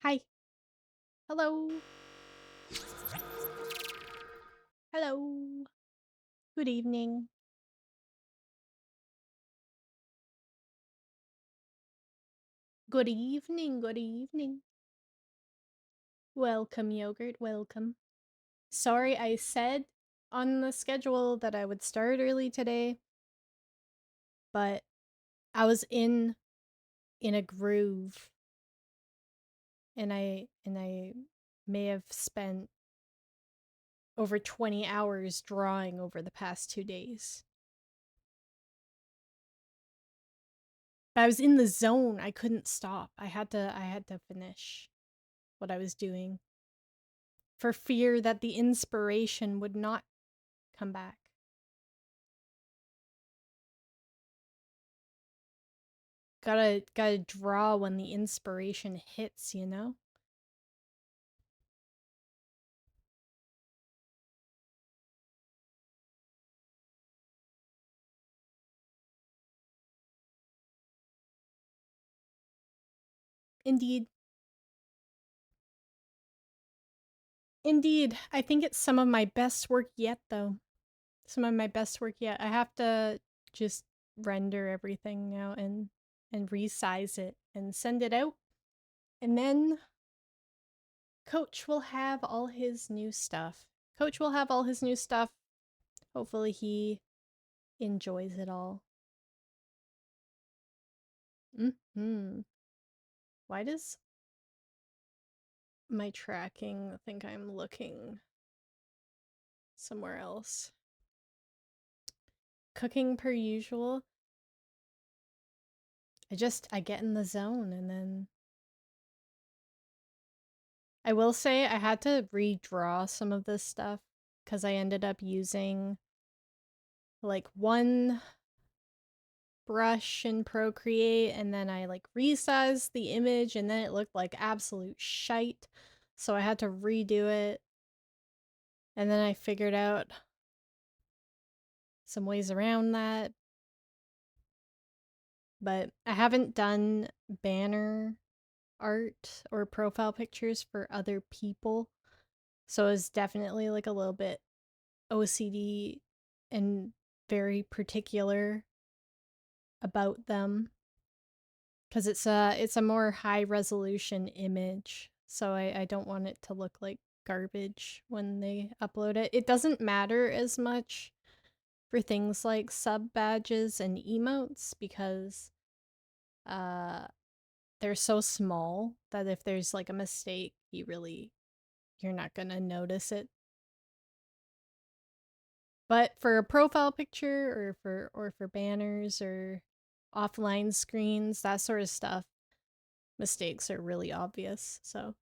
Hi. Hello. Hello. Good evening. Good evening. Good evening. Welcome, yogurt. Welcome. Sorry, I said on the schedule that I would start early today, but I was in a groove, and I may have spent over 20 hours drawing over the past 2 days. But I was in the zone. I couldn't stop. I had to finish what I was doing for fear that the inspiration would not come back. Gotta draw when the inspiration hits, you know? Indeed. Indeed. I think it's some of my best work yet, though. Some of my best work yet. I have to just render everything now and resize it and send it out. And then Coach will have all his new stuff. Coach will have all his new stuff. Hopefully he enjoys it all. Mm-hmm. Why does my tracking think I'm looking somewhere else? Cooking per usual. I get in the zone and then I will say I had to redraw some of this stuff because I ended up using like one brush in Procreate and then I like resized the image and then it looked like absolute shite. So I had to redo it. And then I figured out some ways around that. But I haven't done banner art or profile pictures for other people. So it's definitely like a little bit OCD and very particular about them because it's a more high resolution image. So I don't want it to look like garbage when they upload it. It doesn't matter as much for things like sub badges and emotes because uh they're so small that if there's like a mistake, you're not gonna notice it. But for a profile picture or for banners or offline screens, that sort of stuff, mistakes are really obvious. So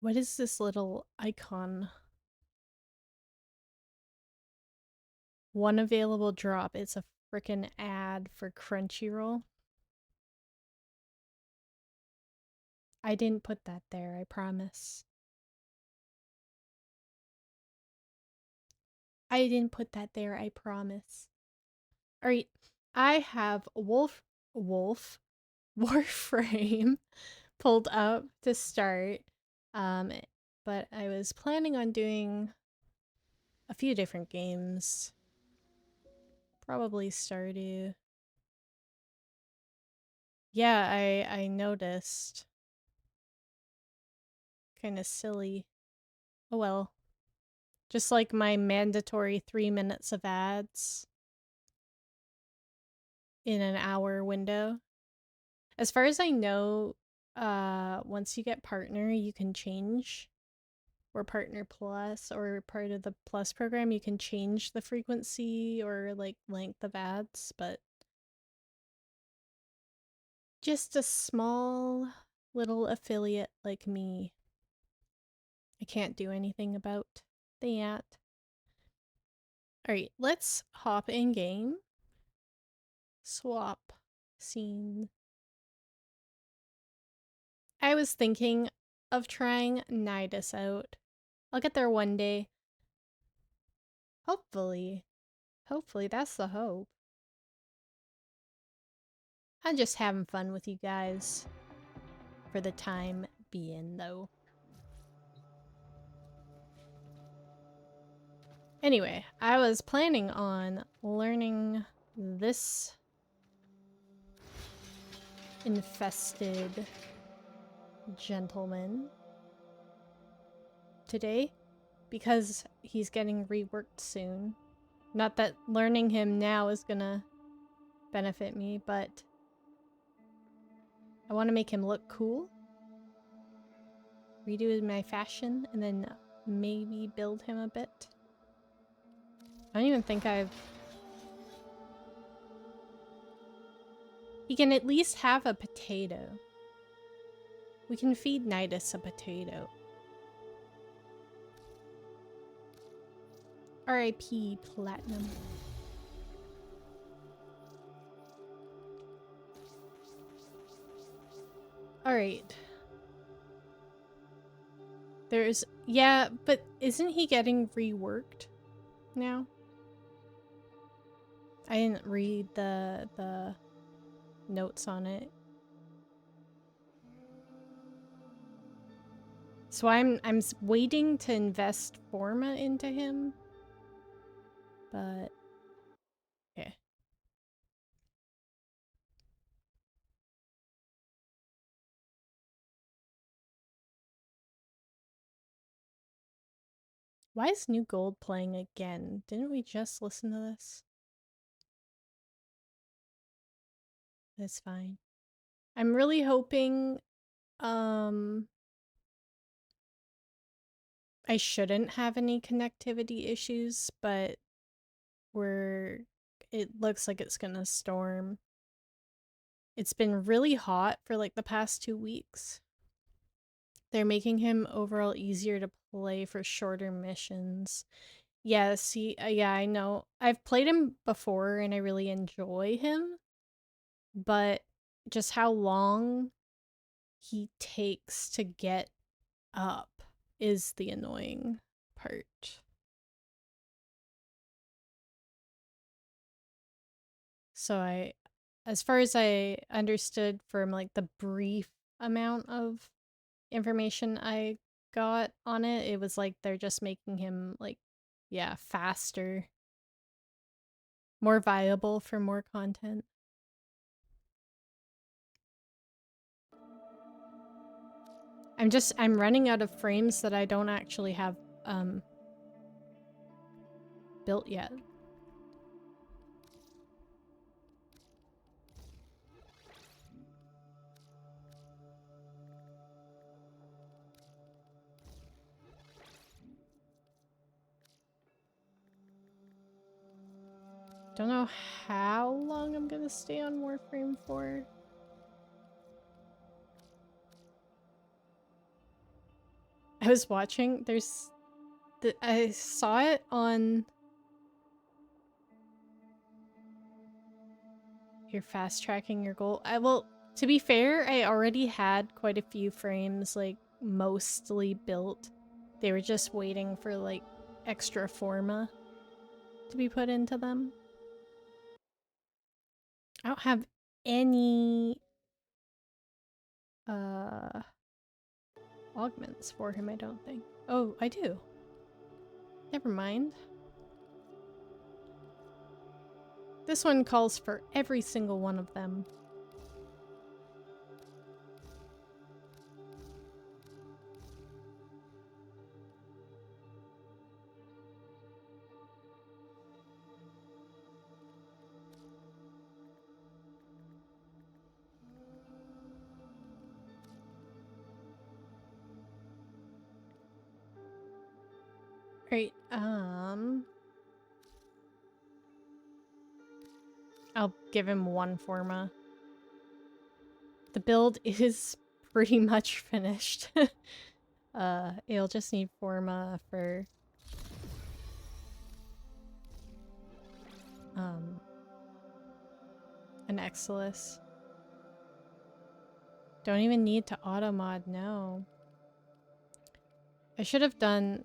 what is this little icon? One available drop. It's a freaking ad for Crunchyroll. I didn't put that there, I promise. I didn't put that there, I promise. Alright, I have Wolf Warframe pulled up to start. Um, but I was planning on doing a few different games. Probably Stardew. Yeah, I noticed. Kind of silly. Oh well. Just like my mandatory 3 minutes of ads in an hour window. As far as I know, once you get partner, you can change, or partner plus, or part of the plus program, you can change the frequency or like length of ads, but just a small little affiliate like me, I can't do anything about that. Alright, let's hop in game. Swap scene. I was thinking of trying Nidus out. I'll get there one day. Hopefully. Hopefully, that's the hope. I'm just having fun with you guys for the time being, though. Anyway, I was planning on learning this infested gentleman today because he's getting reworked soon. Not that learning him now is gonna benefit me, but I want to make him look cool, redo my fashion, and then maybe build him a bit. I don't even think I've... He can at least have a potato. We can feed Nidus a potato. R.I.P. Platinum. Alright. There's... Yeah, but isn't he getting reworked now? I didn't read the notes on it. So I'm waiting to invest Forma into him. But okay. Why is New Gold playing again? Didn't we just listen to this? That's fine. I'm really hoping I shouldn't have any connectivity issues, but it looks like it's gonna storm. It's been really hot for like the past 2 weeks. They're making him overall easier to play for shorter missions. Yeah, see, yeah, I know. I've played him before and I really enjoy him, but just how long he takes to get up is the annoying part. So as far as I understood from like the brief amount of information I got on it, it was like they're just making him like, yeah, faster, more viable for more content. I'm running out of frames that I don't actually have built yet. Don't know how long I'm gonna stay on Warframe for. I was watching, I saw it on... You're fast tracking your goal. Well, to be fair, I already had quite a few frames, like, mostly built. They were just waiting for, like, extra forma to be put into them. I don't have any augments for him, I don't think. Oh, I do. Never mind. This one calls for every single one of them. Great, I'll give him one forma. The build is pretty much finished. It'll just need forma for an Exilus. Don't even need to auto mod, no. I should have done...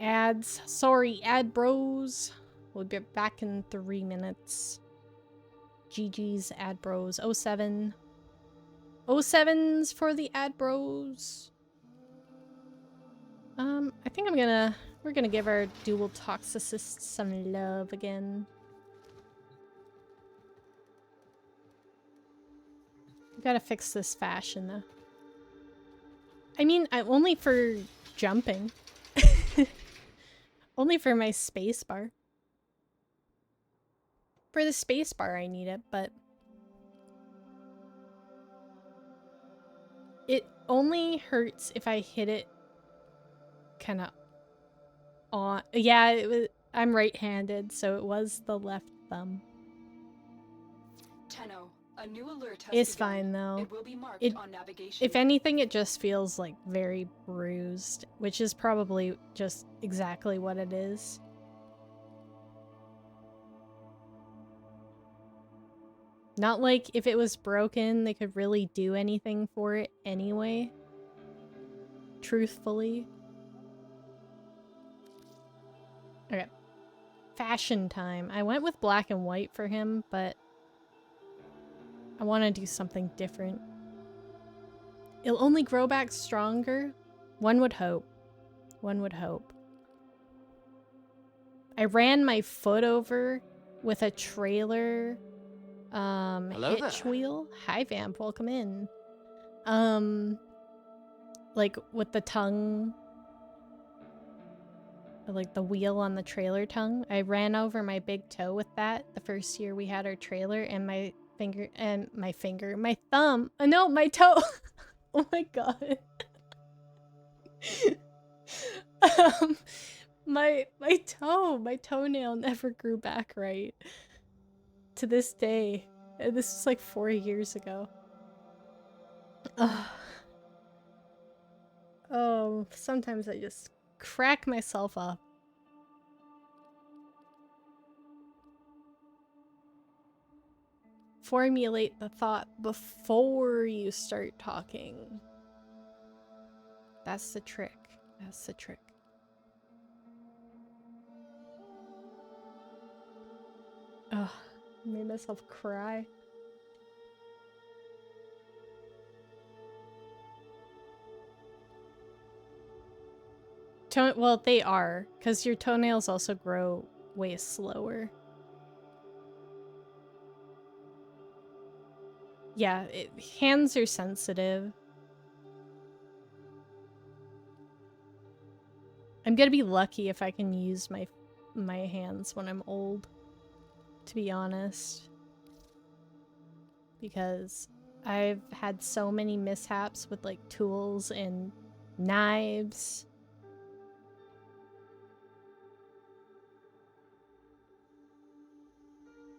Ads. Sorry, ad bros. We'll be back in 3 minutes. GG's ad bros. 07. 07's for the ad bros. I think we're gonna give our dual toxicists some love again. We gotta fix this fashion though. I mean, only for jumping. Only for my spacebar. For the spacebar I need it, but it only hurts if I hit it kind of on. Yeah, it was, I'm right-handed, so it was the left thumb. Tenno, a new alert has It's begun. fine though. It will be marked on navigation. If anything, it just feels like very bruised, which is probably just exactly what it is. Not like if it was broken, they could really do anything for it anyway. Truthfully. Okay. Fashion time. I went with black and white for him, but I want to do something different. It'll only grow back stronger? One would hope. One would hope. I ran my foot over with a trailer hitch wheel. Hi Vamp, welcome in. Like with the tongue, like the wheel on the trailer tongue. I ran over my big toe with that the first year we had our trailer, and my thumb, no, my toe. Oh my god. My toenail never grew back right. To this day. And this was like 4 years ago. Ugh. Oh, sometimes I just crack myself up. Formulate the thought before you start talking. That's the trick. That's the trick. Ugh, made myself cry. Well, they are, because your toenails also grow way slower. Yeah, hands are sensitive. I'm gonna be lucky if I can use my hands when I'm old, to be honest. Because I've had so many mishaps with like tools and knives.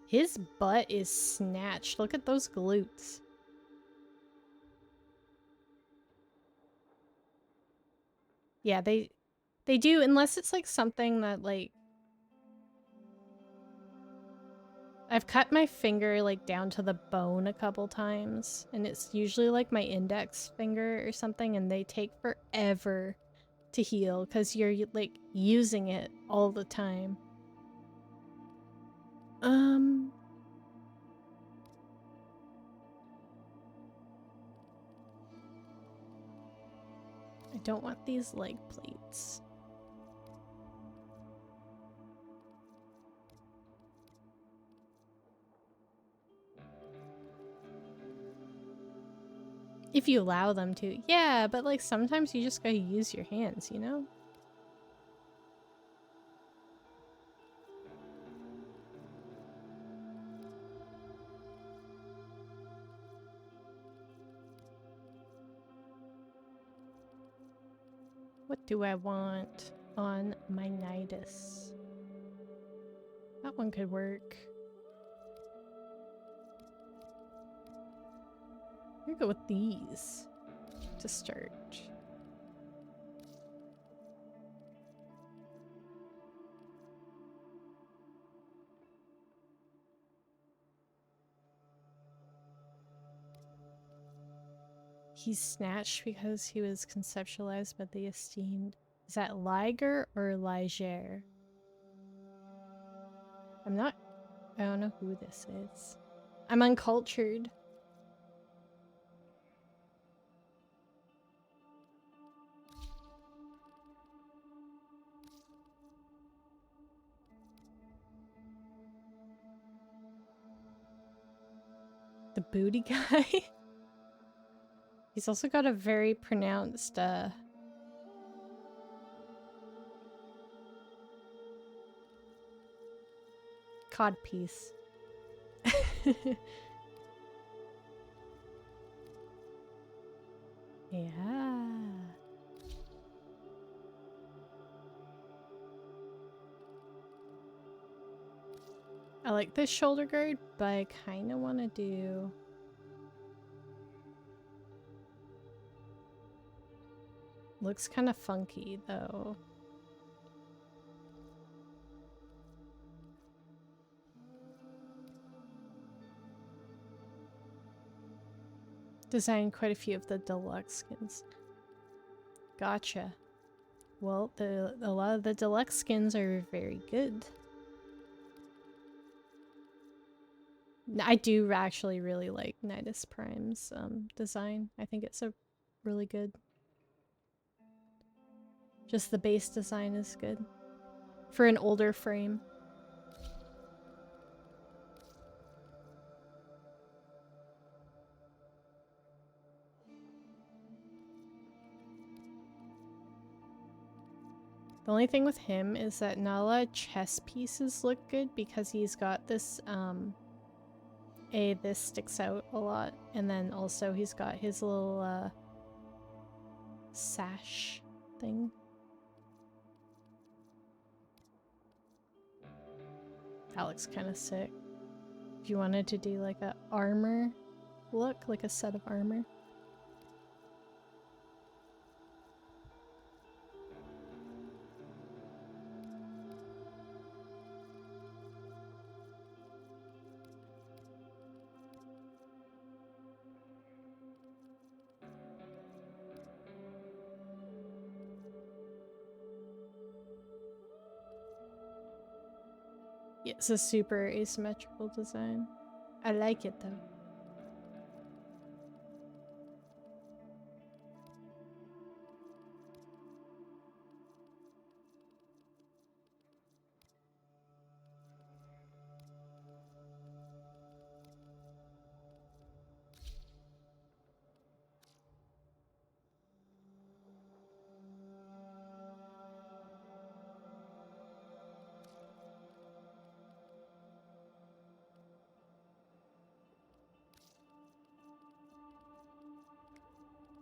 His butt is snatched. Look at those glutes. Yeah, they do, unless it's like something that like I've cut my finger like down to the bone a couple times, and it's usually like my index finger or something, and they take forever to heal because you're like using it all the time. I don't want these leg plates. If you allow them to. Yeah, but like sometimes you just gotta use your hands, you know? What do I want on my nidus? That one could work. I'm gonna go with these to start. He's snatched because he was conceptualized by the esteemed Is that Liger or Liger? I don't know who this is. I'm uncultured. The booty guy? He's also got a very pronounced, codpiece. Yeah. I like this shoulder guard, but I kind of want to do... Looks kind of funky, though. Designed quite a few of the deluxe skins. Gotcha. Well, a lot of the deluxe skins are very good. I do actually really like Nidus Prime's design. I think it's a really good. Just the base design is good for an older frame. The only thing with him is that not a lot of chess pieces look good because he's got this, this sticks out a lot, and then also he's got his little, sash thing. That looks kind of sick. If you wanted to do like a armor look, like a set of armor. Yeah, it's a super asymmetrical design. I like it though.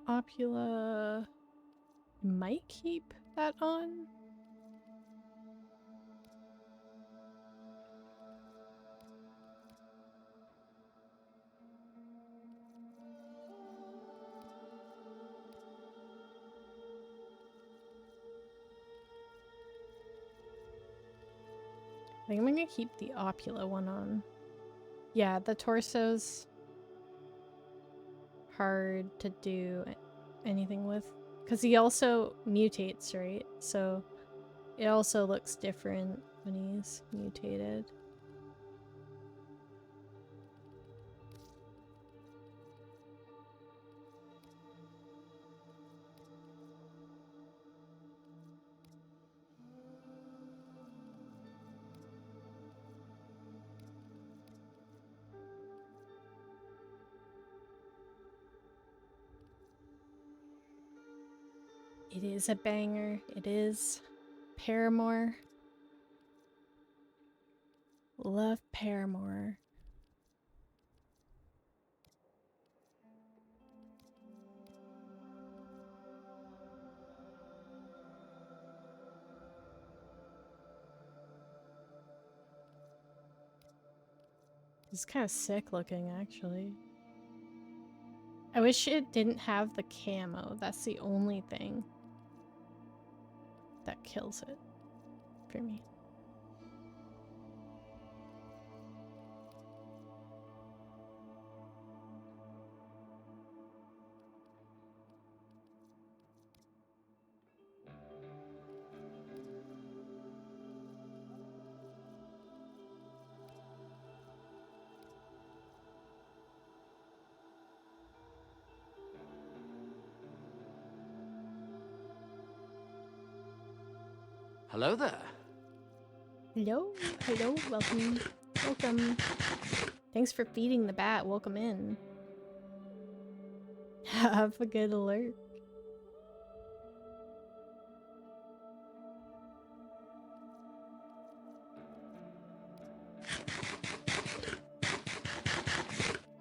Opula might keep that on. I think I'm gonna keep the Opula one on. Yeah, the torso's hard to do anything with. Because he also mutates, right? So it also looks different when he's mutated. It is a banger. It is. Paramore. Love Paramore. It's kind of sick looking, actually. I wish it didn't have the camo. That's the only thing that kills it for me. Hello there. Hello, hello, welcome, welcome. Thanks for feeding the bat. Welcome in. Have a good alert.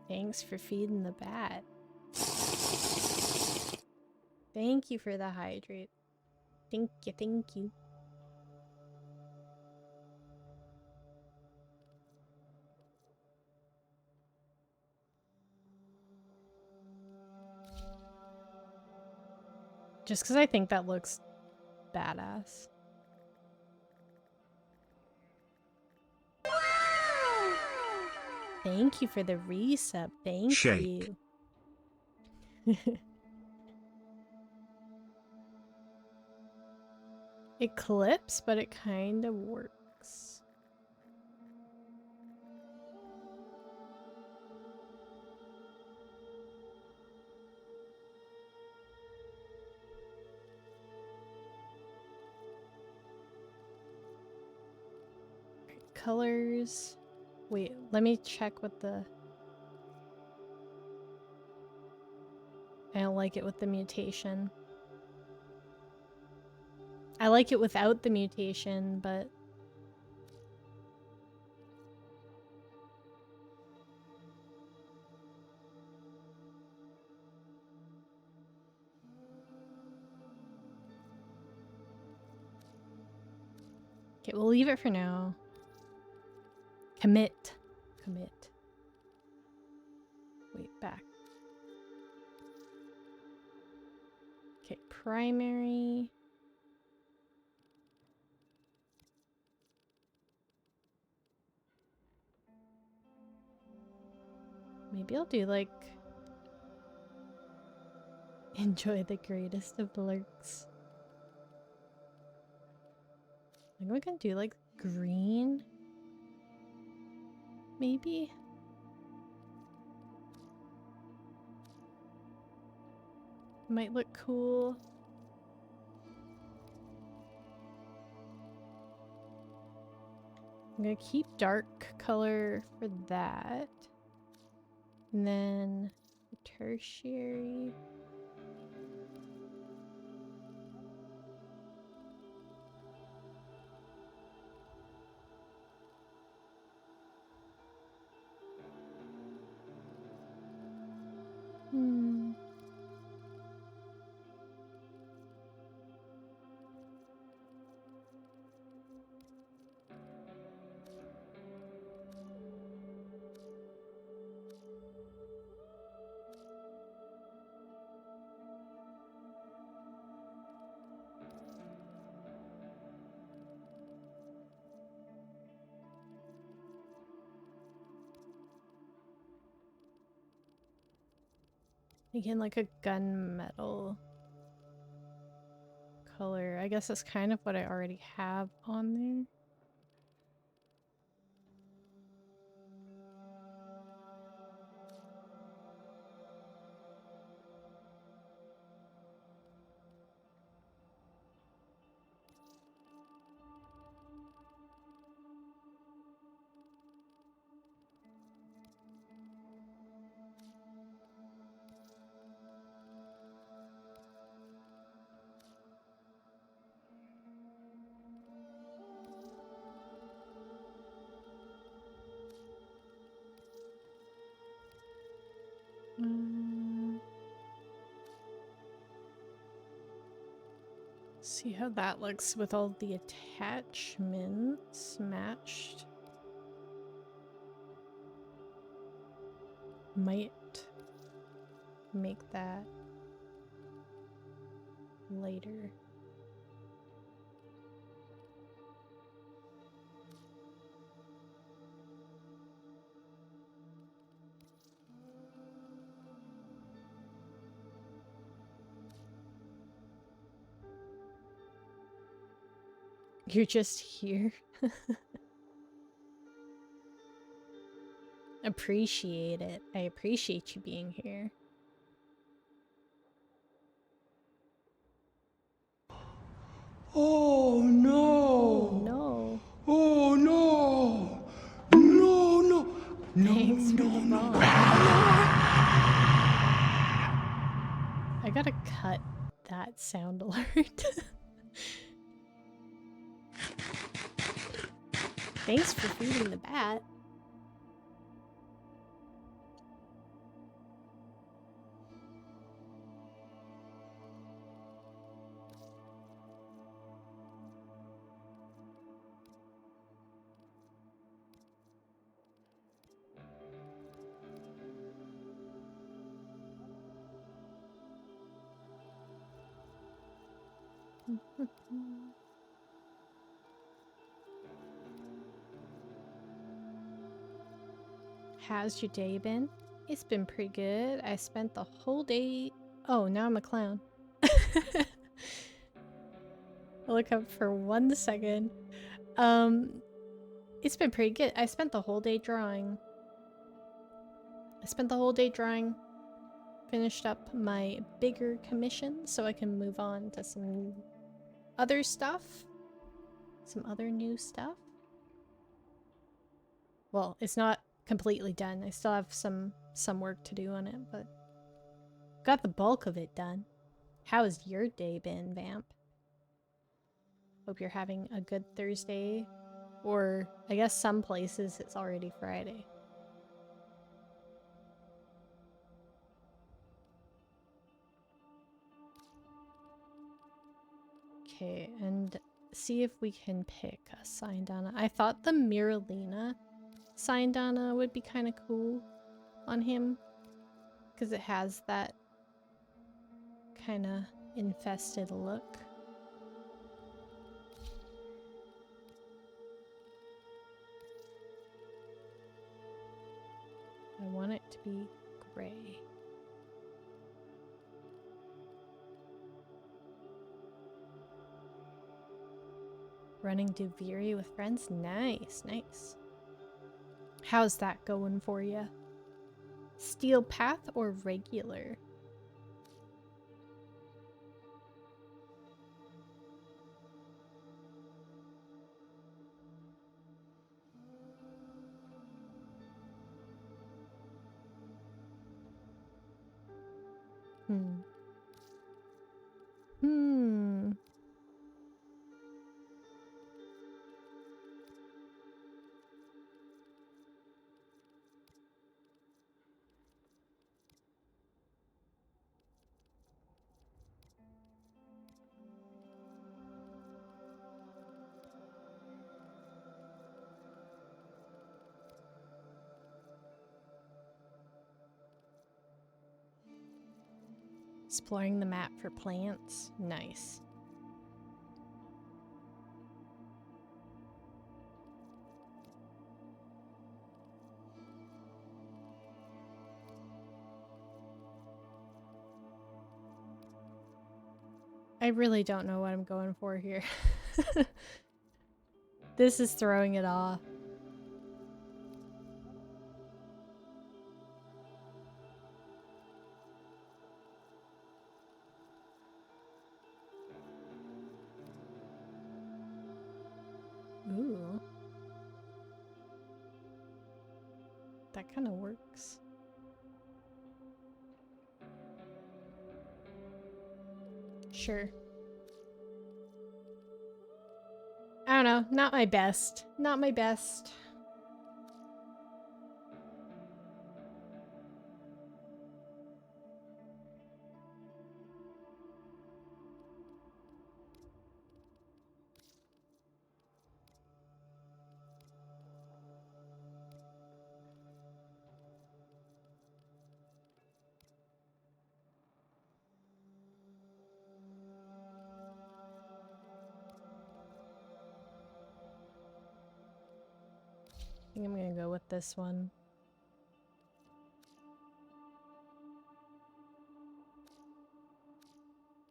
Thanks for feeding the bat. Thank you for the hydrate. Thank you, thank you. Just because I think that looks badass. Thank you for the resub. Thank Shake. you. It clips, but it kind of works. Colors. Wait, let me check what the... I don't like it with the mutation. I like it without the mutation, but... Okay, we'll leave it for now. Commit. Commit. Wait, back. Okay, primary. Maybe I'll do like... Enjoy the greatest of lurks. I think we can do like green. Maybe? Might look cool. I'm gonna keep dark color for that. And then tertiary. Again, like a gunmetal color. I guess that's kind of what I already have on there. See how that looks with all the attachments matched. Might make that later. You're just here. Appreciate it. I appreciate you being here. Oh no! wrong? I gotta cut that sound alert. Thanks for feeding the bat. How's your day been? It's been pretty good. I spent the whole day... Oh, now I'm a clown. I look up for 1 second. It's been pretty good. I spent the whole day drawing. Finished up my bigger commission so I can move on to some other stuff. Some other new stuff. Well, it's not completely done. I still have some work to do on it, but got the bulk of it done. How has your day been, Vamp? Hope you're having a good Thursday. Or I guess some places it's already Friday. Okay, and see if we can pick a Syndana. I thought the Miralina Syndana would be kind of cool on him. Because it has that kind of infested look. I want it to be gray. Running Duviri with friends? Nice, nice. How's that going for you? Steel path or regular? Hmm. Exploring the map for plants. Nice. I really don't know what I'm going for here. This is throwing it off. Ooh. That kind of works. Sure. I don't know. Not my best. Not my best. I think I'm gonna go with this one.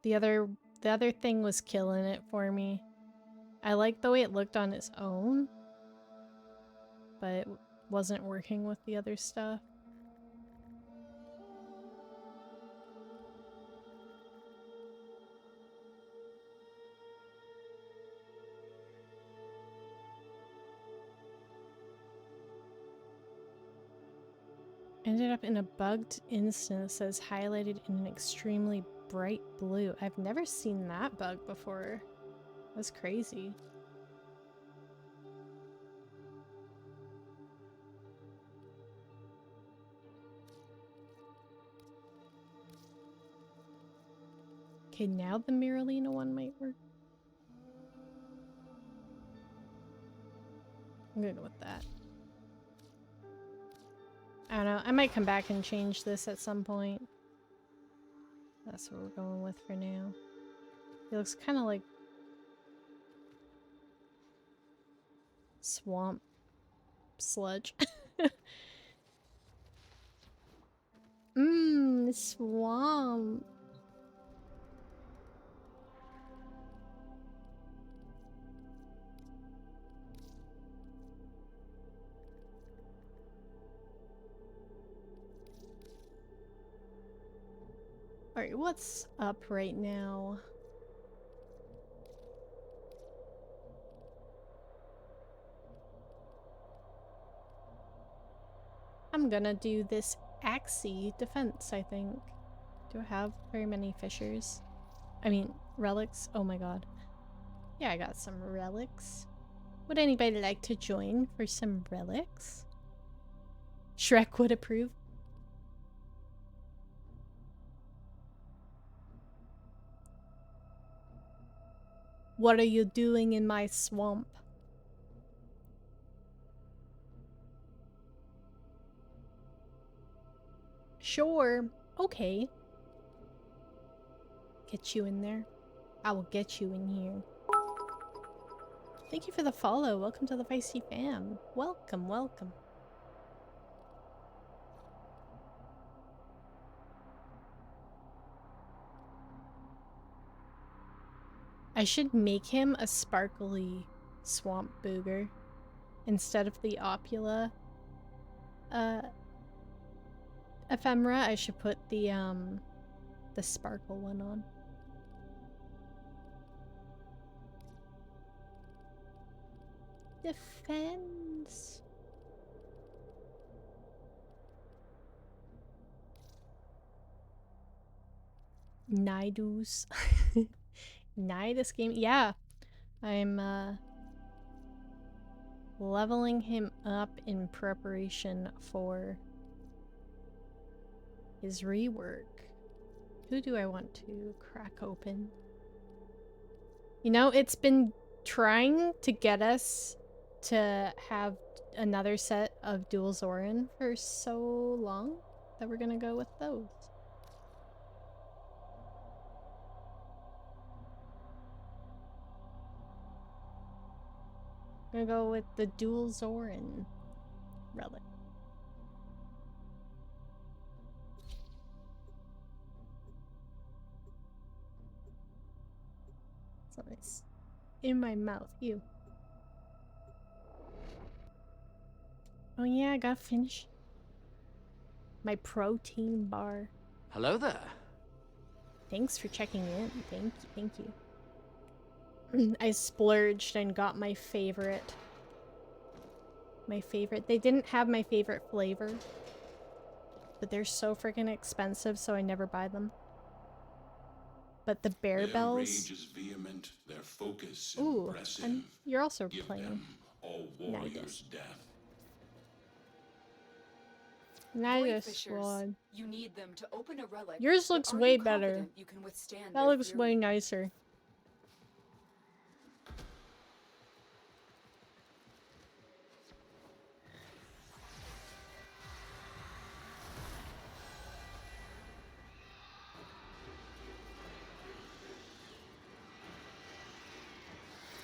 The other thing was killing it for me. I liked the way it looked on its own, but it wasn't working with the other stuff. Ended up in a bugged instance that's highlighted in an extremely bright blue. I've never seen that bug before. That's crazy. Okay, now the Miralina one might work. I'm gonna go with that. I don't know. I might come back and change this at some point. That's what we're going with for now. It looks kind of like swamp sludge. Mmm, swamp. Alright, what's up right now? I'm gonna do this Axie defense, I think. Do I have very many fissures? I mean, relics? Oh my god. Yeah, I got some relics. Would anybody like to join for some relics? Shrek would approve. What are you doing in my swamp? Sure. Okay. Get you in there. I will get you in here. Thank you for the follow. Welcome to the Feisty fam. Welcome, welcome. I should make him a sparkly swamp booger instead of the Opula ephemera. I should put the sparkle one on. Defense. Nidus. Nidus game. Yeah. I'm leveling him up in preparation for his rework. Who do I want to crack open? You know, it's been trying to get us to have another set of dual Zoran for so long that we're gonna go with those. I'm gonna go with the dual Zoran relic. So nice. In my mouth, ew. Oh yeah, I gotta finish my protein bar. Hello there. Thanks for checking in. Thank you, thank you. I splurged and got my favorite. My favorite. They didn't have my favorite flavor, but they're so freaking expensive, so I never buy them. But the bear bells. Their rage is vehement, their focus Ooh, impressive. and you're also Give playing. them all warriors' death. Nidus squad. You need them to open a relic. Yours looks way better. You can withstand That looks way nicer.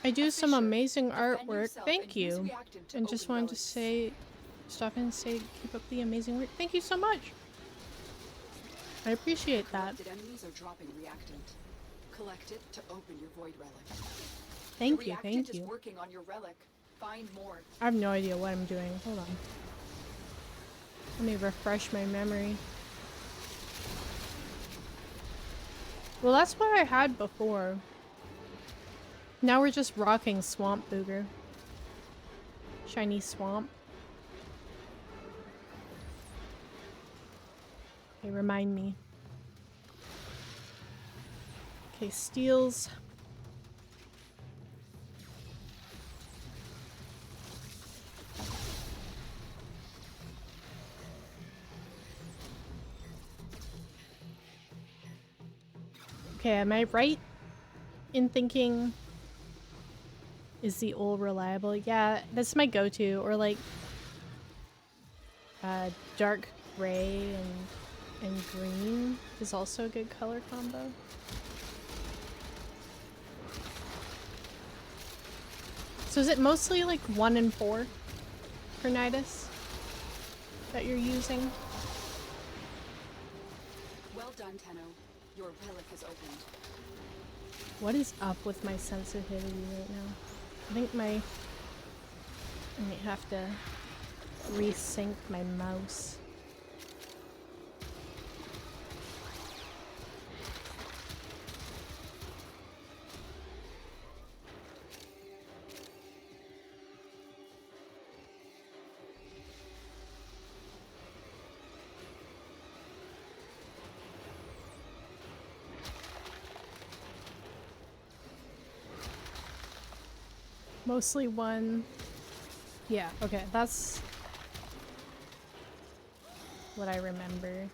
I do some amazing artwork. Thank you. And just wanted to say, stop and say, keep up the amazing work. Thank you so much. I appreciate that. Enemies are dropping reactant. Collect it to open your void relic. Thank you, thank you. Is working on your relic. Find more. I have no idea what I'm doing. Hold on. Let me refresh my memory. Well, that's what I had before. Now we're just rocking Swamp Booger. Shiny Swamp. Okay, remind me. Okay, steals. Okay, am I right in thinking is the ul reliable? Yeah, that's my go-to. Or like dark gray and green is also a good color combo. So is it mostly like 1 and 4 for Nidus that you're using? Well done, Tenno. Your relic is opened. What is up with my sensitivity right now? I think I might have to resync my mouse. Mostly 1. Yeah, okay, that's what I remember.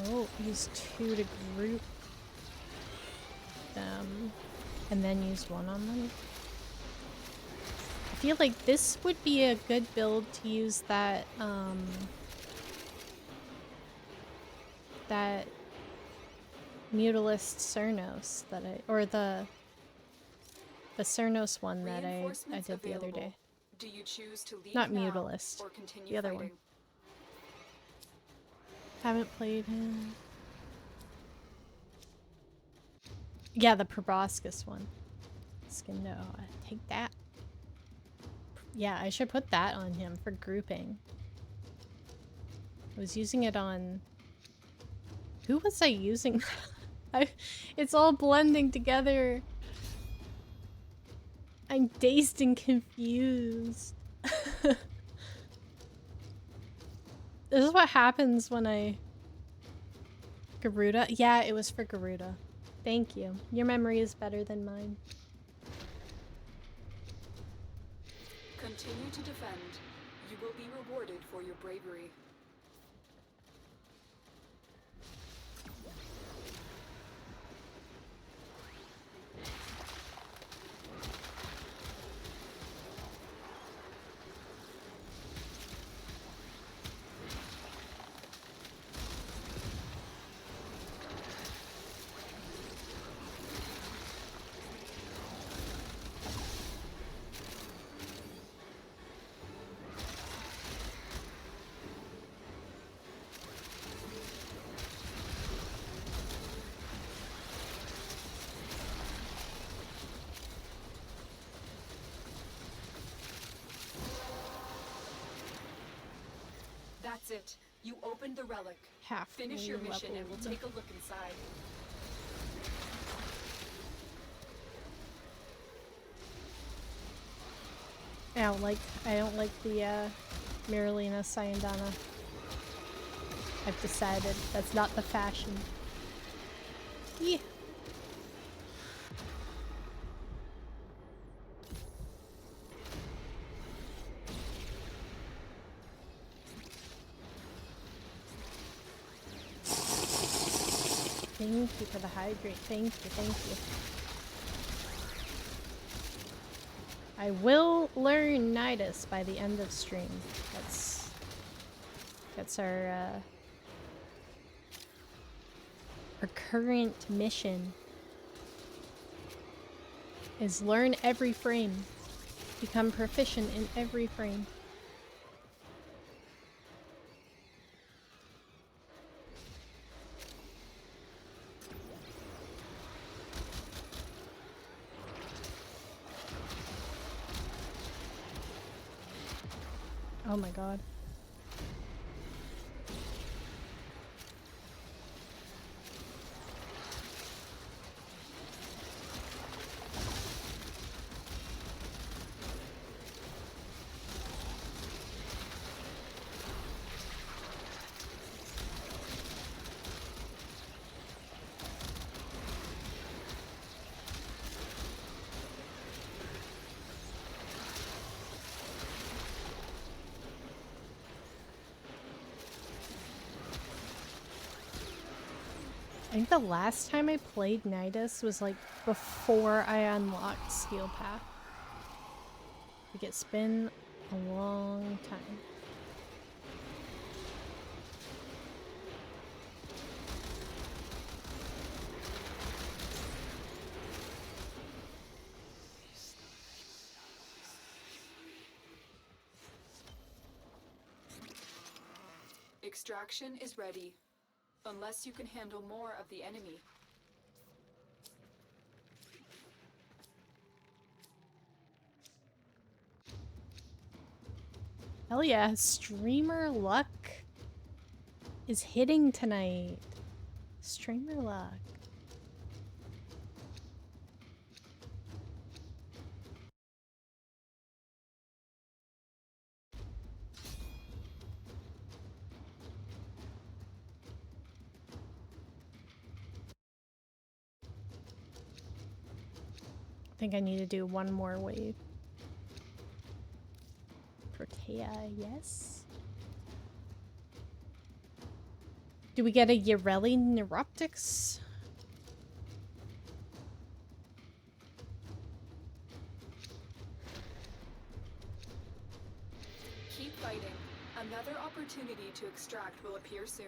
Oh, use 2 to group them, and then use 1 on them. I feel like this would be a good build to use that, that Mutalist Cernos that or the Cernos one that I did the other day. Do you choose to leave Not now Mutalist, or continue the other fighting? one. Haven't played him. Yeah, the proboscis one. Skindo, take that. Yeah, I should put that on him for grouping. I was using it on... Who was I using? It's all blending together. I'm dazed and confused. This is what happens when I... Garuda? Yeah, it was for Garuda. Thank you. Your memory is better than mine. Continue to defend. You will be rewarded for your bravery. That's it. You opened the relic. Finish your mission and we'll take a look inside. I don't like the Miralina Sayandana. I've decided that's not the fashion. Yeah. Thank you for the hydrate. Thank you, thank you. I will learn Nidus by the end of stream. That's our current mission. Is learn every frame. Become proficient in every frame. Oh my god. think the last time I played Nidus was like before I unlocked Steel Path. Like it's been a long time. Extraction is ready, unless you can handle more of the enemy. Hell yeah, streamer luck is hitting tonight. Streamer luck. I think I need to do one more wave. Protea, yes. Do we get a Yareli Neuroptics? Keep fighting. Another opportunity to extract will appear soon.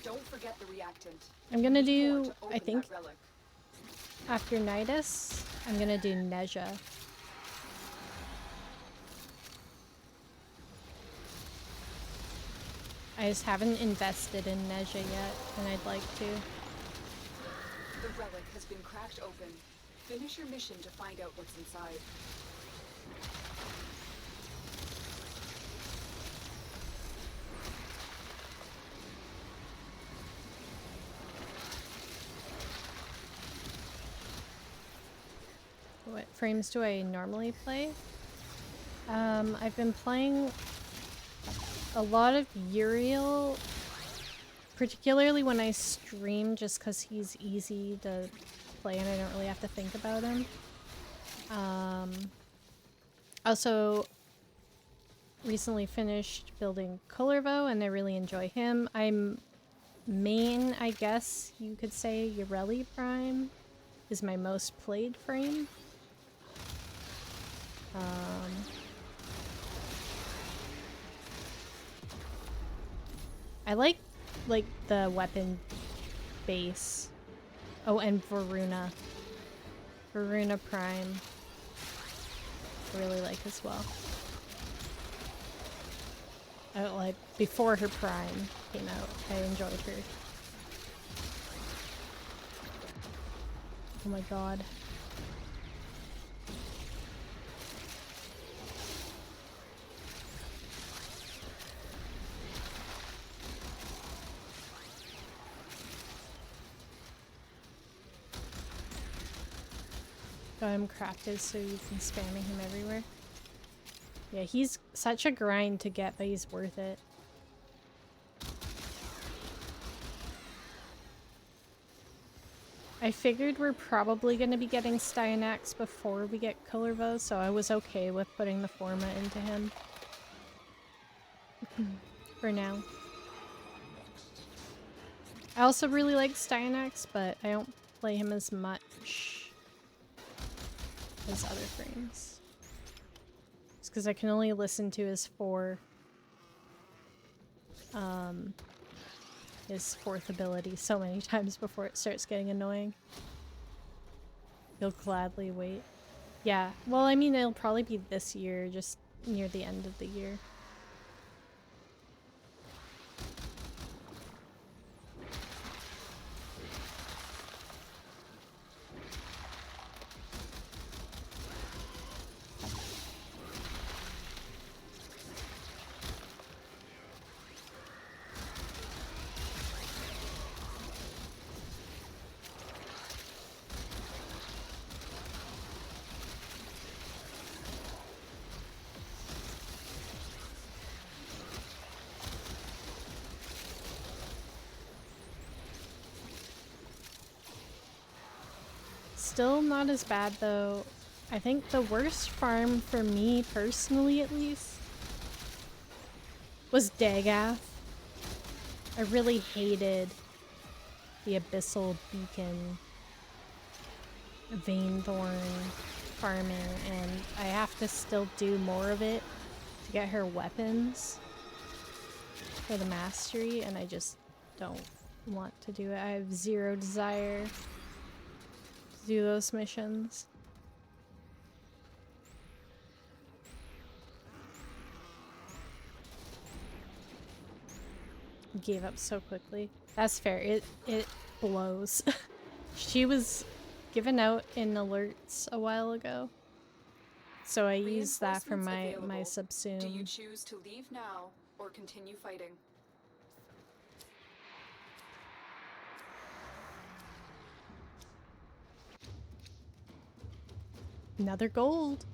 Don't forget the reactant. I'm gonna do, I think, after Nidus, I'm gonna do Neja. I just haven't invested in Neja yet, and I'd like to. The relic has been cracked open. Finish your mission to find out what's inside. What frames do I normally play? I've been playing a lot of Uriel, particularly when I stream, just because he's easy to play and I don't really have to think about him. Also, recently finished building Kullervo and I really enjoy him. I'm main, I guess you could say, Yareli Prime is my most played frame. I like the weapon base. Oh, and Varuna. Varuna Prime. I really like as well. I like before her prime came out. I enjoyed her. Oh my god. Got him crafted so you can spamming him everywhere. Yeah, he's such a grind to get, but he's worth it. I figured we're probably going to be getting Styanax before we get Kullervo, so I was okay with putting the Forma into him. For now. I also really like Styanax, but I don't play him as much as other frames. It's because I can only listen to his fourth ability so many times before it starts getting annoying. You'll gladly wait. Yeah, well, I mean, it'll probably be this year, just near the end of the year. Still not as bad though. I think the worst farm for me personally, at least, was Dagath. I really hated the Abyssal Beacon Vainthorn farming, and I have to still do more of it to get her weapons for the mastery, and I just don't want to do it. I have zero desire to do those missions. Gave up so quickly. That's fair. It blows. She was given out in alerts a while ago, so I used that for my subsume. Do you choose to leave now or continue fighting? Another gold.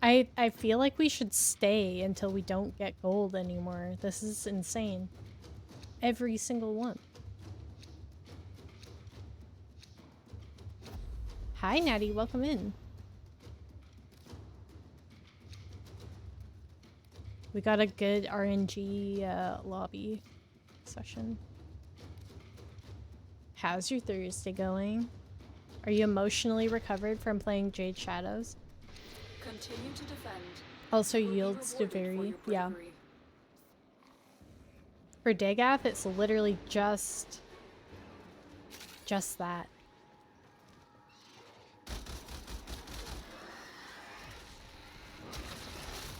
I feel like we should stay until we don't get gold anymore. This is insane. Every single one. Hi Natty, welcome in. We got a good RNG lobby session. How's your Thursday going? Are you emotionally recovered from playing Jade Shadows? Continue to defend. Also yields to very, yeah. For Dagath, it's literally just that.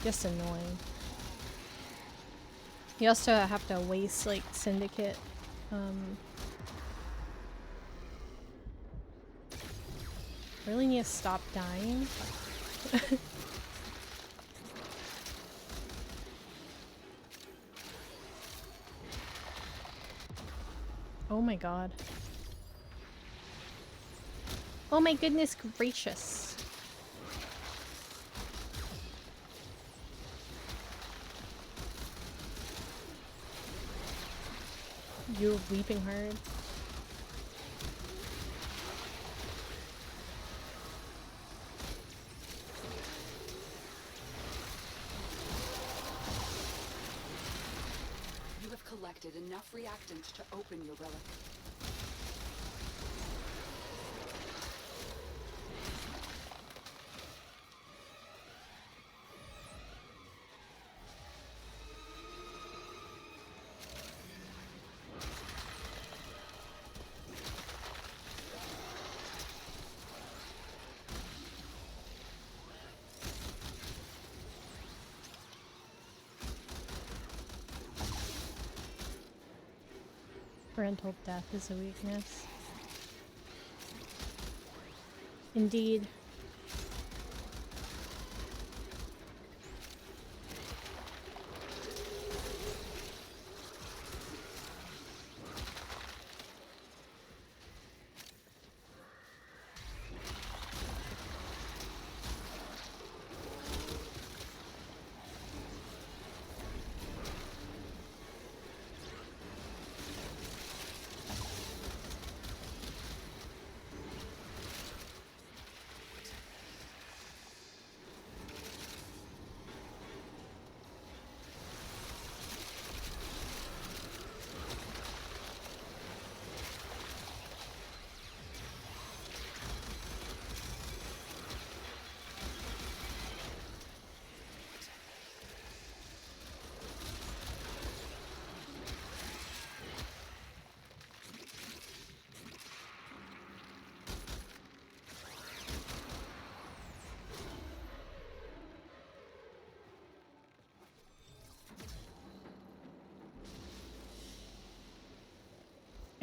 Just annoying. You also have to waste like Syndicate. Really need to stop dying. Oh my god. Oh my goodness gracious. You're weeping hard. You have collected enough reactant to open your relic. Parental death is a weakness. Indeed.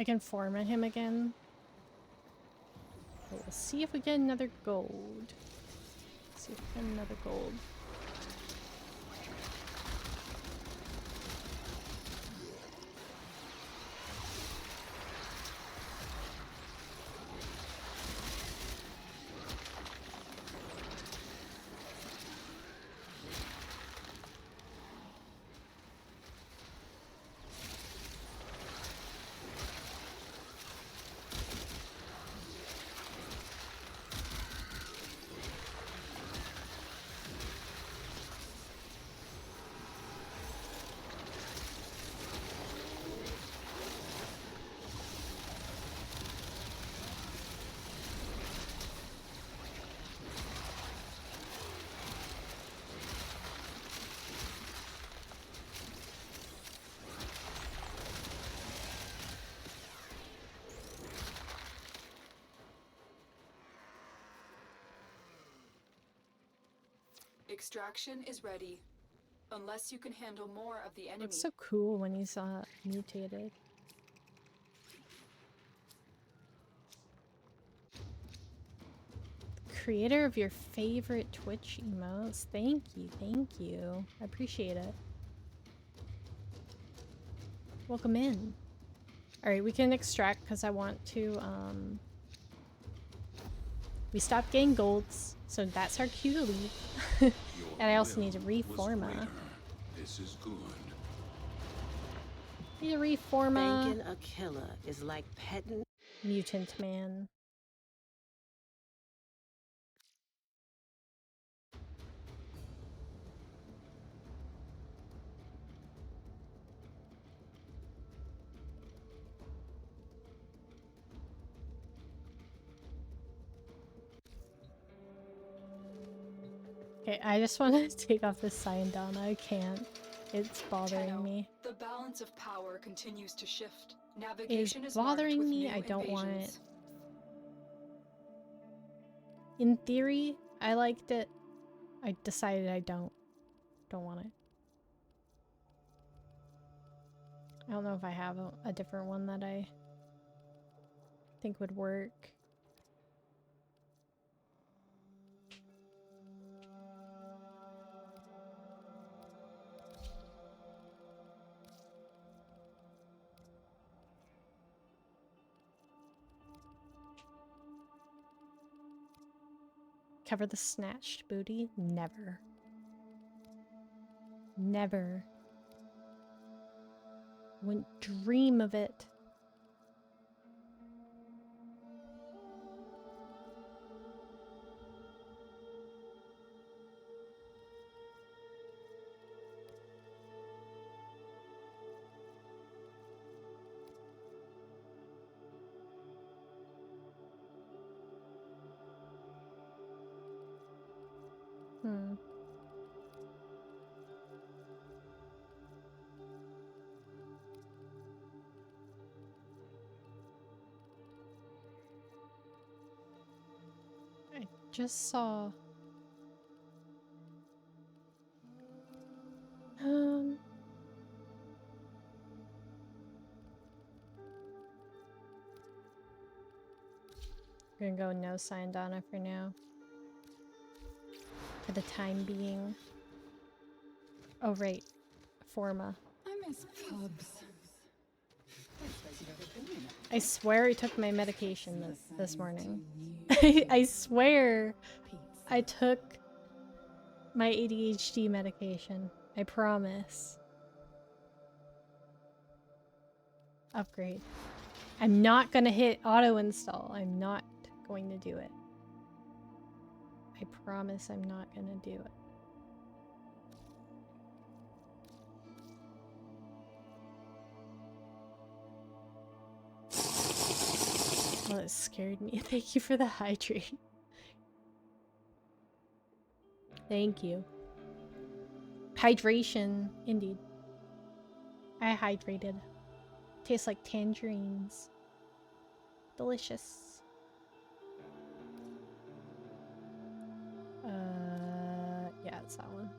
I can format him again. But we'll see if we get another gold. See if we get another gold. Extraction is ready. Unless you can handle more of the enemy. Looks so cool when he's mutated. Creator of your favorite Twitch emotes. Thank you, thank you. I appreciate it. Welcome in. Alright, we can extract because I want to, we stopped getting golds, so that's our cue to leave. And I also need to reforma. This is good. Need to reforma. Banking a killer is like petting Mutant man. Okay, I just want to take off this Syandana. I can't. It's bothering me. The balance of power continues to shift. It is Navigation is bothering me. I don't want it. In theory, I liked it. I decided I don't want it. I don't know if I have a different one that I think would work. Cover the snatched booty? Never. Never. Wouldn't dream of it. I just saw... We're gonna go no Syandana for now. For the time being. Oh, right. Forma. I miss pubs. I swear I took my medication this morning. I swear I took my ADHD medication. I promise. Upgrade. I'm not gonna hit auto install. I'm not going to do it. I promise I'm not gonna do it. Well, it scared me. Thank you for the hydrate. Thank you. Hydration, indeed. I hydrated. Tastes like tangerines. Delicious. Yeah, it's that one.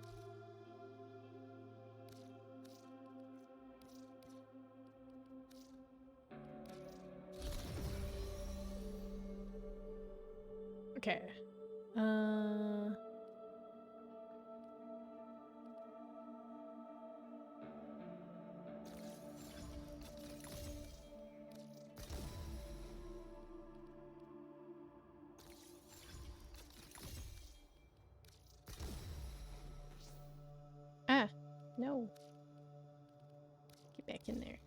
Okay. No. Get back in there.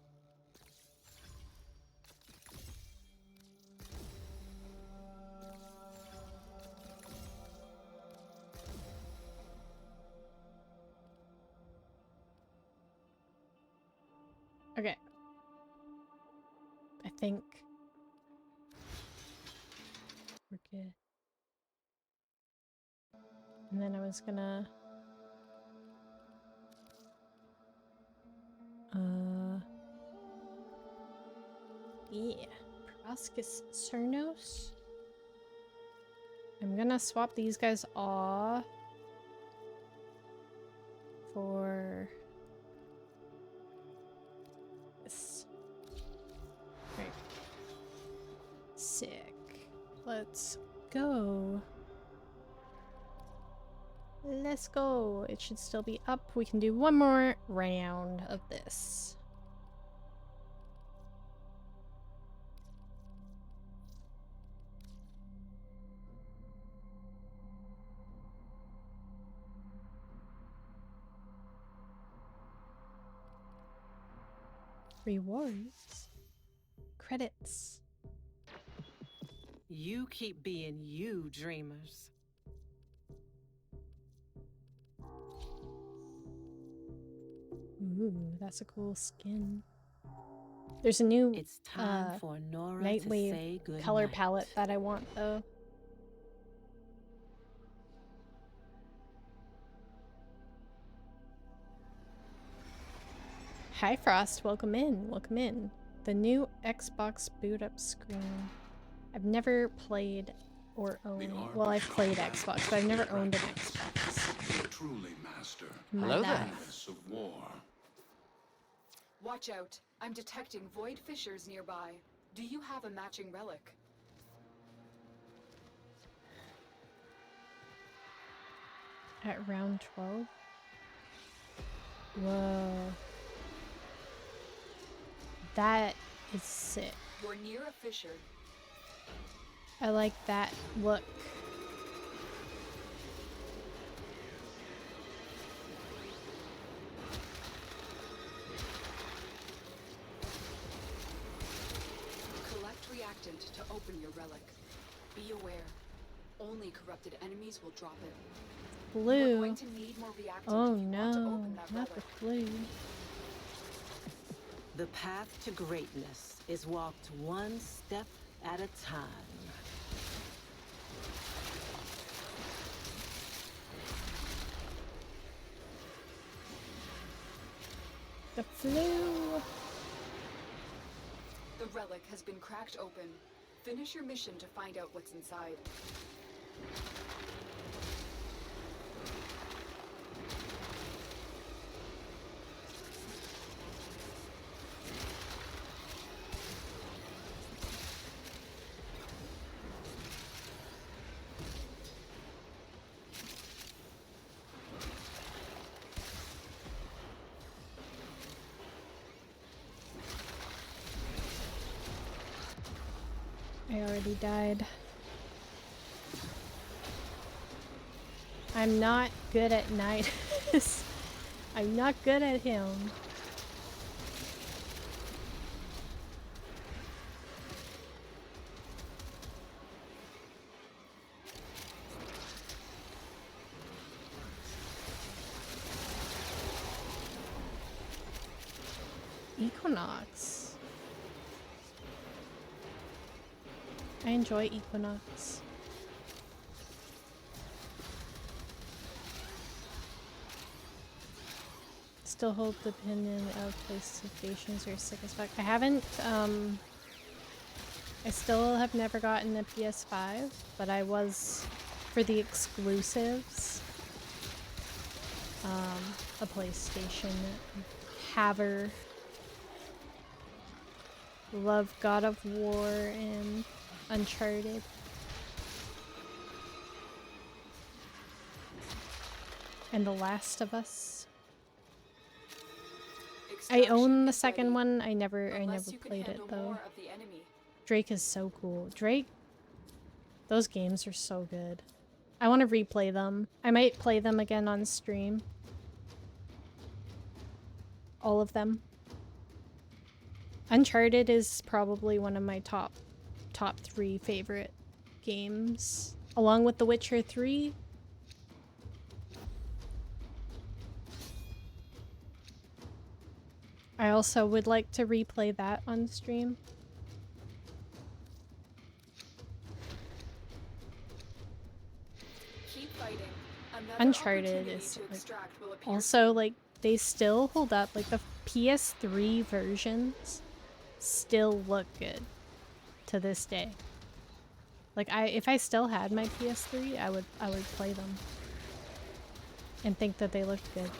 Okay. I think we're good. And then I was gonna... Yeah. Proboscis Cernos? I'm gonna swap these guys off. for this. Right. Sick. Let's go. Let's go. It should still be up. We can do one more round of this. Rewards. Credits. You keep being you, dreamers. Ooh, that's a cool skin. There's a new It's time for Nora to Nightwave say good color night. palette that I want though. Hi Frost, welcome in, welcome in. The new Xbox boot up screen. I've never played or owned. Well, I've played Xbox, but I've never owned an Xbox. Truly master. Hello there. Of war. Watch out. I'm detecting void fissures nearby. Do you have a matching relic? At round 12? Whoa. That is sick. You're near a fissure. I like that look. Collect reactant to open your relic. Be aware. Only corrupted enemies will drop it. We're Blue. going to need more reactant Oh if you want to no, open that not relic. the blue. The path to greatness is walked one step at a time. The flu. The relic has been cracked open. Finish your mission to find out what's inside. I already died. I'm not good at Nidus. I'm not good at him. Equinox. I enjoy Equinox. Still hold the opinion of PlayStations are sick as fuck. I haven't, I still have never gotten a PS5, but I was, for the exclusives, a PlayStation haver. Love God of War and Uncharted. And The Last of Us. I own the second one. I never played it though. Drake is so cool. Drake, those games are so good. I want to replay them. I might play them again on stream. All of them. Uncharted is probably one of my top 3 favorite games, along with The Witcher 3. I also would like to replay that on stream. Keep fighting. Another Uncharted opportunity is to like, extract will appear also soon. like they still hold up. Like the PS3 versions still look good to this day. Like if I still had my PS3, I would play them and think that they looked good.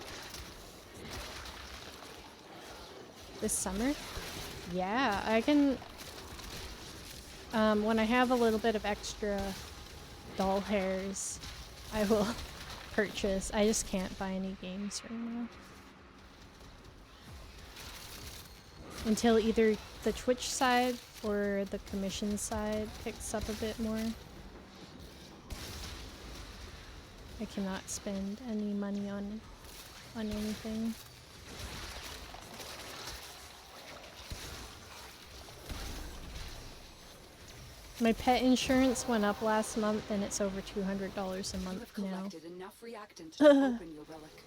This summer? Yeah, I can... when I have a little bit of extra doll hairs, I will purchase. I just can't buy any games right now. Until either the Twitch side or the commission side picks up a bit more. I cannot spend any money on anything. My pet insurance went up last month and it's over $200 a month now. Collected enough reactant to open your relic.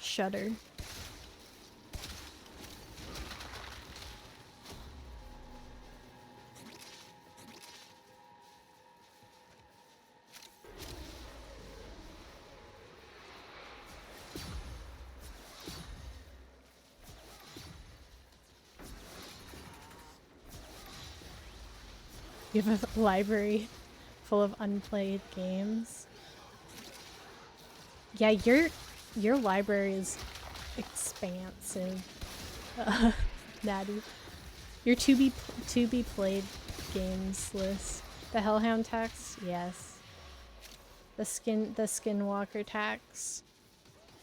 Shudder. You have a library full of unplayed games. Yeah, your library is expansive, Natty. Your to be played games list. The Hellhound tax, yes. The Skinwalker tax.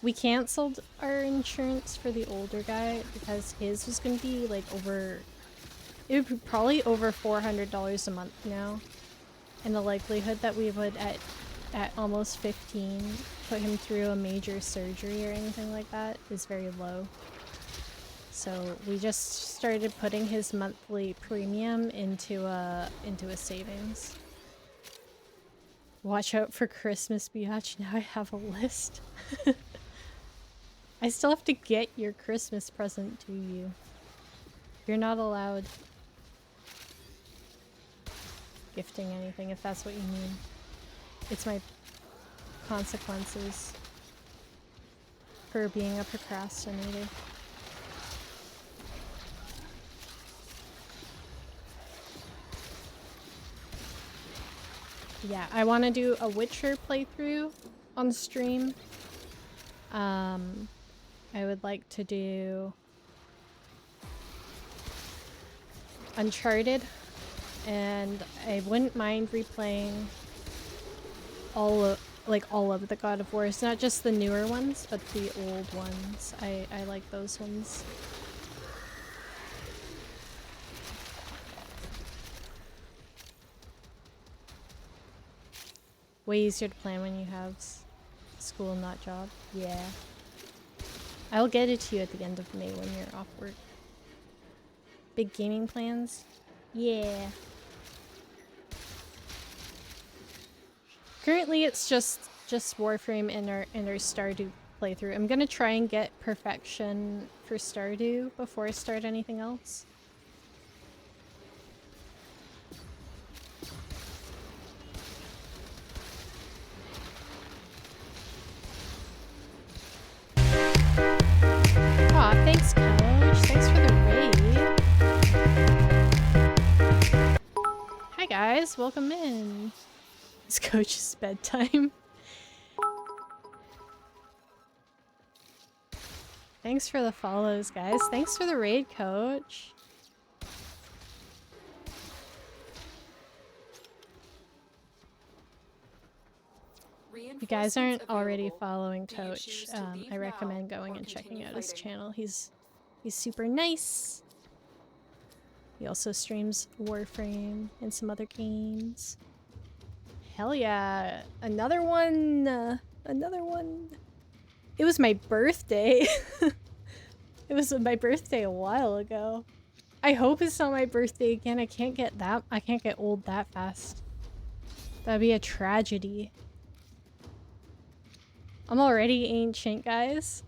We canceled our insurance for the older guy because his was gonna be like over. It would be probably over $400 a month now. And the likelihood that we would, at almost 15, put him through a major surgery or anything like that is very low. So we just started putting his monthly premium into a savings. Watch out for Christmas, biatch. Now I have a list. I still have to get your Christmas present to you. You're not allowed gifting anything if that's what you mean. It's my consequences for being a procrastinator. Yeah, I want to do a Witcher playthrough on stream. I would like to do Uncharted. And I wouldn't mind replaying all of the God of Wars, not just the newer ones, but the old ones. I like those ones. Way easier to plan when you have school, not job. Yeah. I'll get it to you at the end of May when you're off work. Big gaming plans? Yeah. Currently it's just Warframe in our Stardew playthrough. I'm gonna try and get perfection for Stardew before I start anything else. Aw, thanks Coach. Thanks for the raid. Hi guys, welcome in. It's Coach's bedtime. Thanks for the follows, guys. Thanks for the raid, Coach. If you guys aren't already following Coach, I recommend going and checking out his channel. He's super nice. He also streams Warframe and some other games. Hell yeah. Another one. Another one. It was my birthday. It was my birthday a while ago. I hope it's not my birthday again. I can't get old that fast. That'd be a tragedy. I'm already ancient, guys.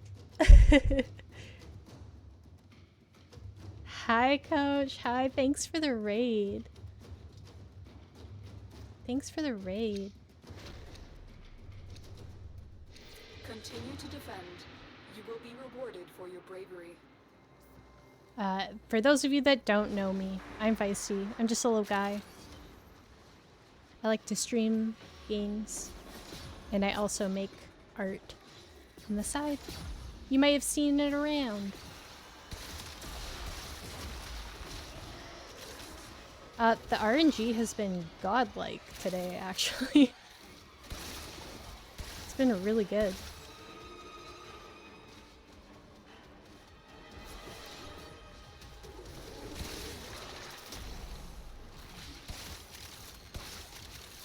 Hi, Coach. Hi. Thanks for the raid. Thanks for the raid. Continue to defend. You will be rewarded for your bravery. For those of you that don't know me, I'm Feisty. I'm just a little guy. I like to stream games. And I also make art on the side. You may have seen it around. The RNG has been godlike today, actually. It's been really good.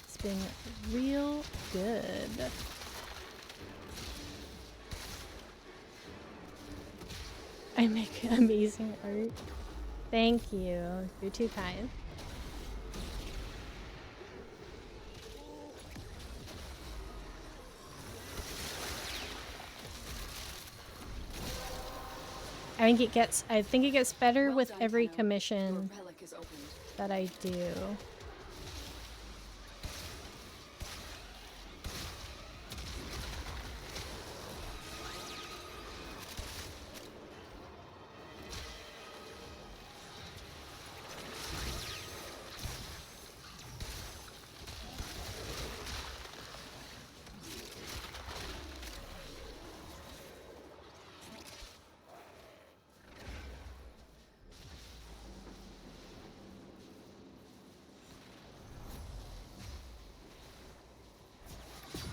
It's been real good. I make amazing art. Thank you. You're too kind. I think it gets better with every commission that I do.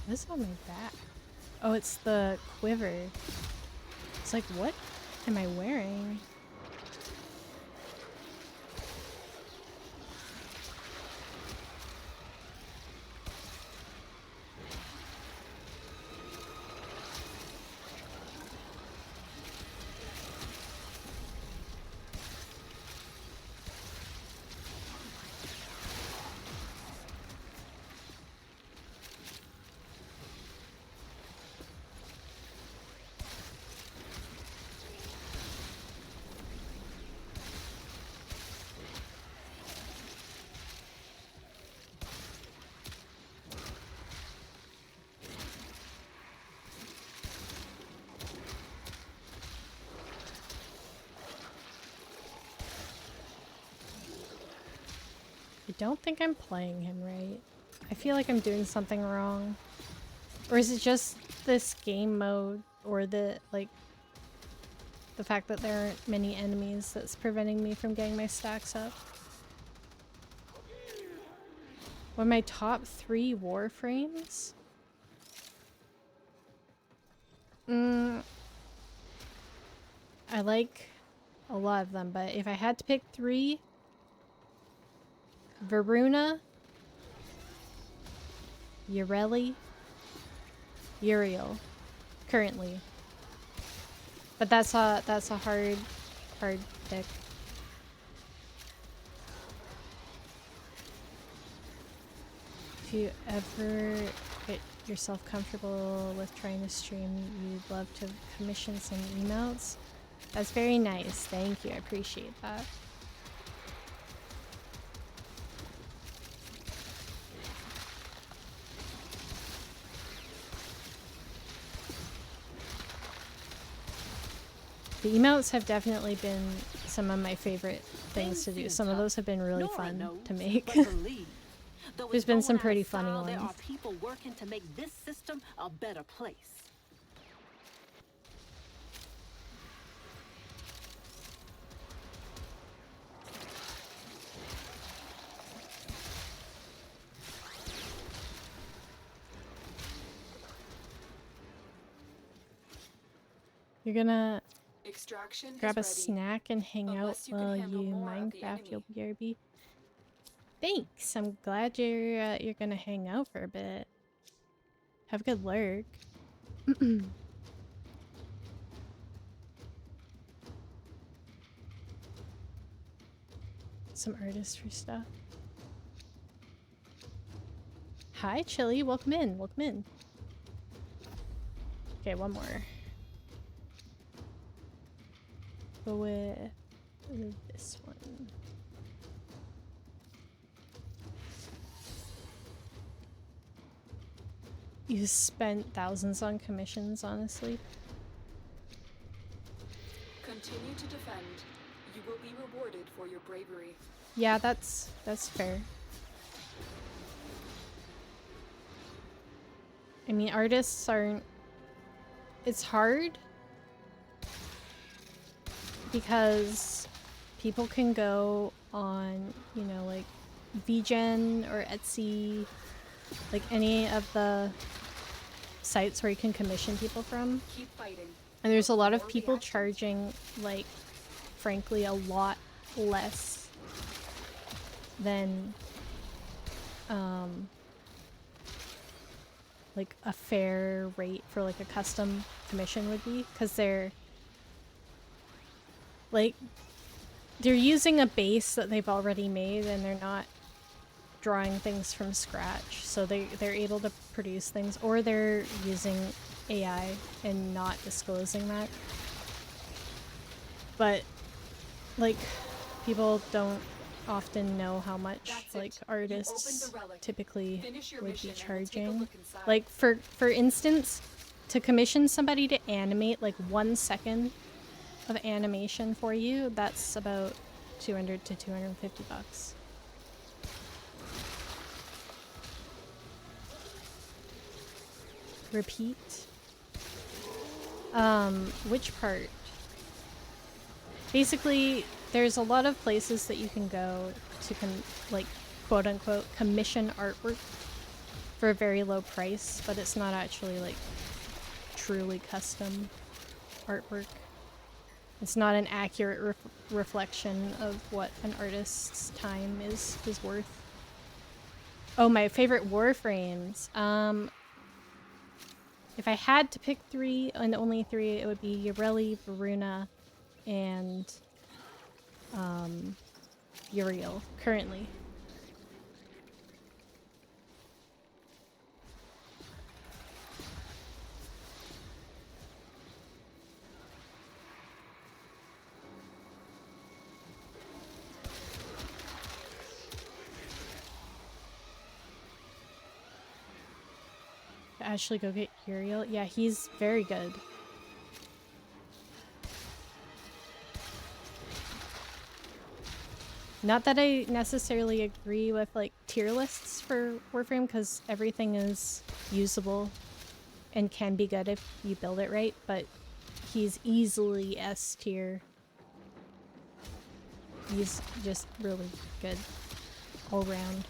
What's on my back? Oh, it's the quiver. It's like, what am I wearing? I don't think I'm playing him right. I feel like I'm doing something wrong. Or is it just this game mode or the fact that there aren't many enemies that's preventing me from getting my stacks up? What are my top 3 Warframes? I like a lot of them, but if I had to pick 3, Varuna, Ureli, Uriel, currently. But that's a hard pick. If you ever get yourself comfortable with trying to stream, you'd love to commission some emotes. That's very nice. Thank you. I appreciate that. The emotes have definitely been some of my favorite things to do. Some of those have been really fun to make. There's been some pretty funny ones. There are people working to make this system a better place. You're gonna Extraction grab a is ready. snack and hang out Unless you can while handle you more of the Minecraft. You'll enemy. BRB. Thanks. I'm glad you're gonna hang out for a bit. Have a good lurk. Some artistry stuff. Hi, Chili. Welcome in. Welcome in. Okay, one more. Go with this one. You spent thousands on commissions, honestly. Continue to defend. You will be rewarded for your bravery. Yeah, that's fair. I mean, artists aren't... It's hard because people can go on, you know, like VGen or Etsy, like any of the sites where you can commission people from. Keep fighting. And there's a lot of More people reactions. charging, like, frankly, a lot less than, like, a fair rate for, like, a custom commission would be. Because they're, like, they're using a base that they've already made and they're not drawing things from scratch. So they're able to produce things, or they're using AI and not disclosing that. But, like, people don't often know how much, like, artists typically would be charging. Like, for instance, to commission somebody to animate, like, 1 second of animation for you, that's about $200 to $250. Repeat? Which part? Basically, there's a lot of places that you can go to, like, quote-unquote, commission artwork for a very low price, but it's not actually, like, truly custom artwork. It's not an accurate reflection of what an artist's time is worth. Oh, my favorite Warframes. If I had to pick 3, and only 3, it would be Yareli, Varuna, and Uriel, currently. Actually go get Uriel? Yeah, he's very good. Not that I necessarily agree with, like, tier lists for Warframe, because everything is usable and can be good if you build it right, but he's easily S tier. He's just really good all around.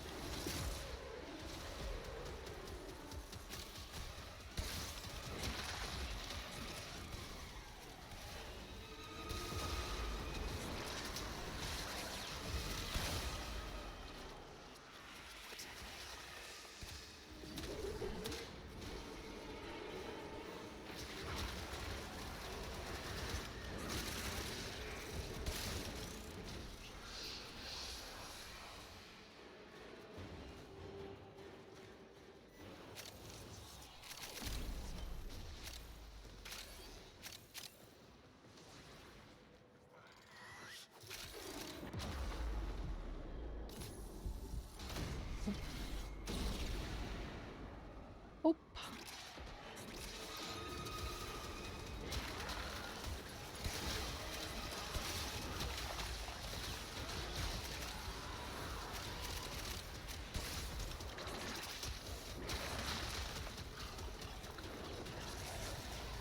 Oh.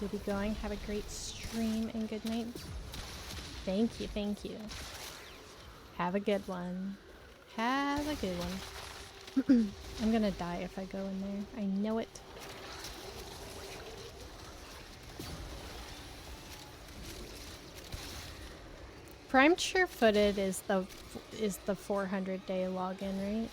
You'll be going. Have a great stream and good night. Thank you, thank you. Have a good one. Have a good one. I'm gonna die if I go in there. I know it. Primed Sure-Footed is the 400-day login, right?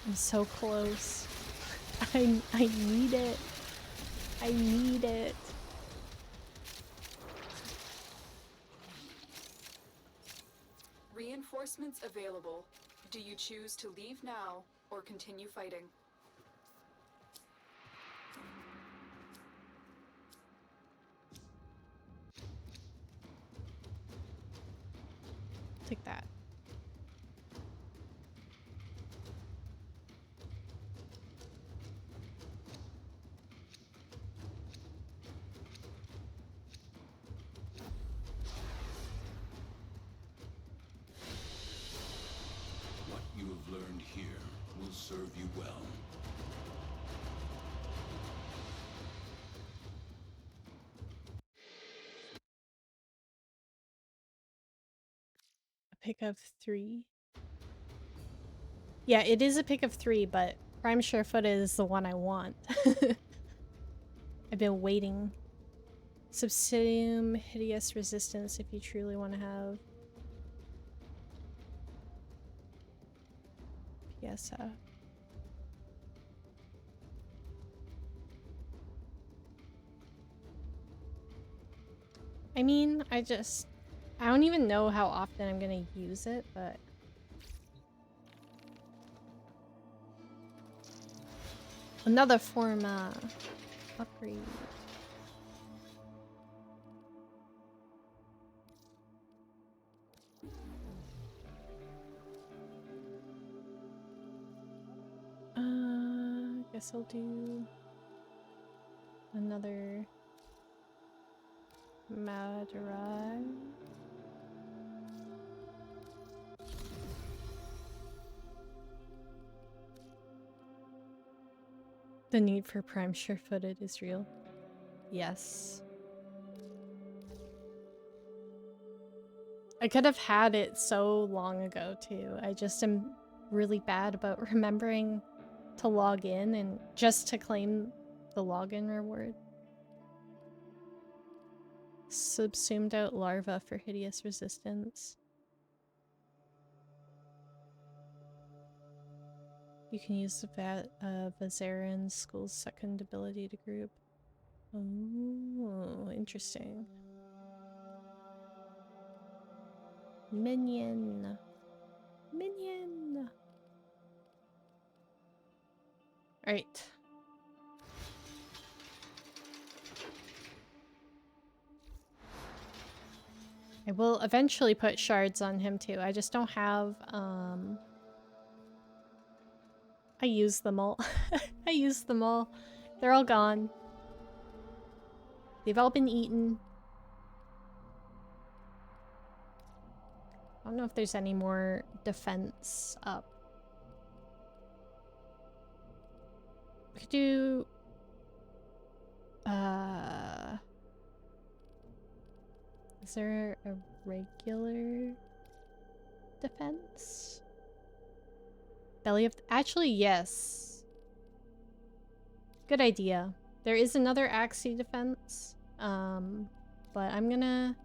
I'm so close. I need it. I need it. Reinforcements available. Do you choose to leave now or continue fighting? Take that. What you have learned here will serve you well. pick of 3. Yeah, it is a pick of 3, but Prime Surefoot is the one I want. I've been waiting. Subsidium Hideous Resistance if you truly want to have PSF. I mean, I don't even know how often I'm gonna use it, but another form upgrade. Guess I'll do another Maderai. The need for Prime Sure-Footed is real. Yes. I could have had it so long ago too. I just am really bad about remembering to log in and just to claim the login reward. Subsumed out larva for hideous resistance. You can use the Vazarin School's second ability to group. Oh, interesting. Minion. Minion. Alright. I will eventually put shards on him too. I just don't have, I used them all. I used them all. They're all gone. They've all been eaten. I don't know if there's any more defense up. We could do... Is there a regular defense? Belly of... Actually, yes. Good idea. There is another Axie defense. But I'm gonna...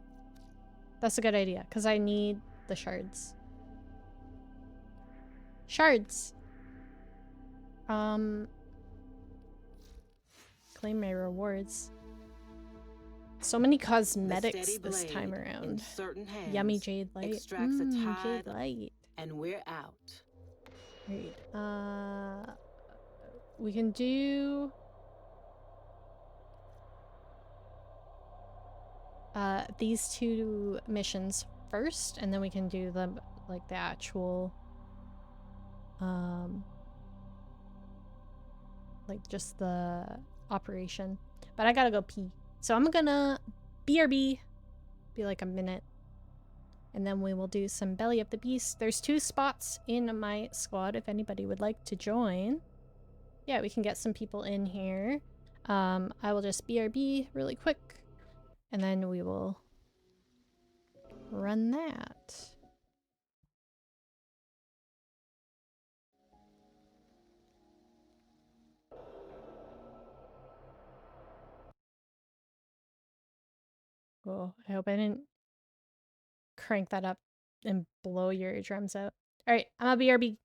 That's a good idea, because I need the shards. Shards! Claim my rewards. So many cosmetics this time around. Yummy jade light. Jade light. And we're out. Right. We can do these 2 missions first, and then we can do the like the actual like just the operation. But I gotta go pee. So I'm gonna BRB, be like a minute, and then we will do some Belly of the Beast. There's 2 spots in my squad if anybody would like to join. Yeah, we can get some people in here. I will just BRB really quick, and then we will run that. Cool. I hope I didn't crank that up and blow your eardrums out. Alright, I'm a BRB.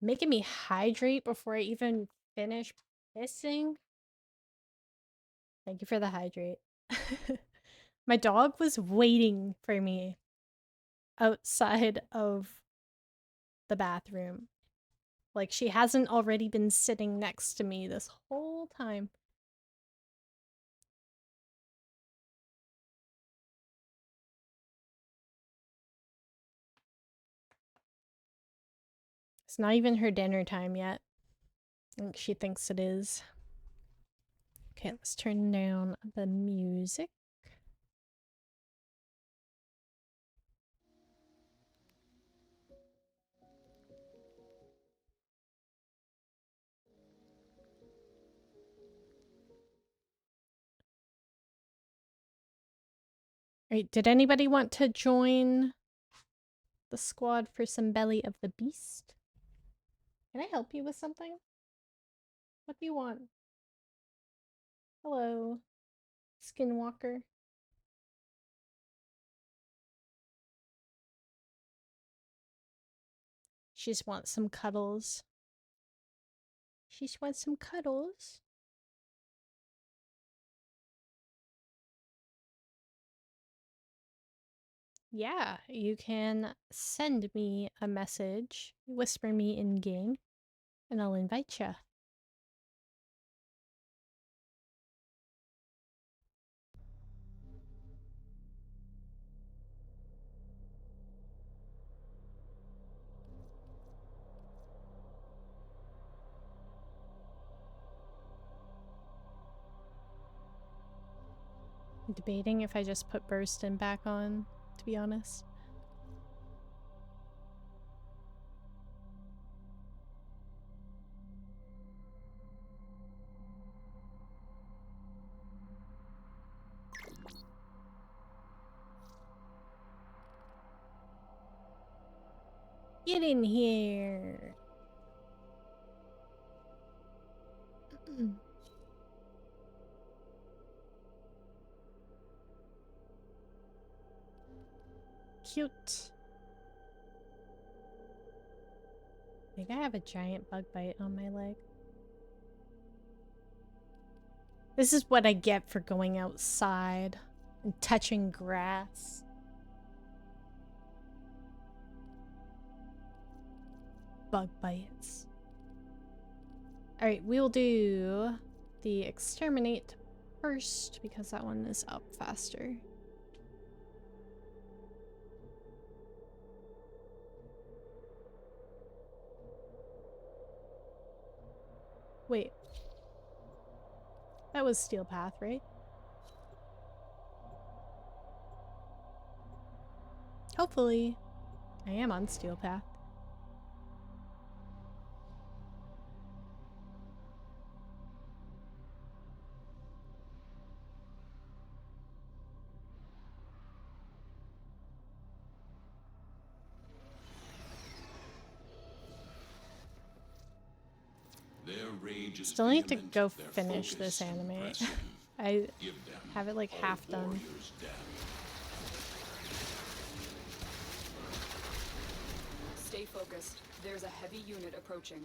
Making me hydrate before I even finish pissing. Thank you for the hydrate. My dog was waiting for me outside of the bathroom. Like, she hasn't already been sitting next to me this whole time. It's not even her dinner time yet. I think she thinks it is. Okay, let's turn down the music. Alright, did anybody want to join the squad for some Belly of the Beast? Can I help you with something? What do you want? Hello, Skinwalker. She just wants some cuddles. She just wants some cuddles. Yeah, you can send me a message, whisper me in game, and I'll invite you. I'm debating if I just put Burston back on, to be honest. Get in here! Cute. I think I have a giant bug bite on my leg. This is what I get for going outside and touching grass. Bug bites. Alright, we will do the exterminate first because that one is up faster. Wait. That was Steel Path, right? Hopefully. I am on Steel Path. Their rage is Still need to vehement, go their finish focus this anime. impressive. I Give them have it like all half done. warriors' death. Stay focused. There's a heavy unit approaching.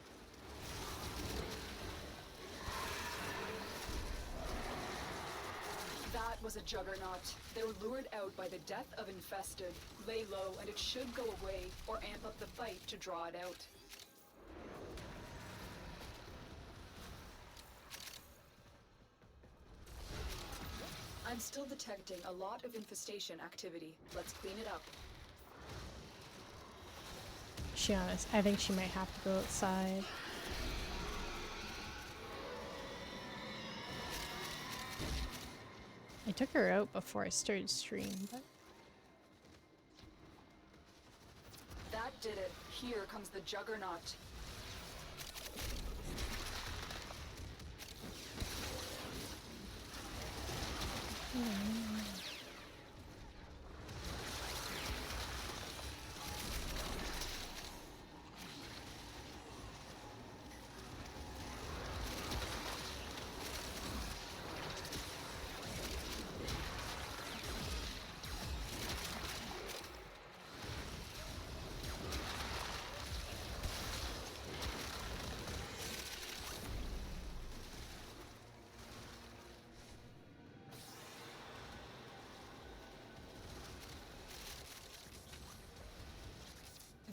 That was a juggernaut. They were lured out by the death of infested. Lay low and it should go away, or amp up the fight to draw it out. I'm still detecting a lot of infestation activity. Let's clean it up. She honest, I think she might have to go outside. I took her out before I started stream, but That did it. Here comes the juggernaut.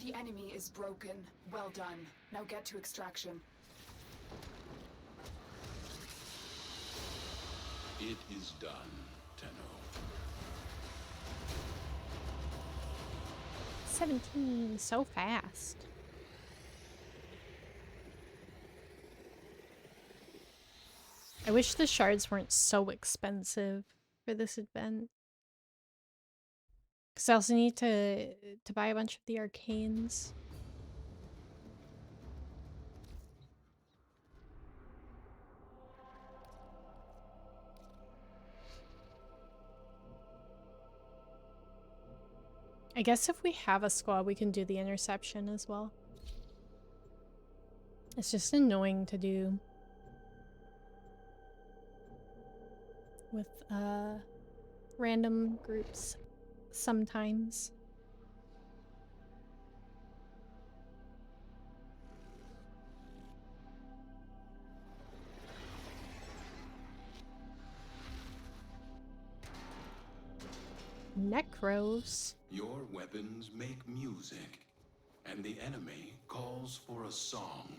The enemy is broken. Well done. Now get to extraction. It is done, Tenno. 17, so fast. I wish the shards weren't so expensive for this event. Because I also need to buy a bunch of the arcanes. I guess if we have a squad, we can do the interception as well. It's just annoying to do with random groups sometimes. Necros. Your weapons make music, and the enemy calls for a song.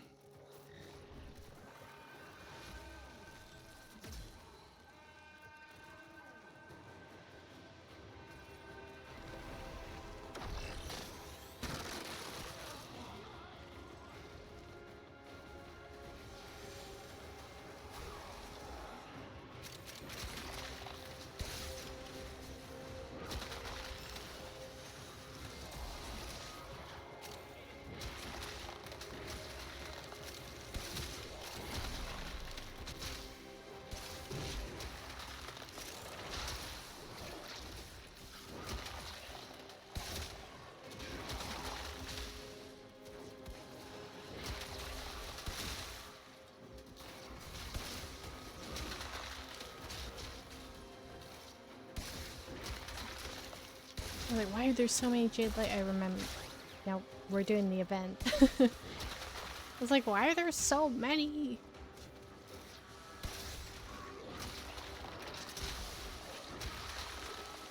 I was like, why are there so many jade light? I remember. Now we're doing the event. I was like, why are there so many?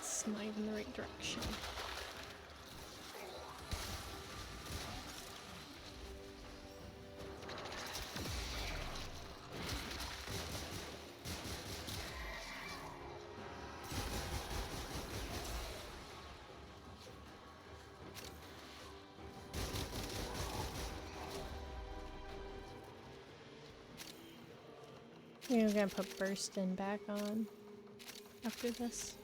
It's not even the right direction. We're gonna put Burstin back on after this.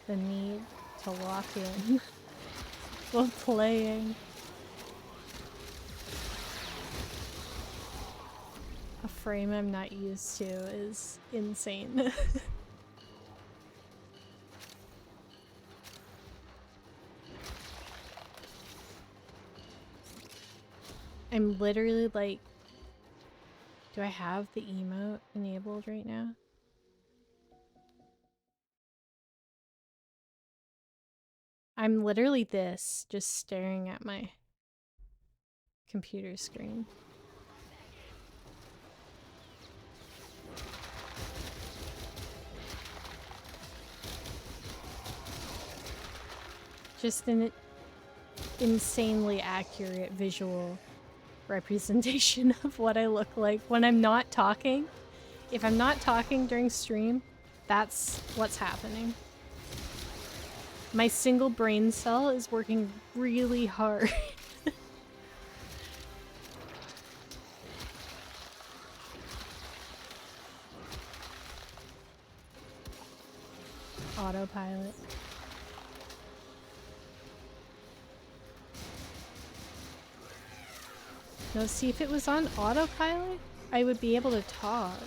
The need to lock in while playing. A frame I'm not used to is insane. I'm literally like, do I have the emote enabled right now? I'm literally this, just staring at my computer screen. Just an insanely accurate visual representation of what I look like when I'm not talking. If I'm not talking during stream, that's what's happening. My single brain cell is working really hard. autopilot. No, see, if it was on autopilot, I would be able to talk.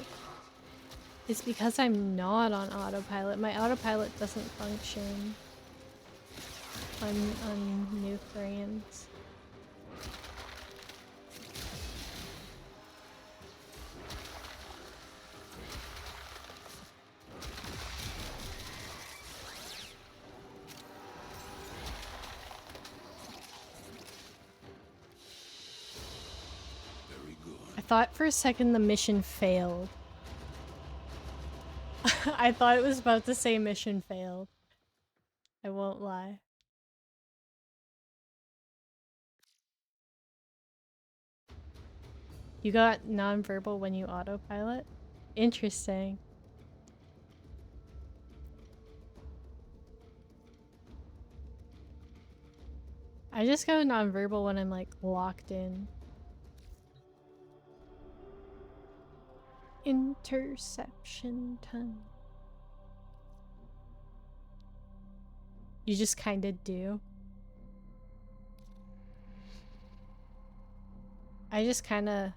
It's because I'm not on autopilot. My autopilot doesn't function on new frames. Very good. I thought for a second the mission failed. I thought it was about to say mission failed. I won't lie. You got nonverbal when you autopilot? Interesting. I just go nonverbal when I'm like locked in. Interception time. You just kind of do. I just kind of...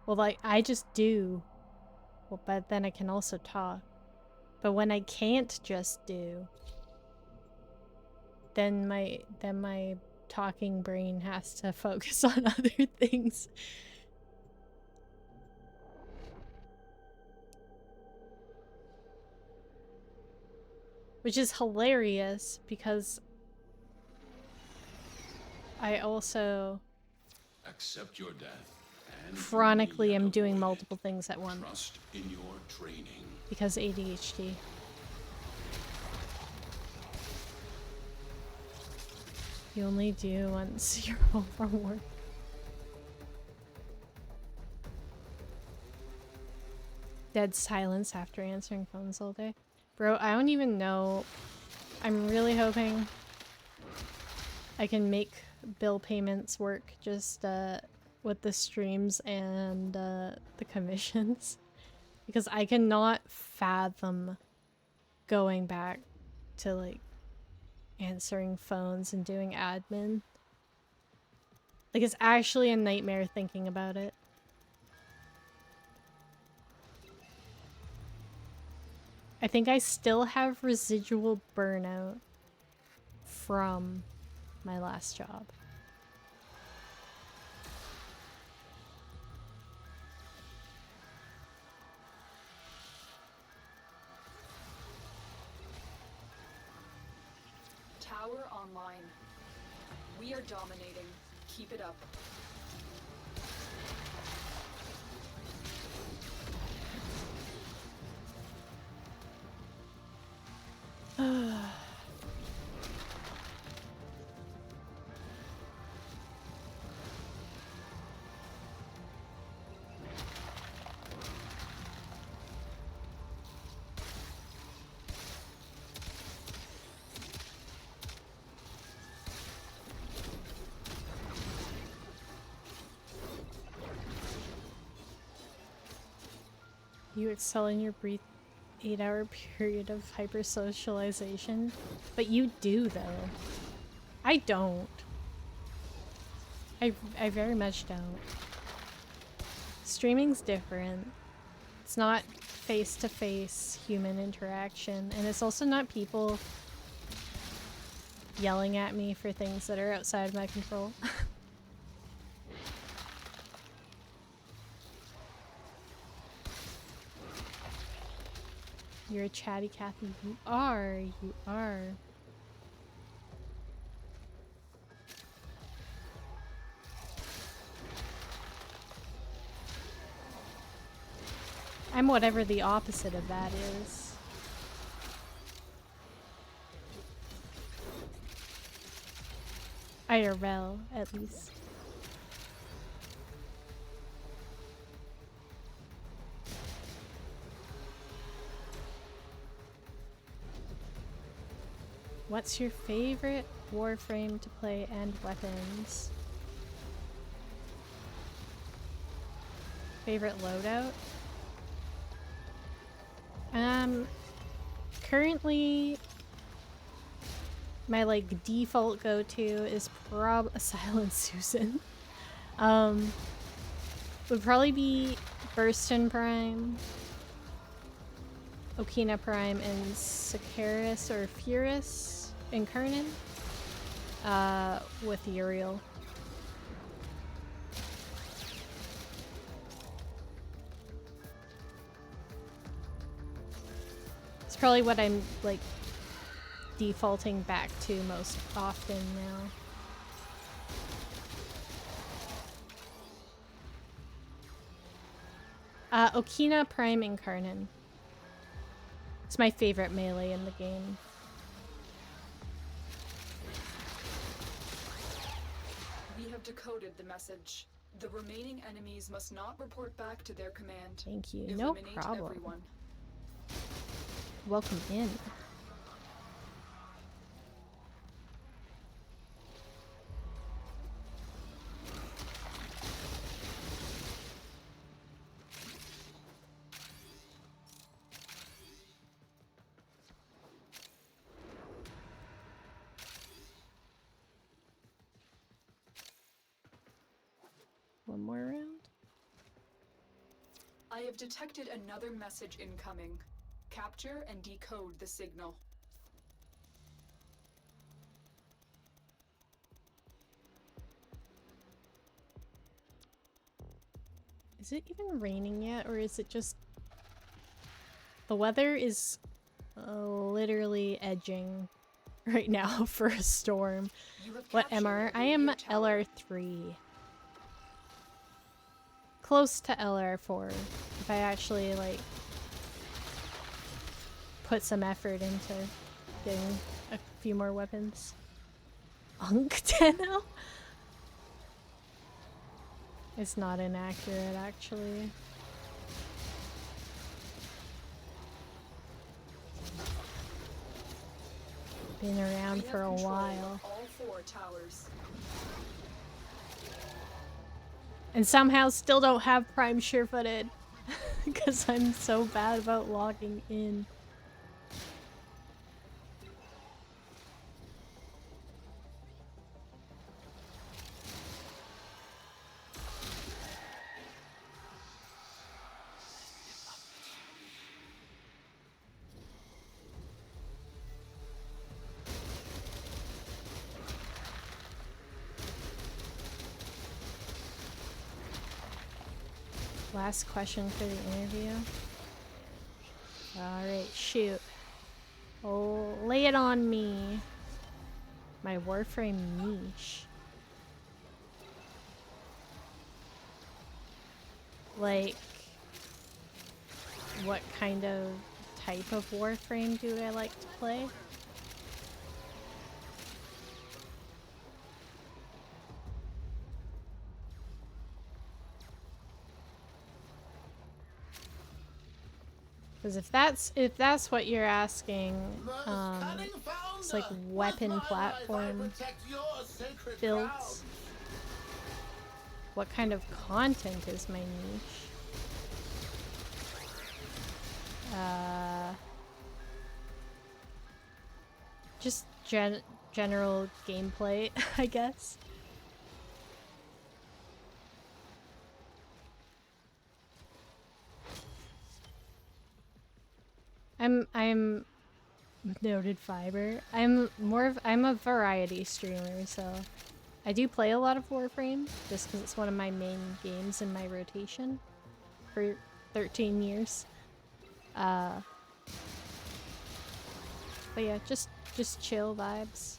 Well, like, I just do. Well, but then I can also talk. But when I can't just do, then my talking brain has to focus on other things. Which is hilarious because I also Accept your death and chronically am doing avoid multiple things at it. once Trust in your training. because ADHD. You only do once you're home from work. Dead silence after answering phones all day. Bro, I don't even know. I'm really hoping I can make bill payments work just with the streams and the commissions. Because I cannot fathom going back to like answering phones and doing admin. Like, it's actually a nightmare thinking about it. I think I still have residual burnout from my last job. Tower online. We are dominating. Keep it up. You excel in your brief 8-hour period of hypersocialization, but you do though. I don't. I very much don't. Streaming's different. It's not face-to-face human interaction, and it's also not people yelling at me for things that are outside my control. You're a chatty Cathy. You are. You are. I'm whatever the opposite of that is. IRL, at least. What's your favorite Warframe to play and weapons? Favorite loadout? Currently my like default go-to is Silent Susan. Would probably be Burston Prime, Okina Prime, and Sakaris or Furus Incarnan. With Uriel. It's probably what I'm like defaulting back to most often now. Okina Prime Incarnan. It's my favorite melee in the game. We have decoded the message. The remaining enemies must not report back to their command. Thank you. No problem. Everyone. Welcome in. One more round. I have detected another message incoming. Capture and decode the signal. Is it even raining yet, or is it just... The weather is literally edging right now for a storm. What MR? I am LR3. Close to LR4. If I actually, like, put some effort into getting a few more weapons. Tenno? It's not inaccurate, actually. Been around for a while. All 4 towers. And somehow still don't have Prime sure-footed. Because I'm so bad about logging in. Last question for the interview. Alright, shoot. Oh, lay it on me. My Warframe niche. Like, what kind of type of Warframe do I like to play? Because if that's what you're asking, it's like weapon platform builds. What kind of content is my niche? Just general gameplay, I guess. I'm noted fiber. I'm a variety streamer, so I do play a lot of Warframe just because it's one of my main games in my rotation for 13 years. But yeah, just chill vibes.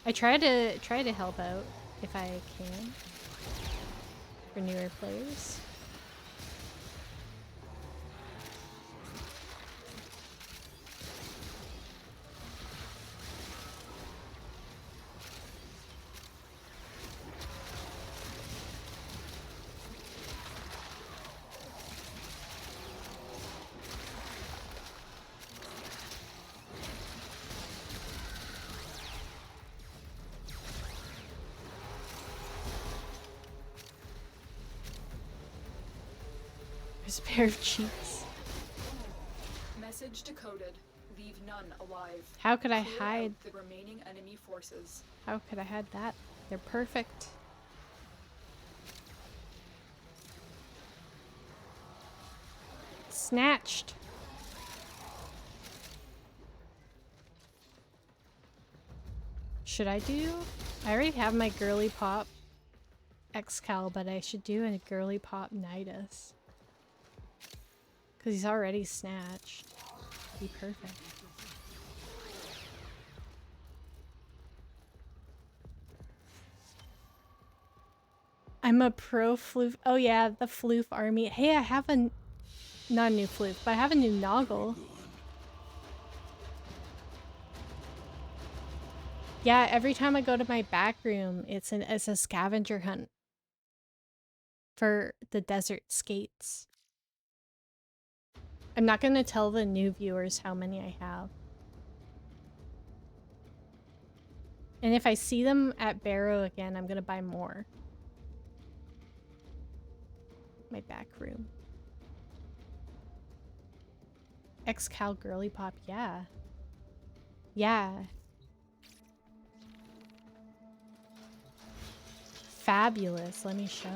I try to help out if I can for newer players. There's a pair of cheeks. Message decoded. Leave none alive. How could I Clear hide? out the remaining enemy forces. How could I hide that? They're perfect. Snatched. Should I do? I already have my girly pop Excal, but I should do a girly pop Nidus. Because he's already snatched. Be perfect. I'm a pro floof. Oh yeah, the floof army. Hey, I have a... Not a new floof, but I have a new Noggle. Yeah, every time I go to my back room, it's a scavenger hunt for the desert skates. I'm not going to tell the new viewers how many I have. And if I see them at Barrow again, I'm going to buy more. My back room. Excal girly pop, yeah. Yeah. Fabulous, let me show.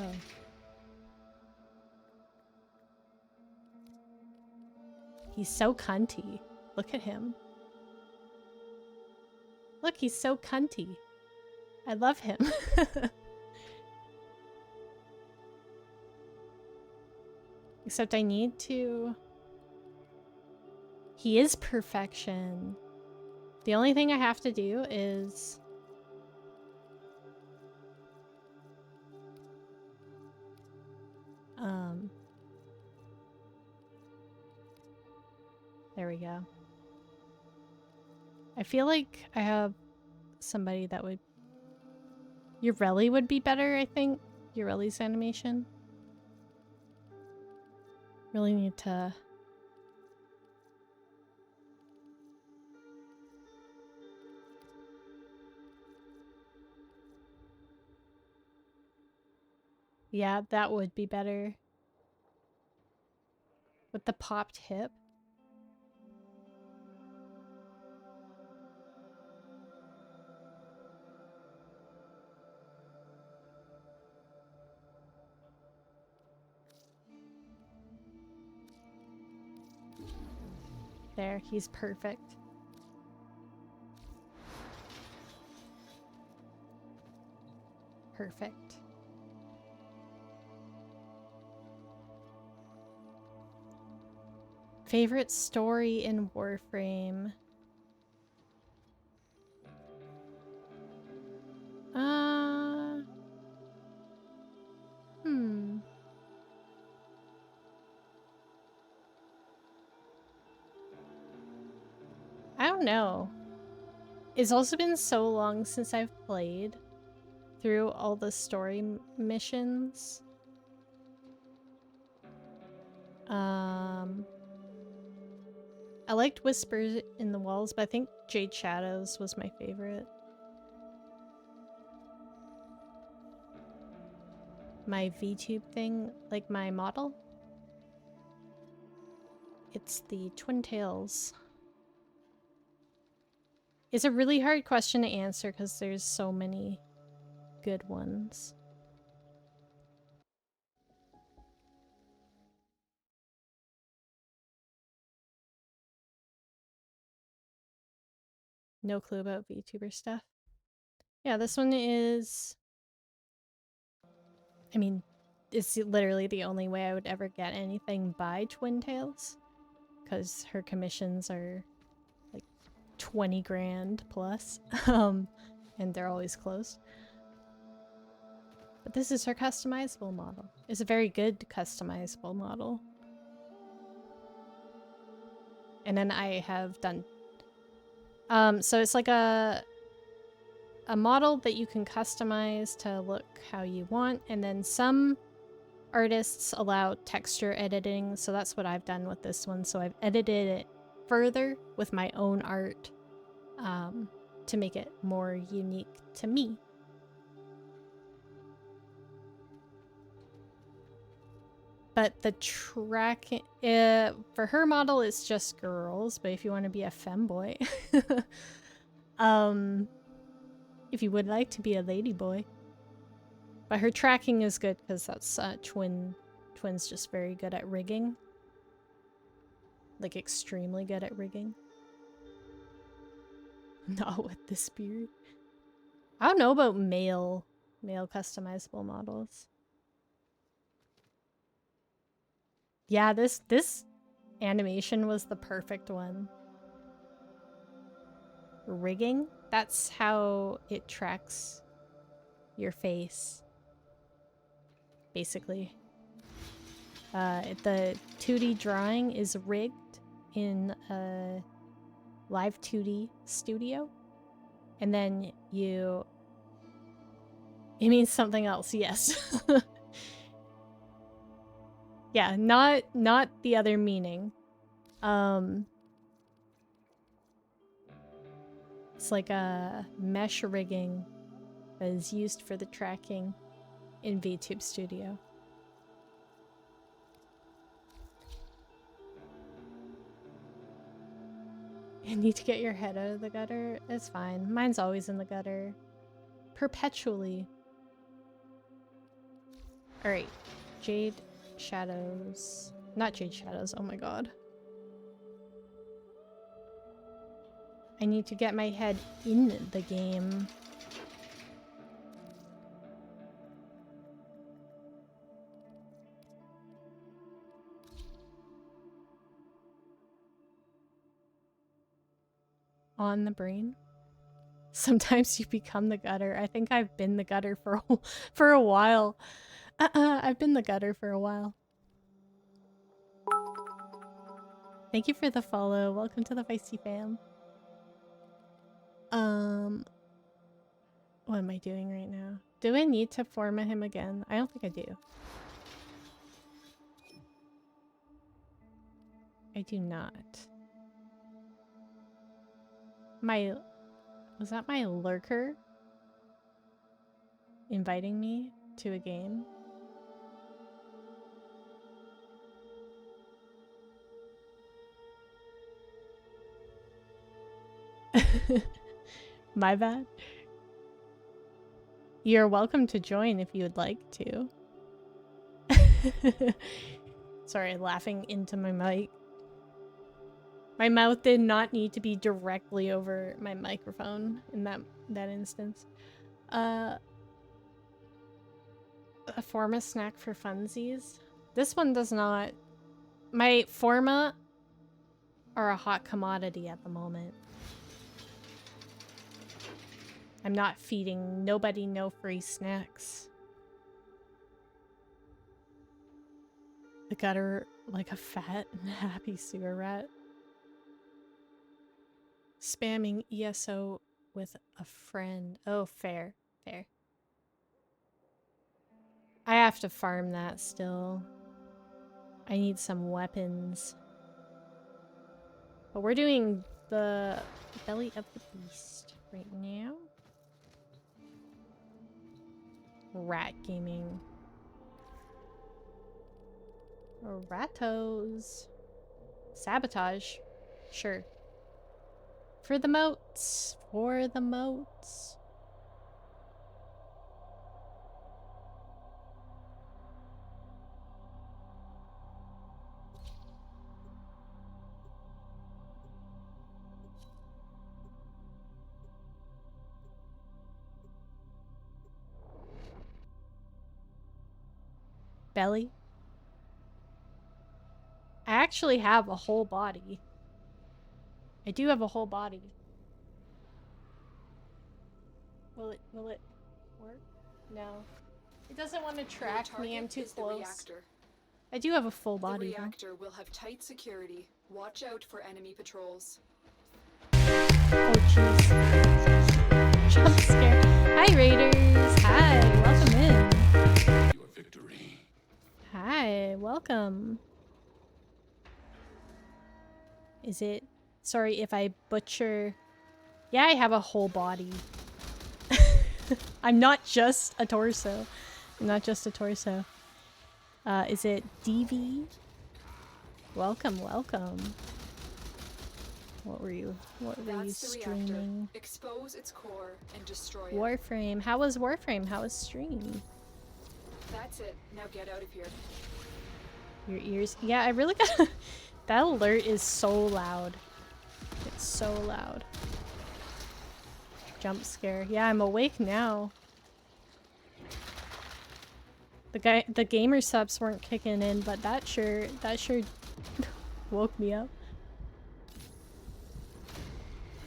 He's so cunty. Look at him. Look, he's so cunty. I love him. Except I need to... He is perfection. The only thing I have to do is... There we go. I feel like I have somebody that would... Urelli would be better, I think. Urelli's animation. Really need to... Yeah, that would be better. With the popped hip. There, he's perfect. Perfect. Favorite story in Warframe? I don't know. It's also been so long since I've played through all the story missions. I liked Whispers in the Walls, but I think Jade Shadows was my favorite. My VTube thing, like my model? It's the Twin Tails. It's a really hard question to answer because there's so many good ones. No clue about VTuber stuff. Yeah, this one is... I mean, it's literally the only way I would ever get anything by Twin Tails. Because her commissions are like 20 grand plus. And they're always closed. But this is her customizable model. It's a very good customizable model. And then I have done... so it's like a model that you can customize to look how you want, and then some artists allow texture editing, so that's what I've done with this one. So I've edited it further with my own art to make it more unique to me. But the tracking for her model, it's just girls. But if you want to be a femboy, if you would like to be a ladyboy, but her tracking is good because that's twins just very good at rigging, like extremely good at rigging. Not with this beard. I don't know about male customizable models. Yeah, this animation was the perfect one. Rigging, that's how it tracks your face, basically. The 2D drawing is rigged in a live 2D studio, and then it means something else, yes. Yeah, not the other meaning. It's like a mesh rigging that is used for the tracking in VTube Studio. You need to get your head out of the gutter? It's fine. Mine's always in the gutter. Perpetually. Alright. Jade Shadows. Not Jade Shadows, oh my god. I need to get my head in the game. On the brain. Sometimes you become the gutter. I think I've been the gutter for a while. I've been the gutter for a while. Thank you for the follow. Welcome to the Feisty fam. What am I doing right now? Do I need to format him again? I don't think I do. I do not. Was that my lurker inviting me to a game? My bad. You're welcome to join if you would like to. Sorry, laughing into my mic. My mouth did not need to be directly over my microphone in that instance. A Forma snack for funsies. This one does not. My Forma are a hot commodity at the moment. I'm not feeding nobody no free snacks. The gutter like a fat and happy sewer rat. Spamming ESO with a friend. Oh, fair. Fair. I have to farm that still. I need some weapons. But we're doing the belly of the beast right now. Rat gaming. Ratos. Sabotage. Sure. For the moats. For the moats. Belly. I actually have a whole body. I do have a whole body. Will it work? No. It doesn't want to track me. I'm too close. I do have a full body. The reactor will have tight security. Watch out for enemy patrols. Oh jeez. Jump scare. Hi Raiders. Hi, welcome in. Your victory. Hi, welcome. Is it? Sorry if I butcher. Yeah, I have a whole body. I'm not just a torso. I'm not just a torso. Is it DV? Welcome, welcome. What were you streaming? Expose its core and destroy it. Warframe. How was Warframe? How was stream? That's it. Now get out of here. Your ears. Yeah, I really got that alert is so loud. It's so loud. Jump scare. Yeah, I'm awake now. The gamer subs weren't kicking in, but that sure woke me up.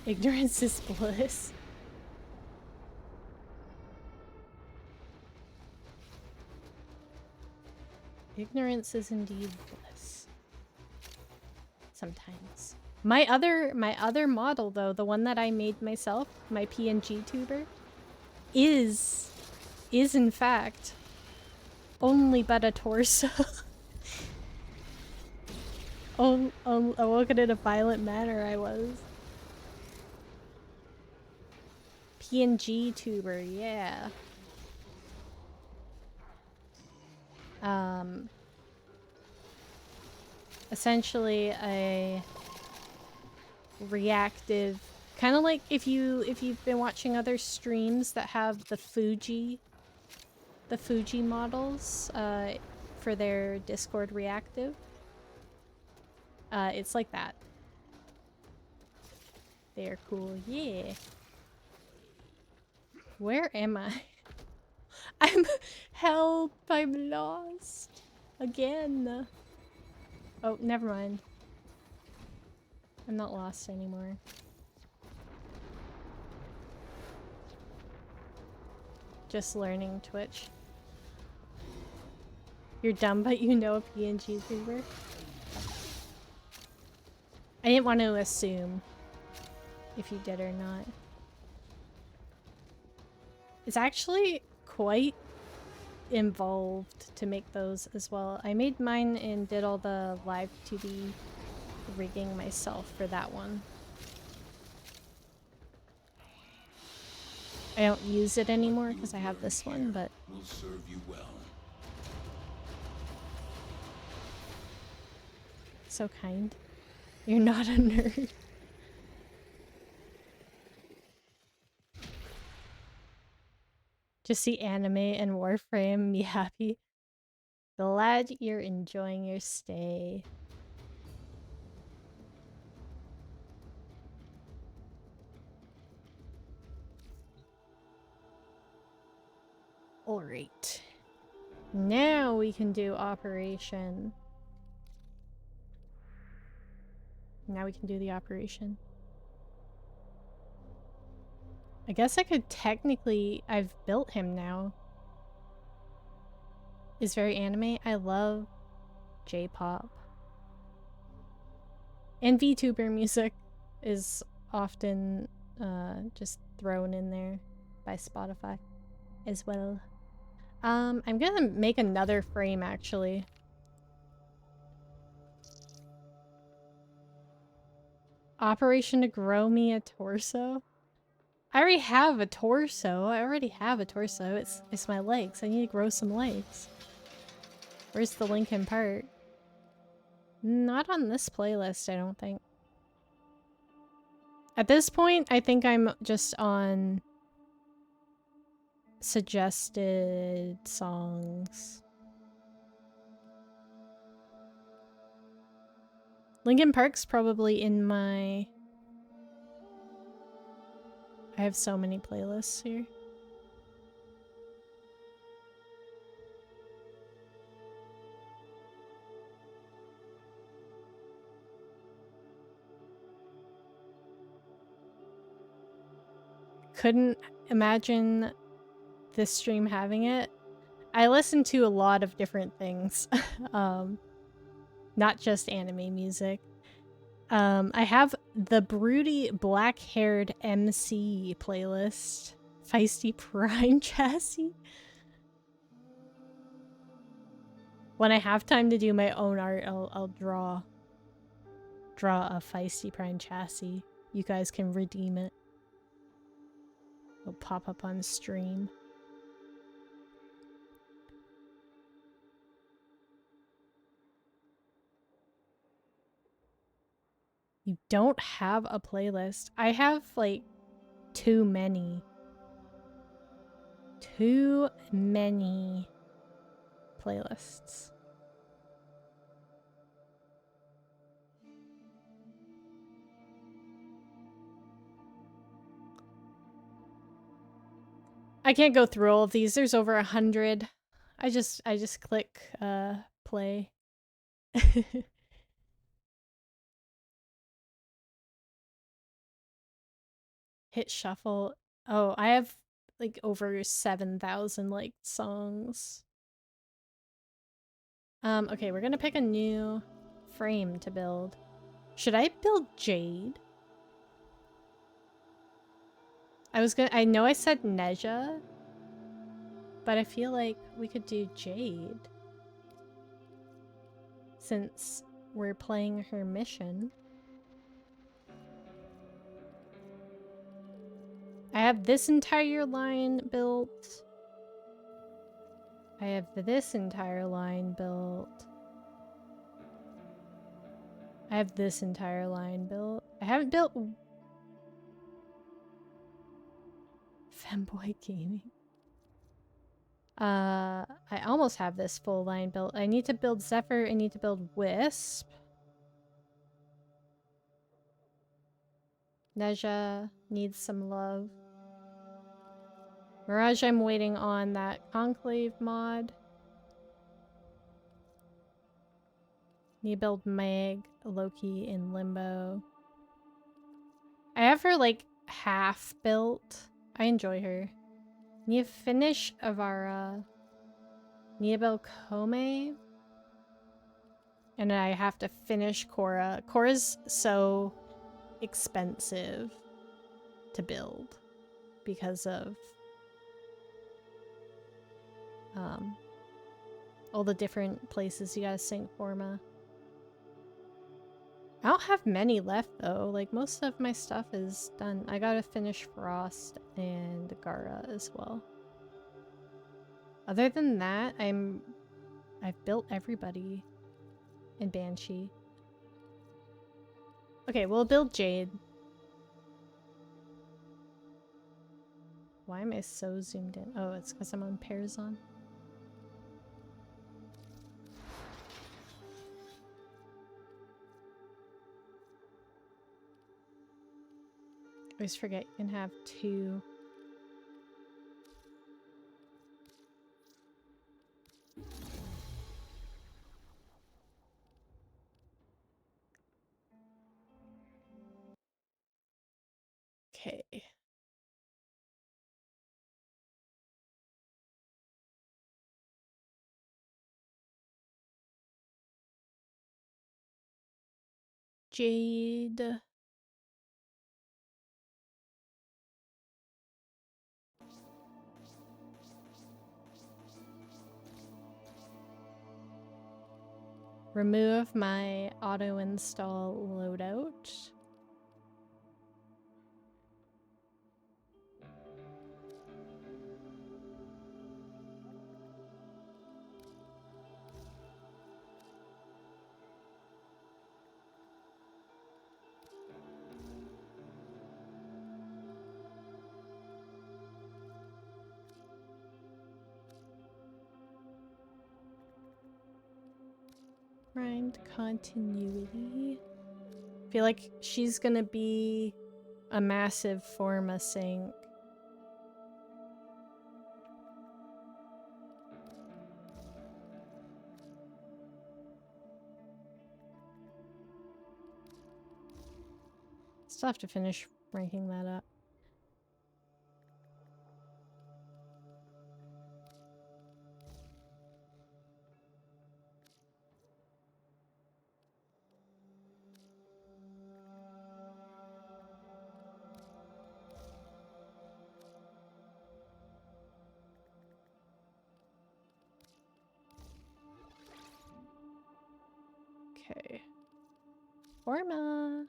Ignorance is bliss. Ignorance is indeed bliss. Sometimes. My other model though, the one that I made myself, my PNG tuber, is in fact only but a torso. Awoken in a violent manner I was. PNG tuber, yeah. Essentially a reactive, kind of like if you've been watching other streams that have the Fuji models for their Discord reactive. It's like that. They're cool, yeah. Where am I? I'm help, I'm lost again. Oh, never mind. I'm not lost anymore. Just learning Twitch. You're dumb, but you know a PNG tuber? I didn't want to assume if you did or not. It's actually quite involved to make those as well. I made mine and did all the live 2D rigging myself for that one. I don't use it anymore because I have this one, but will serve you well. So kind. You're not a nerd. Just see anime and Warframe, me happy. Glad you're enjoying your stay. Alright. Now we can do operation. Now we can do the operation. I guess I could technically... I've built him now. Is very anime. I love J-pop. And VTuber music is often just thrown in there by Spotify as well. I'm gonna make another frame actually. Operation to grow me a torso? I already have a torso. It's my legs. I need to grow some legs. Where's the Linkin part? Not on this playlist, I don't think. At this point, I think I'm just on suggested songs. Linkin Park's probably in my... I have so many playlists here. Couldn't imagine this stream having it. I listen to a lot of different things. Not just anime music. I have the broody black-haired MC playlist. Feisty Prime Chassis. When I have time to do my own art, I'll draw a Feisty Prime Chassis. You guys can redeem it. It'll pop up on stream. You don't have a playlist. I have like too many. Too many playlists. I can't go through all of these. There's over 100. I just click play. Hit shuffle. Oh, I have like over 7,000 like songs. Okay, we're gonna pick a new frame to build. Should I build Jade? I know I said Neja, but I feel like we could do Jade. Since we're playing her mission. I have this entire line built. I have this entire line built. I have this entire line built. I haven't built Femboy Gaming. I almost have this full line built. I need to build Zephyr. I need to build Wisp. Neja needs some love. Mirage, I'm waiting on that Conclave mod. Need to build Meg, Loki, and Limbo. I have her like half built. I enjoy her. Need to finish Avara. Need to build Kome. And I have to finish Korra. Korra's so expensive to build because of all the different places you gotta sync Forma. I don't have many left though. Like most of my stuff is done. I gotta finish Frost and Gara as well. Other than that, I've built everybody in Banshee. Okay, we'll build Jade. Why am I so zoomed in? Oh, it's because I'm on Perzon. I always forget you can have two. Okay. Jade. Remove my auto install loadout. Primed continuity. I feel like she's gonna be a massive Forma sync. Still have to finish ranking that up. Okay. Forma.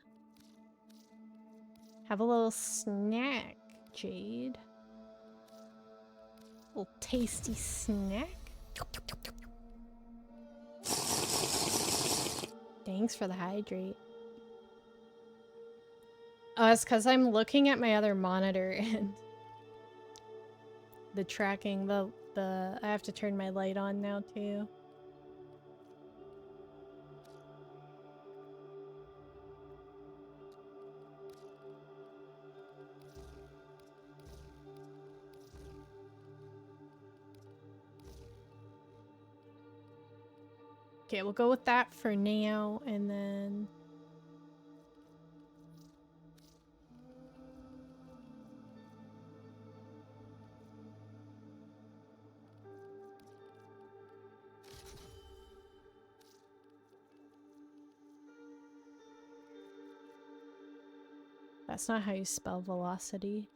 Have a little snack, Jade. A little tasty snack. Thanks for the hydrate. Oh, it's because I'm looking at my other monitor and the tracking, I have to turn my light on now too. Okay, we'll go with that for now, and then... That's not how you spell velocity.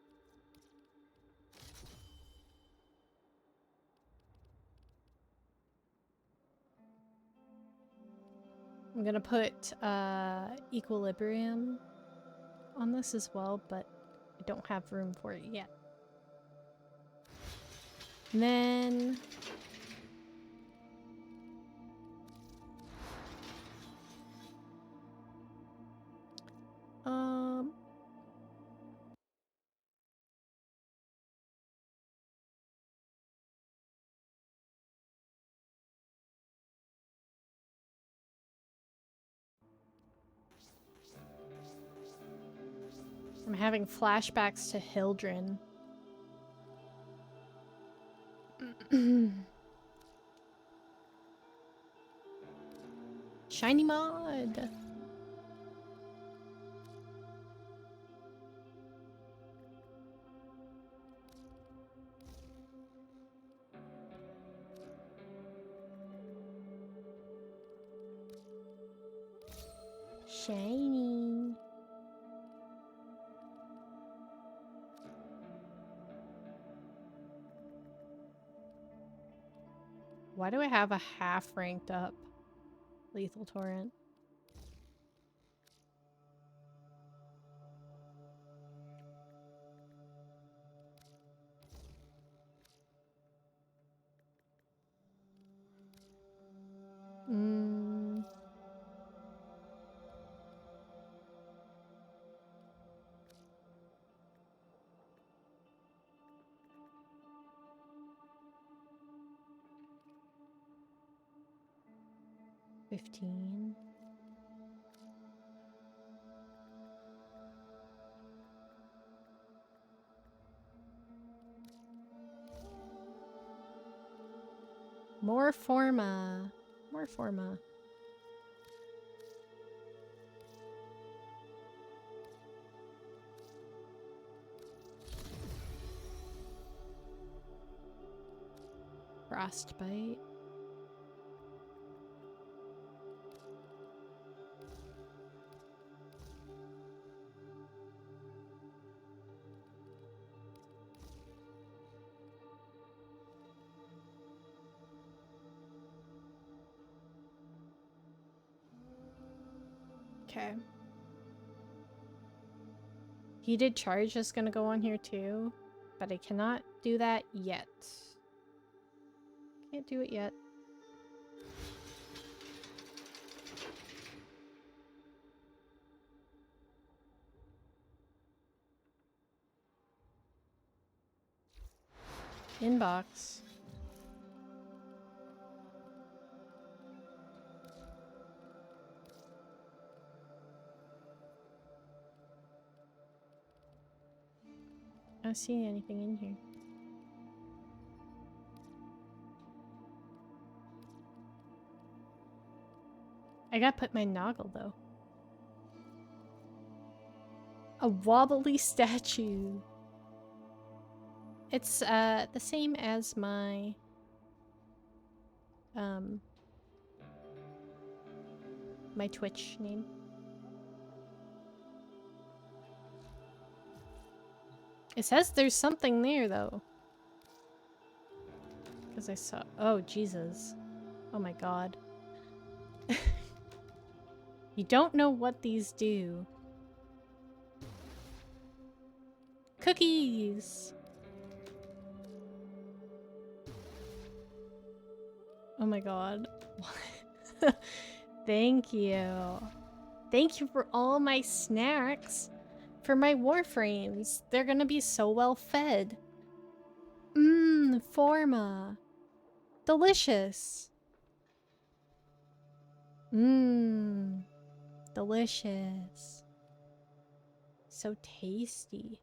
I'm gonna put equilibrium on this as well, but I don't have room for it yet. And then... I'm having flashbacks to Hildren. Shiny mod! Shiny. Why do I have a half ranked up lethal torrent? Mm. $15. More forma. More forma. Frostbite. Okay. Heated charge is gonna go on here too, but I cannot do that yet. Can't do it yet. Inbox. I don't see anything in here. I gotta put my Noggle though. A wobbly statue. It's the same as my my Twitch name. It says there's something there though. Because I saw, oh Jesus. Oh my god. You don't know what these do. Cookies! Oh my god. Thank you. Thank you for all my snacks. for my Warframes. They're gonna be so well fed. Forma. Delicious. Delicious. So tasty.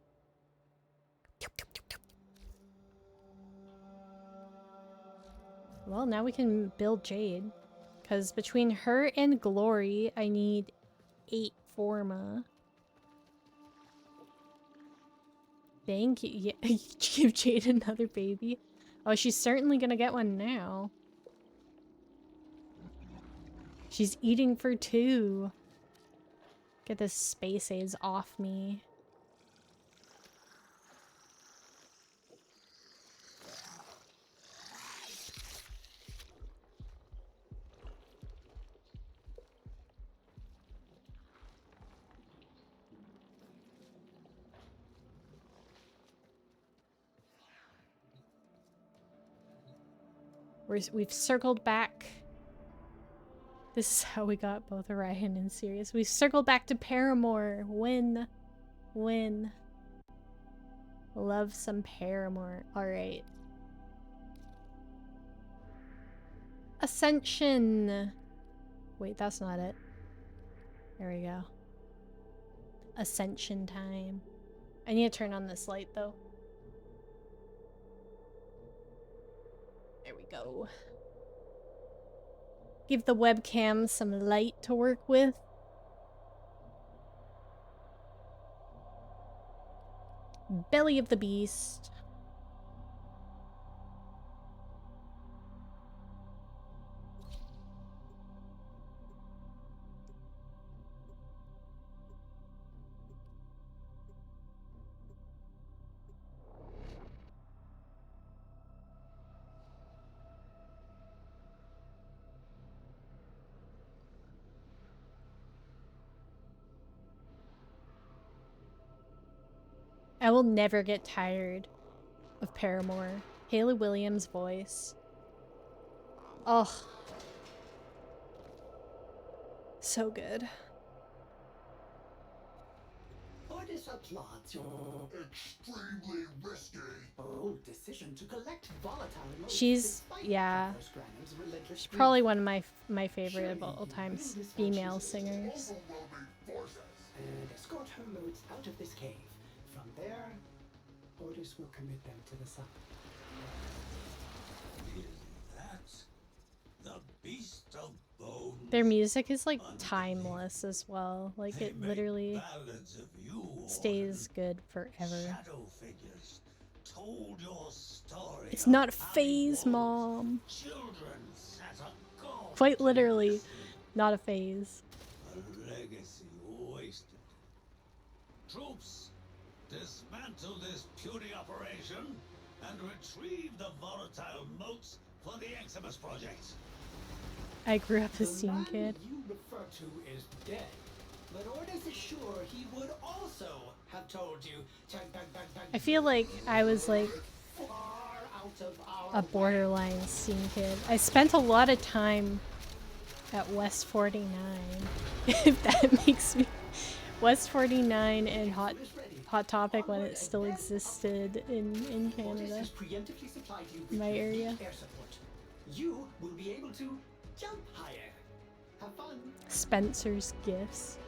Well, now we can build Jade. Because between her and Glory, I need 8 Forma. Thank you. Yeah, give Jade another baby. Oh, she's certainly gonna get one now. She's eating for 2. Get this space age off me. We've circled back. This is how we got both Orion and Sirius. We've circled back to Paramore. Win. Win. Love some Paramore. Alright. Ascension. Wait, that's not it. There we go. Ascension time. I need to turn on this light though. There we go. Give the webcam some light to work with. Belly of the beast. I will never get tired of Paramore. Hayley Williams' voice. Oh. So good. What is a plot? Extremely risky. Bold decision to collect volatile motes She's, despite yeah. Professor Scranham's relentless She's probably greed. one of my favorite of all time female singers. And escort her motes out of this cave. From there, Orders will commit them to the sun. Is that the beast of bones? Their music is like timeless as well. Like They it make literally ballads of you, stays good forever. Shadow figures told your story. It's of not how phase, wolves, Mom. Children sat a god Quite to literally, listen. not a phase. A legacy wasted. Troops, dismantle this puny operation and retrieve the volatile motes for the Eximus project. I grew up a The scene man kid. you refer to is dead, but Orders is sure he would also have told you. I feel like I was like Far out of our a borderline scene kid. I spent a lot of time at West 49, if that makes me. West 49 and Hot Topic when it still existed in Canada. Has preemptively supplied you with My area. unique air support. You will be able to jump higher. Have fun. Spencer's Gifts.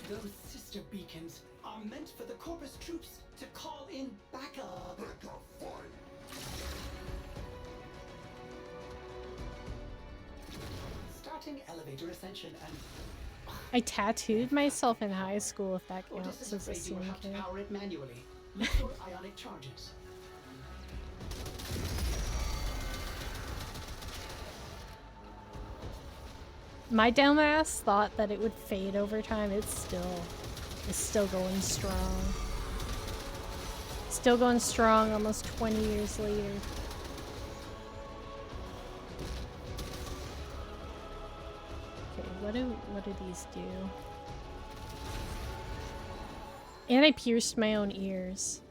Those sister beacons are meant for the Corpus troops to call in backup. Backup fire. Starting elevator ascension and I tattooed myself in high school, if that Orders counts is as a afraid you scene will have to kid. power it manually. Use your ionic charges. My dumbass thought that it would fade over time. It's still going strong. Still going strong almost 20 years later. Okay, what do these do? And I pierced my own ears.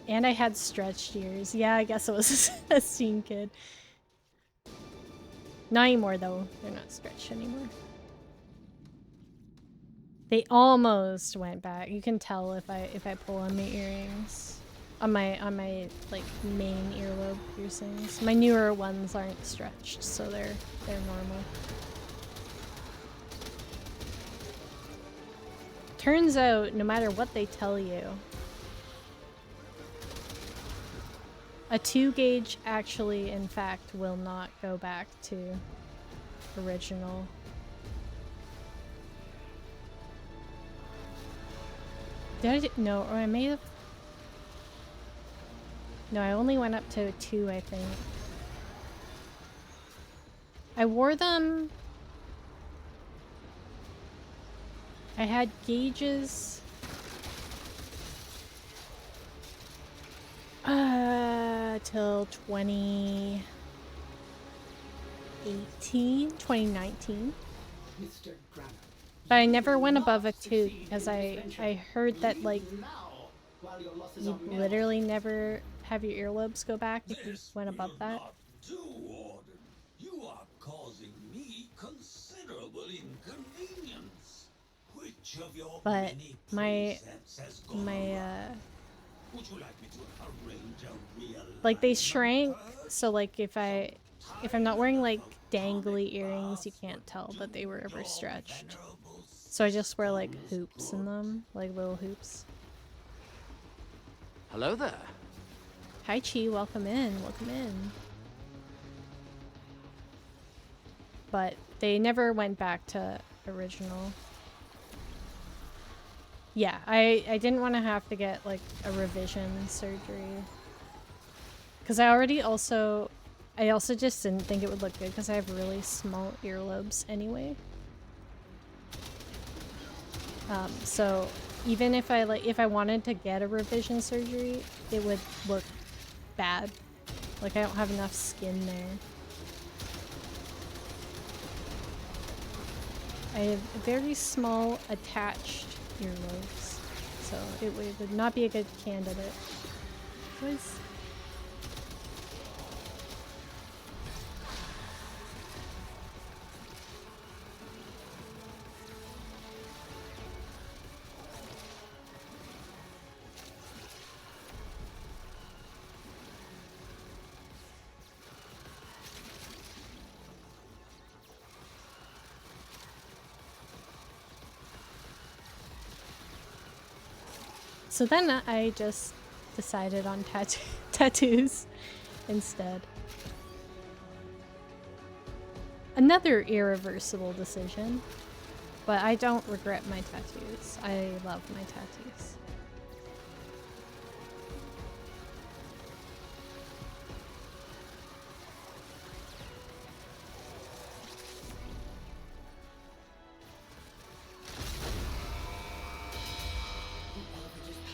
And I had stretched ears. Yeah, I guess it was a scene kid. Not anymore though. They're not stretched anymore. They almost went back. You can tell if I pull on my earrings. On my like main earlobe piercings. My newer ones aren't stretched, so they're normal. Turns out, no matter what they tell you, a 2 gauge actually, in fact, will not go back to original. Did I? No, or I may have. No, I only went up to 2, I think. I wore them. I had gauges. Till 2018, 2019. Mr. Granner, But I never went above a 2 because I heard that like while your losses you'd are minimal. literally never have your earlobes go back if you went above that. Not do, Warden. You are causing me considerable inconvenience. Which of your But many my precepts has gone my awry? Would you like me to arrange a like they realignment shrank, first? so like if I'm not wearing like dangly earrings, you can't tell that they were ever stretched. So I just wear like hoops in them, like little hoops. Hello there. Hi Chi, welcome in, welcome in. But they never went back to original. Yeah, I didn't want to have to get like a revision surgery. Because I also just didn't think it would look good because I have really small earlobes anyway. So even if I wanted to get a revision surgery, it would look bad. Like I don't have enough skin there. I have very small attached earlobes, so it would not be a good candidate. So then I just decided on tattoos instead. Another irreversible decision, but I don't regret my tattoos. I love my tattoos.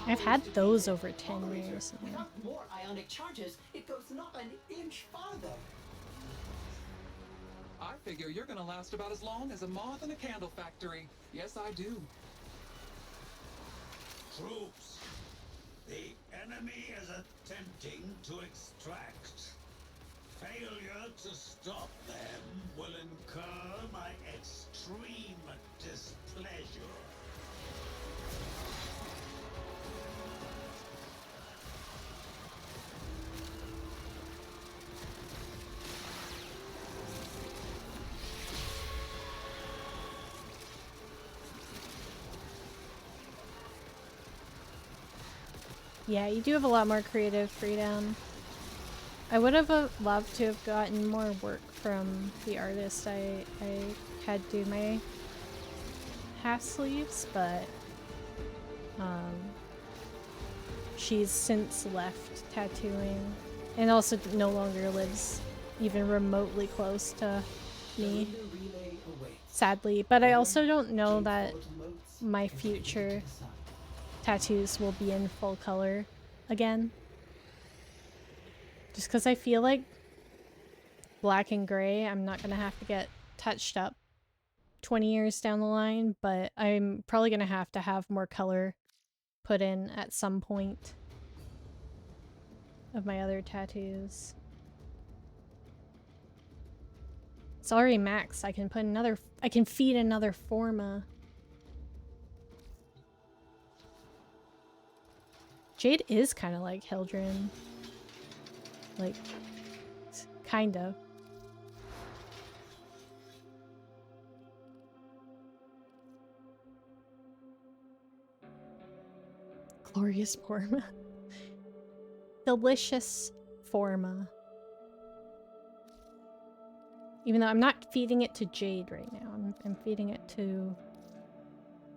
I've had those over 10 years now. Without more ionic charges, it goes not an inch farther. I figure you're gonna last about as long as a moth in a candle factory. Yes, I do. Troops, the enemy is attempting to extract. Failure to stop them will incur my extreme displeasure. Yeah, you do have a lot more creative freedom. I would have loved to have gotten more work from the artist I had do my half sleeves, but she's since left tattooing and also no longer lives even remotely close to me, sadly. But I also don't know that my future tattoos will be in full color again. Just because I feel like black and gray, I'm not going to have to get touched up 20 years down the line, but I'm probably going to have more color put in at some point. of my other tattoos. It's already maxed. I can put another. I can feed another Forma. Jade is kind of like Hildren. Like, kind of. Glorious Forma. Delicious Forma. Even though I'm not feeding it to Jade right now. I'm feeding it to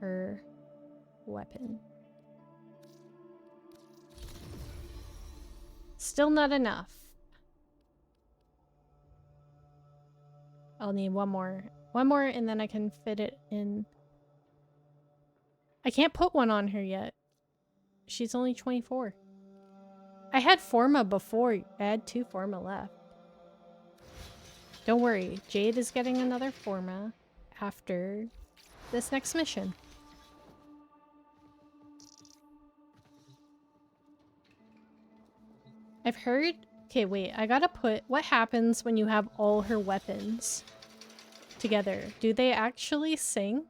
her weapon. Still not enough. I'll need one more. One more and then I can fit it in. I can't put one on her yet. She's only 24. I had Forma before. I had 2 Forma left. Don't worry. Jade is getting another Forma after this next mission. I've heard... Okay, wait. I gotta put... What happens when you have all her weapons together? Do they actually sing?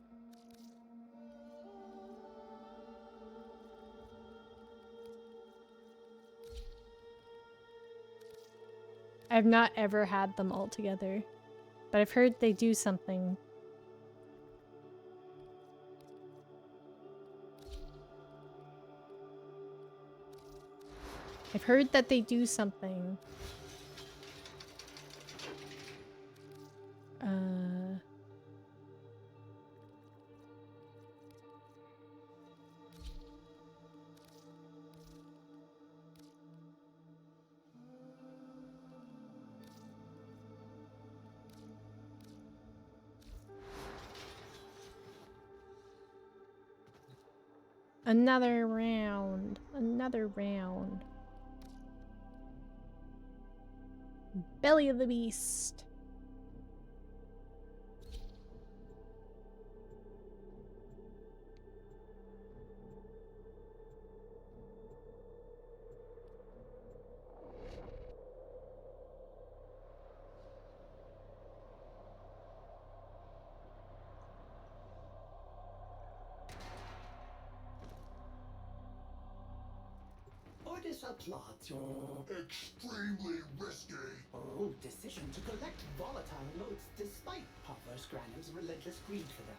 I've not ever had them all together, but I've heard they do something. I've heard that they do something. Another round. Another round. Belly of the beast. What is a plot? Extremely risky. Oh, decision to collect volatile notes despite Pavlos Granum's relentless greed for them.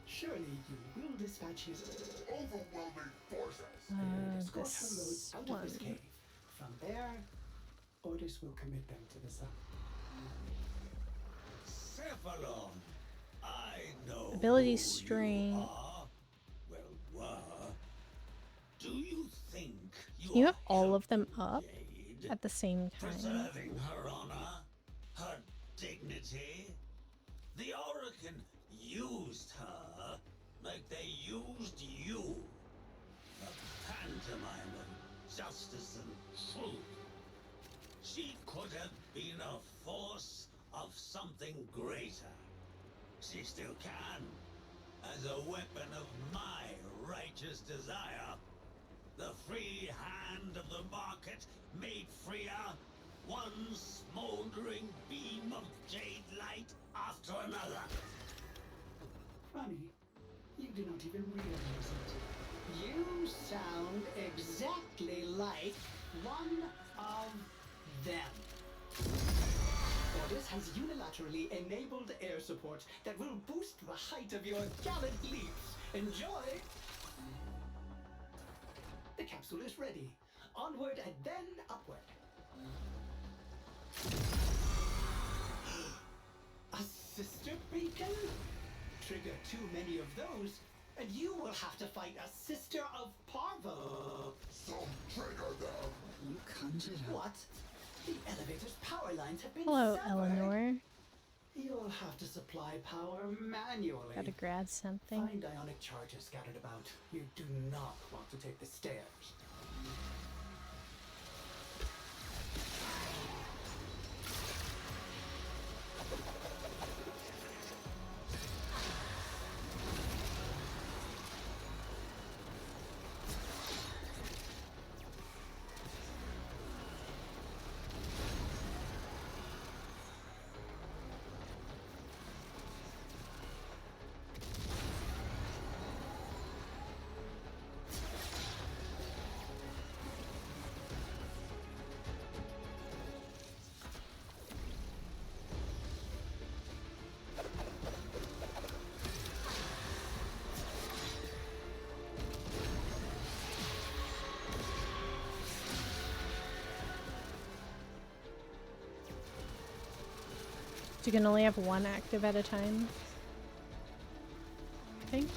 Surely you will dispatch his overwhelming forces and escort her notes out of this cave. From there, Otis will commit them to the sun. Cephalon, I know Ability who strain. you are. Well, do you think Can you have all of them up Jade, at the same time? preserving her honor, her dignity? The Orokin used her like they used you. A pantomime of justice and truth. She could have been a force of something greater. She still can, as a weapon of my righteous desire. The free hand of the market made freer, one smoldering beam of jade light after another. Ronnie, you do not even realize it. You sound exactly like one of them. Otis has unilaterally enabled air support that will boost the height of your gallant leaps. Enjoy! The capsule is ready. Onward and then upward. A sister beacon? Trigger too many of those, and you will have to fight a sister of Parvo. So trigger them. You conjured up. What? The elevator's power lines have been Hello, severed. Eleanor. You'll have to supply power manually. Gotta grab something. Find ionic charges scattered about. You do not want to take the stairs. You can only have one active at a time, I think.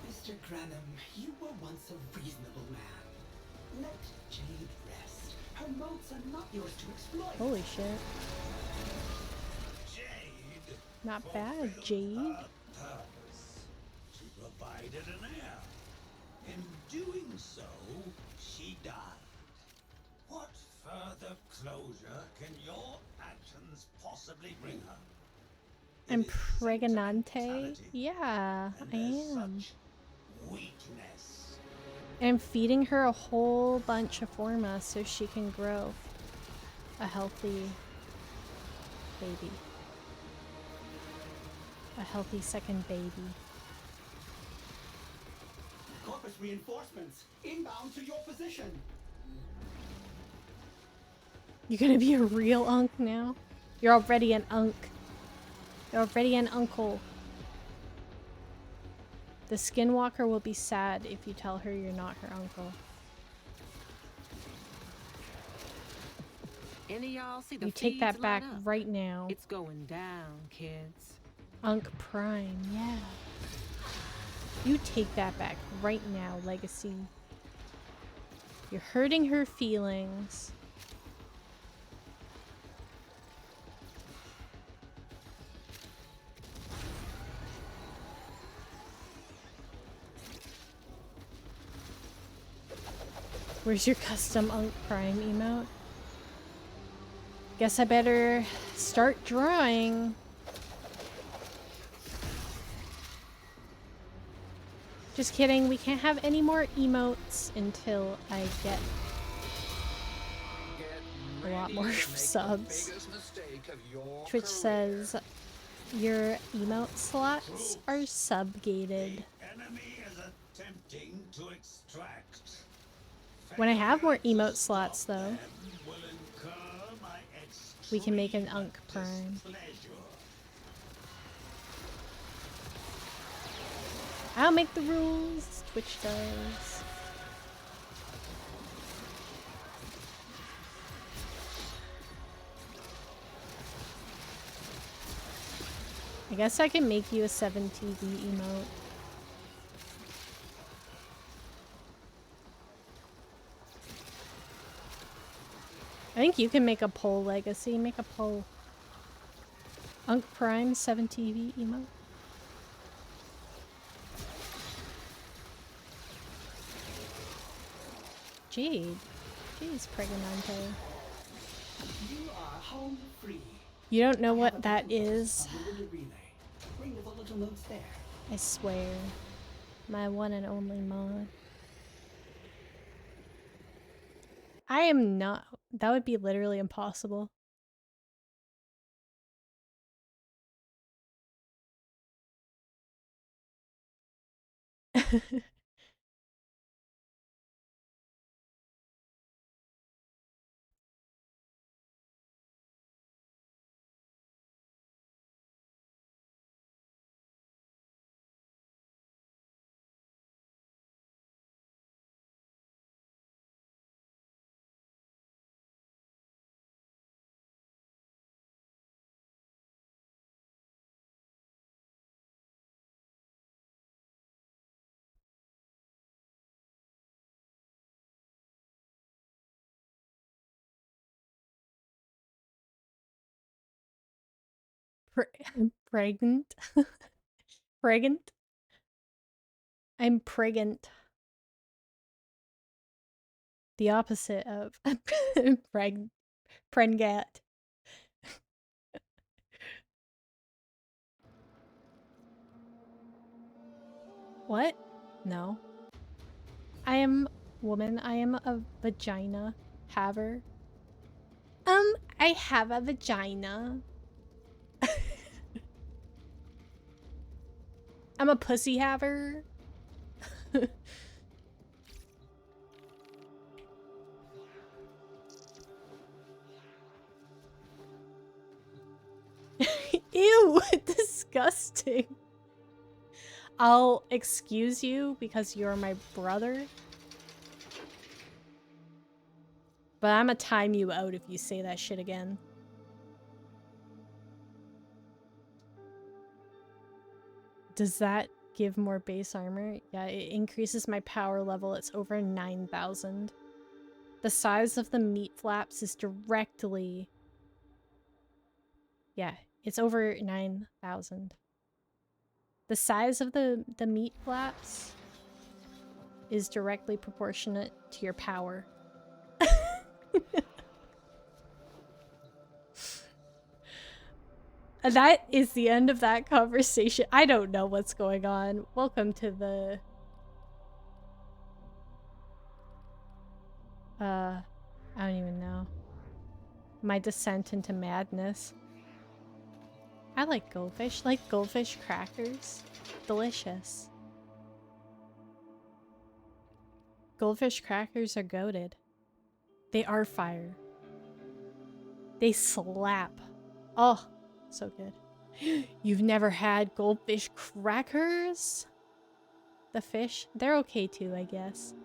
Mr. Granum, you were once a reasonable man. Let Jade rest. Her modes are not yours to exploit. Holy shit. Jade Not bad, fulfilled Jade. her purpose. She provided an heir. In doing so, she died. What further closure can your actions possibly bring her? I'm It is pregnante. sentimentality, Yeah, and I there's am. such weakness. I'm feeding her a whole bunch of forma so she can grow a healthy baby. A healthy second baby. Corpus reinforcements inbound to your position. You're gonna be a real unk now? You're already an unk. You're already an uncle. The skinwalker will be sad if you tell her you're not her uncle. Any of y'all see the You take that feeds back line up? right now. It's going down, kids. Unk Prime, yeah. You take that back right now, Legacy. You're hurting her feelings. Where's your custom Unk Prime emote? Guess I better start drawing. Just kidding, we can't have any more emotes until I get a lot more subs. Twitch says your emote slots are subgated. Enemy is attempting to extract. When I have more emote slots though, Them will incur my we can make an extreme Unk Prime. displeasure. I'll make the rules, Twitch does. I guess I can make you a 7TV emote. I think you can make a poll, Legacy. Make a poll. Unk Prime 7TV emote. Jade. Jade's pregnante. You are home free. You don't know I have what a that button is. on the window relay. Ring the volatile notes there. I swear. My one and only mod. I am not. That would be literally impossible. Pregnant? Pregnant? I'm pregnant. The opposite of pregnant. What? No. I am woman. I am a vagina haver. I have a vagina. I'm a pussy haver. Ew, disgusting. I'll excuse you because you're my brother. But I'm gonna time you out if you say that shit again. Does that give more base armor? Yeah, it increases my power level. It's over 9,000. The size of the meat flaps is directly... Yeah, it's over 9,000. The size of the meat flaps is directly proportionate to your power. That is the end of that conversation. I don't know what's going on. Welcome to the... I don't even know. My descent into madness. I like goldfish. Like goldfish crackers. Delicious. Goldfish crackers are goated. They are fire. They slap. Oh, so good. You've never had goldfish crackers? The fish? They're okay too, I guess.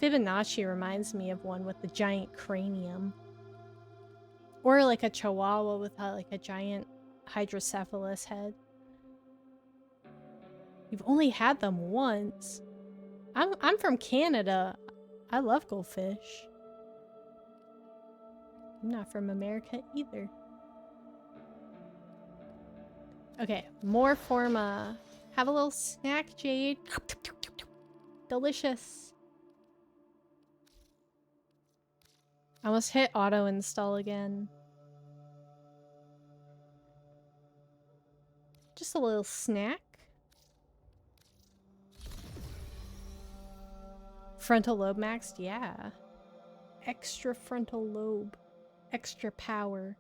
Fibonacci reminds me of one with the giant cranium. Or like a chihuahua with like a giant hydrocephalus head. You've only had them once. I'm from Canada. I love goldfish. I'm not from America either. Okay, more Forma. Have a little snack, Jade. Delicious. I almost hit auto install again. Just a little snack. Frontal lobe maxed? Yeah. Extra frontal lobe. Extra power.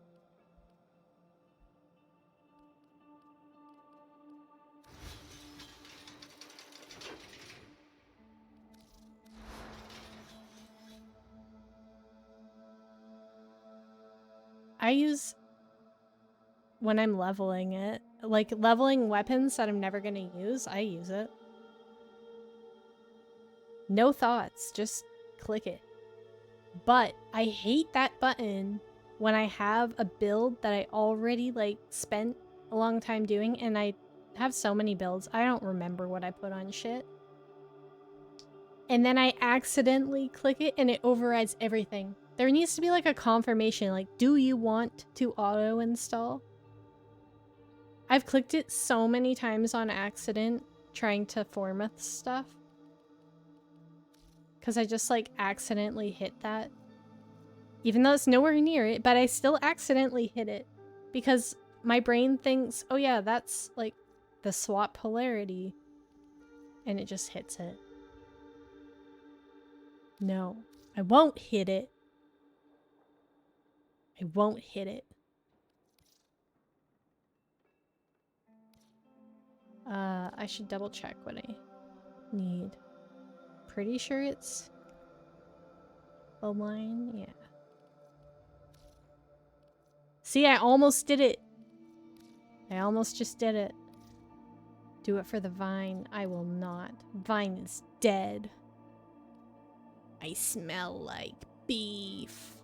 I use... when I'm leveling it. Like, leveling weapons that I'm never gonna use, I use it. No thoughts, just click it. But I hate that button when I have a build that I already, like, spent a long time doing, and I have so many builds, I don't remember what I put on shit. And then I accidentally click it, and it overrides everything. There needs to be, like, a confirmation, like, do you want to auto-install? I've clicked it so many times on accident, trying to format stuff. Because I just, like, accidentally hit that. Even though it's nowhere near it, but I still accidentally hit it. Because my brain thinks, oh yeah, that's, like, the swap polarity. And it just hits it. No, I won't hit it. I won't hit it. I should double check what I need. Pretty sure it's the line, yeah. See, I almost did it. I almost just did it. Do it for the vine. I will not. Vine is dead. I smell like beef.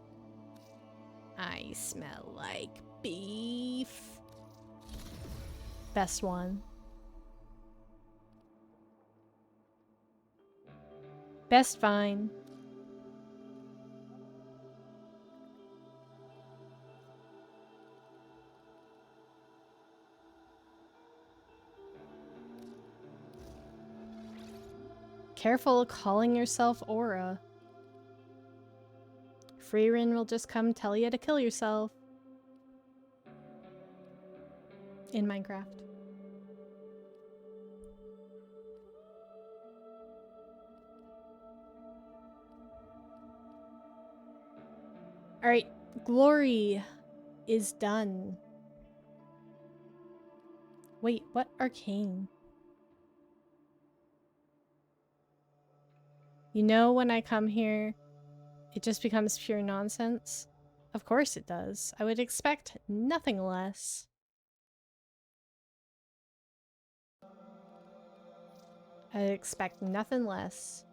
I smell like beef. Best one. Best vine. Careful calling yourself Aura. Freerin will just come tell you to kill yourself. In Minecraft. Alright, Glory is done. Wait, what arcane? You know when I come here, it just becomes pure nonsense? Of course it does. I would expect nothing less. I expect nothing less.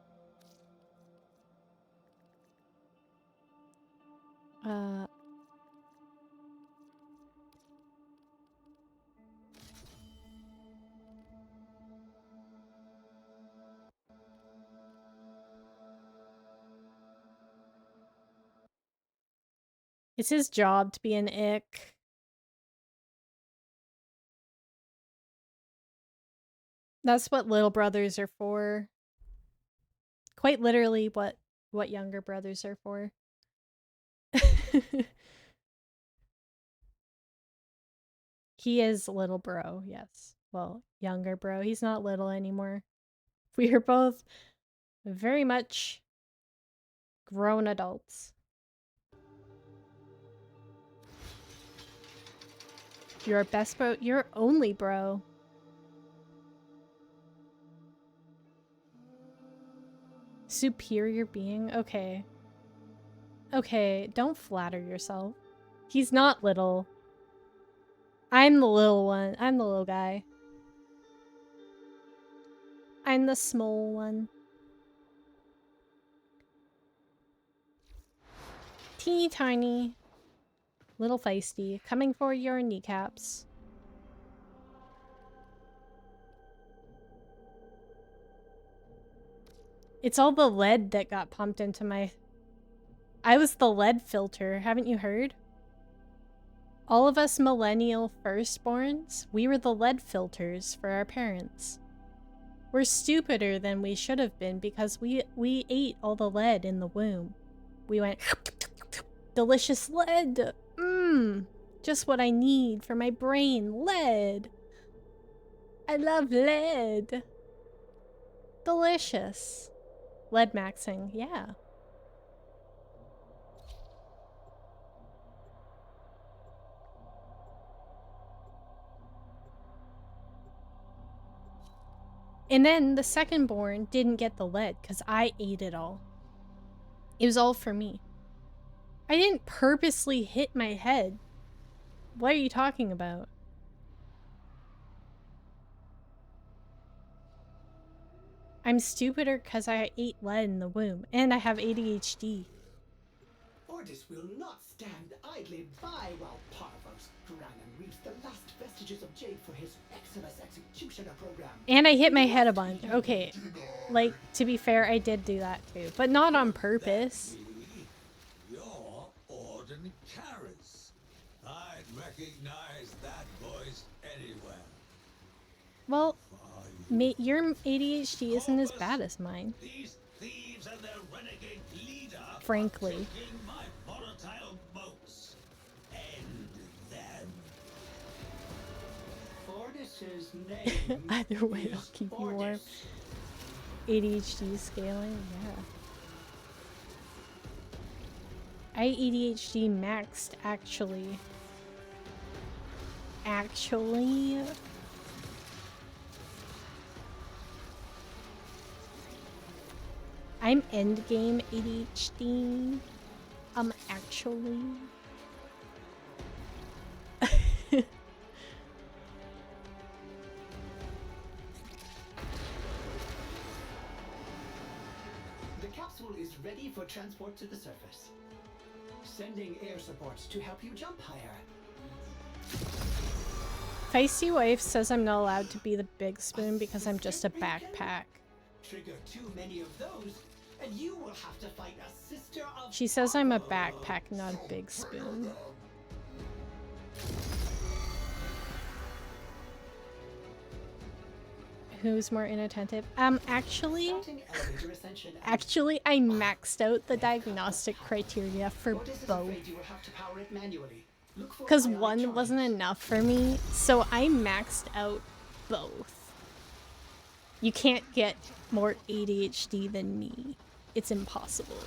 It's his job to be an ick. That's what little brothers are for. Quite literally what younger brothers are for. He is little bro, yes. Well, younger bro. He's not little anymore. We are both very much grown adults. You're our best bro. You're only bro. Superior being? Okay. Okay, don't flatter yourself. He's not little. I'm the little one. I'm the little guy. I'm the small one. Teeny tiny. Little feisty. Coming for your kneecaps. It's all the lead that got pumped into my... I was the lead filter, haven't you heard? All of us millennial firstborns, we were the lead filters for our parents. We're stupider than we should have been because we ate all the lead in the womb. We went, delicious lead! Mmm, just what I need for my brain, lead! I love lead! Delicious. Lead maxing, yeah. And then the second born didn't get the lead because I ate it all. It was all for me. I didn't purposely hit my head. What are you talking about? I'm stupider because I ate lead in the womb and I have ADHD. Ordis will not stand idly by while Parvos Granum reaps the last vestiges of Jade for his Eximus Executioner program. And I hit my head a bunch. Okay, like, to be fair, I did do that too, but not on purpose. You're Orden Karis. I'd recognize that voice anywhere. Well, your ADHD isn't as bad as mine. These thieves and their renegade leader Frankly. are taking my volatile boats. End them. Ordis's name Either way, I'll is keep you warm. Ordis. ADHD scaling, yeah. I ADHD maxed, actually. I'm endgame ADHD. Actually. The capsule is ready for transport to the surface. Sending air supports to help you jump higher. Feisty wife says I'm not allowed to be the big spoon because I'm just a backpack. Trigger too many of those, and you will have to fight a sister of... She says I'm a backpack, not a big spoon. Who's more inattentive? Actually, I maxed out the diagnostic criteria for both. Because one wasn't enough for me, so I maxed out both. You can't get more ADHD than me. It's impossible.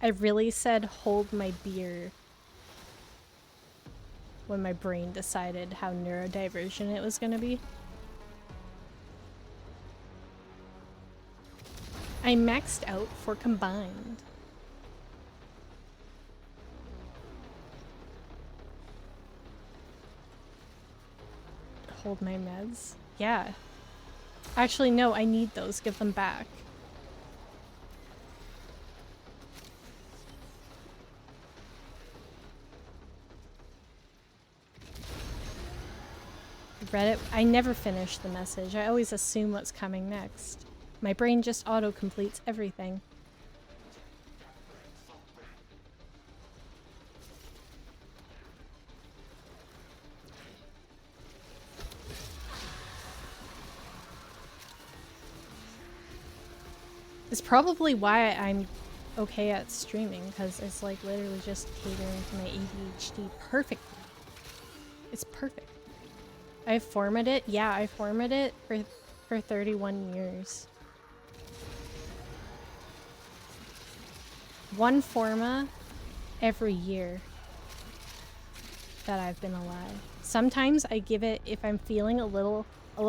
I really said hold my beer when my brain decided how neurodivergent it was gonna be. I maxed out for combined. Hold my meds. Yeah. Actually, no, I need those. Give them back. Reddit. I never finish the message. I always assume what's coming next. My brain just auto-completes everything. It's probably why I'm okay at streaming, because it's like literally just catering to my ADHD perfectly. It's perfect. I formatted it. Yeah, I formatted it for 31 years. One forma every year that I've been alive. Sometimes I give it, if I'm feeling a little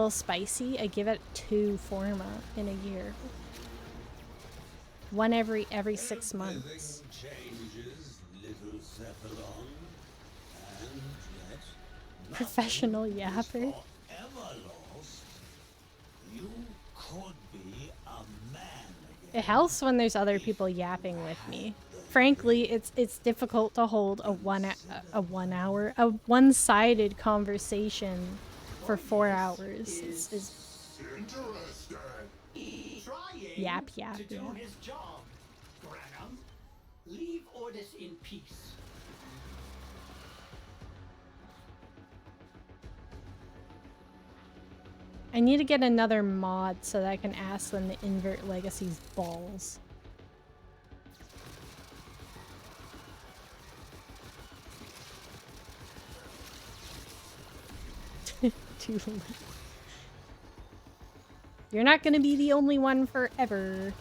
spicy, I give it 2 forma in a year. One every 6 months. Changes, little Cephalon, and yet Professional yapper. forever lost. You could be a man again. It helps when there's other people yapping with me. Frankly, it's difficult to hold a one-sided conversation for 4 hours. It's yap. To do his job, Granum. Leave Ordis in peace. I need to get another mod so that I can ask them to invert Legacy's balls. Too late. You're not gonna be the only one forever.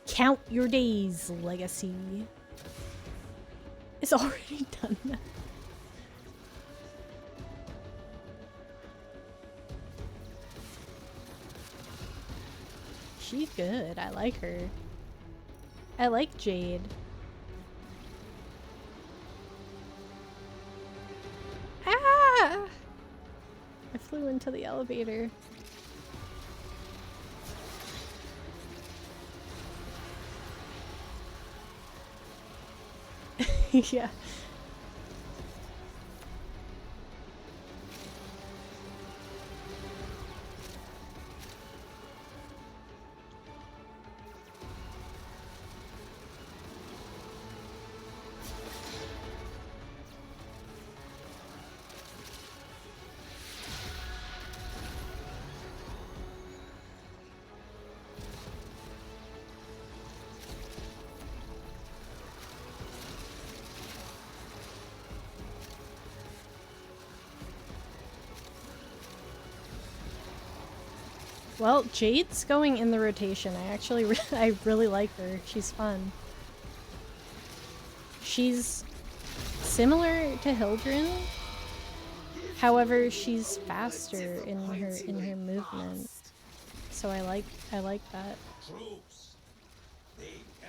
Count your days, Legacy. It's already done that. She's good. I like her. I like Jade. Ah! I flew into the elevator. Yeah. Well, Jade's going in the rotation. I really like her. She's fun. She's similar to Hildren. However, she's faster in her movement. So I like that. Troops. The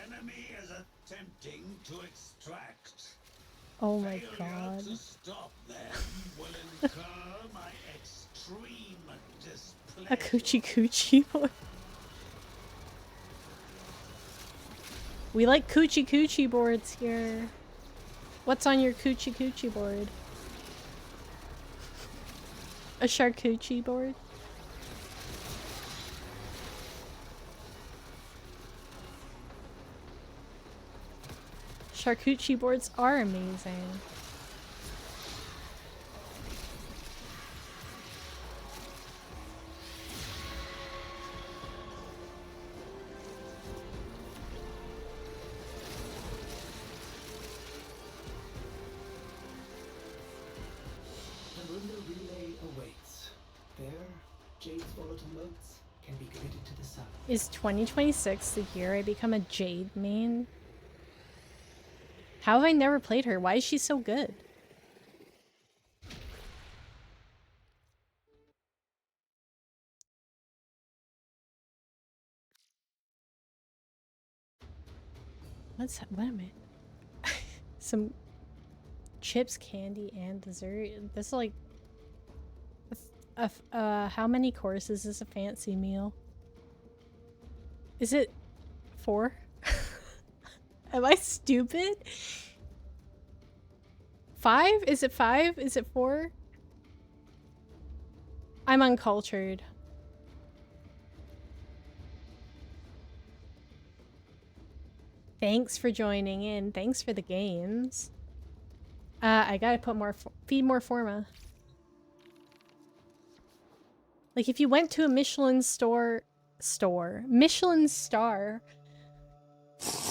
enemy is attempting to extract. Oh my Failure god. to stop them will incur my extreme displeasure. A coochie coochie board. We like coochie coochie boards here. What's on your coochie coochie board? A charcuterie board? Charcuterie boards are amazing. The Mundo relay awaits. There, Jade's volatile motes can be committed to the sun. Is 2026 the year I become a Jade main? How have I never played her? Why is she so good? What am I? Some Chips, candy, and dessert. This is like how many courses is a fancy meal? Is it 4? Am I stupid? 5? Is it 5? Is it 4? I'm uncultured. Thanks for joining in. Thanks for the games. I gotta put more, feed more Forma. Like if you went to a Michelin Michelin star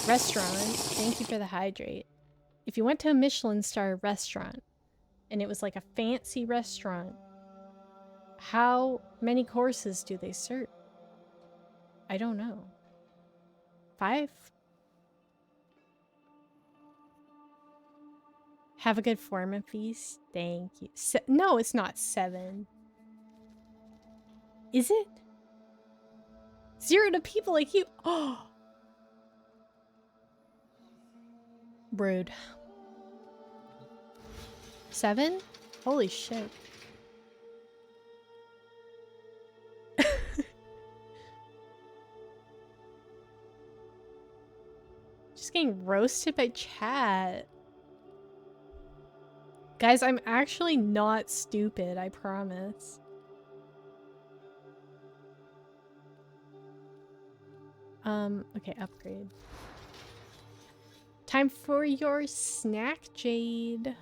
restaurant, thank you for the hydrate. If you went to a Michelin star restaurant and it was like a fancy restaurant, how many courses do they serve? I don't know. 5? Have a good Forma feast. Thank you. No, it's not 7. Is it? 0 to people like you. Oh. Rude. 7? Holy shit. Just getting roasted by chat. Guys, I'm actually not stupid, I promise. Okay, upgrade. Time for your snack, Jade.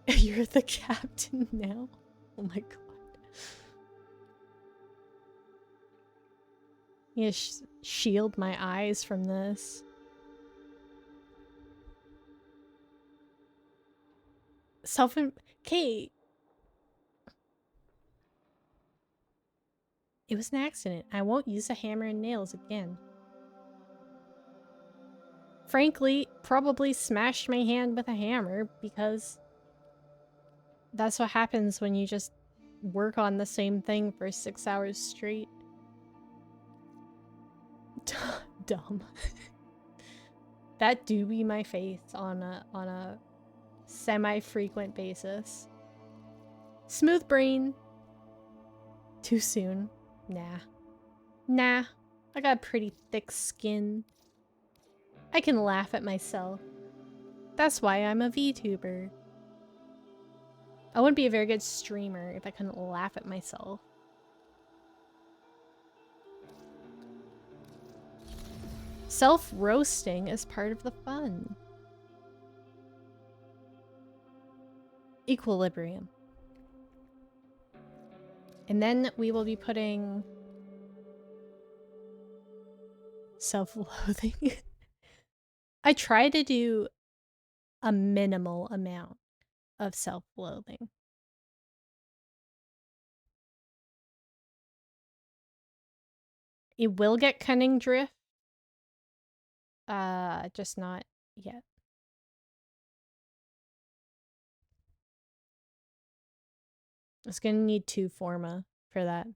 You're the captain now? Oh my god. You shield my eyes from this. Kate. It was an accident. I won't use a hammer and nails again. Frankly, probably smashed my hand with a hammer because that's what happens when you just work on the same thing for 6 hours straight. Dumb. That do be my face on a semi-frequent basis. Smooth brain. Too soon. Nah. I got pretty thick skin. I can laugh at myself. That's why I'm a VTuber. I wouldn't be a very good streamer if I couldn't laugh at myself. Self-roasting is part of the fun. Equilibrium. And then we will be putting self-loathing. I try to do a minimal amount of self-loathing. It will get cunning drift. Just not yet. It's gonna need 2 Forma for that.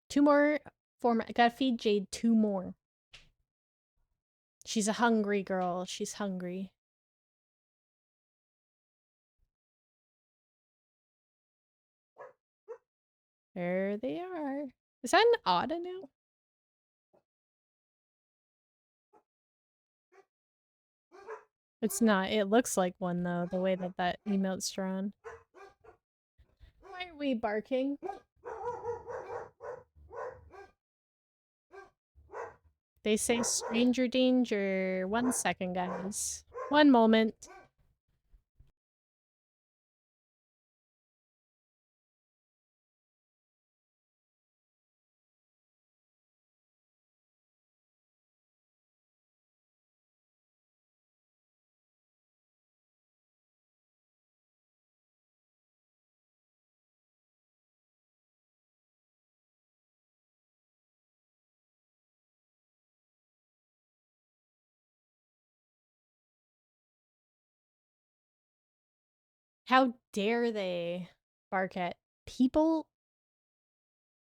2 more Forma. I gotta feed Jade 2 more. She's a hungry girl. She's hungry. There they are. Is that an Otta now? It's not. It looks like one though, the way that that emote's drawn. Why are we barking? They say stranger danger. 1 second, guys. 1 moment. How dare they bark at people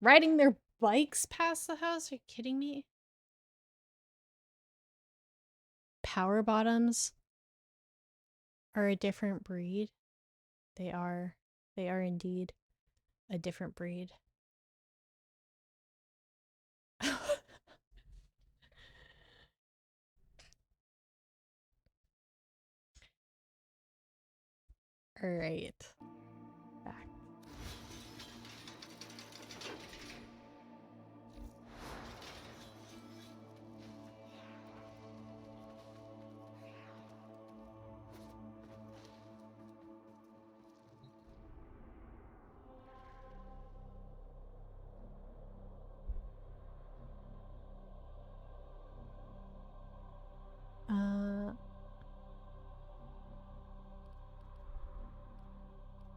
Riding their bikes past the house? Are you kidding me? Power bottoms are a different breed. They are indeed a different breed. All right. Back.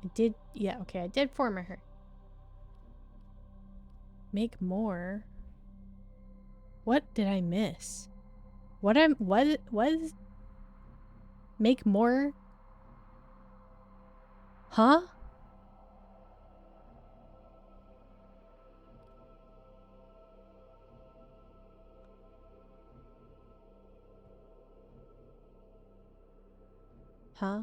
I did, yeah, okay, I did form her. Make more? What did I miss? What is? Make more? Huh? Huh?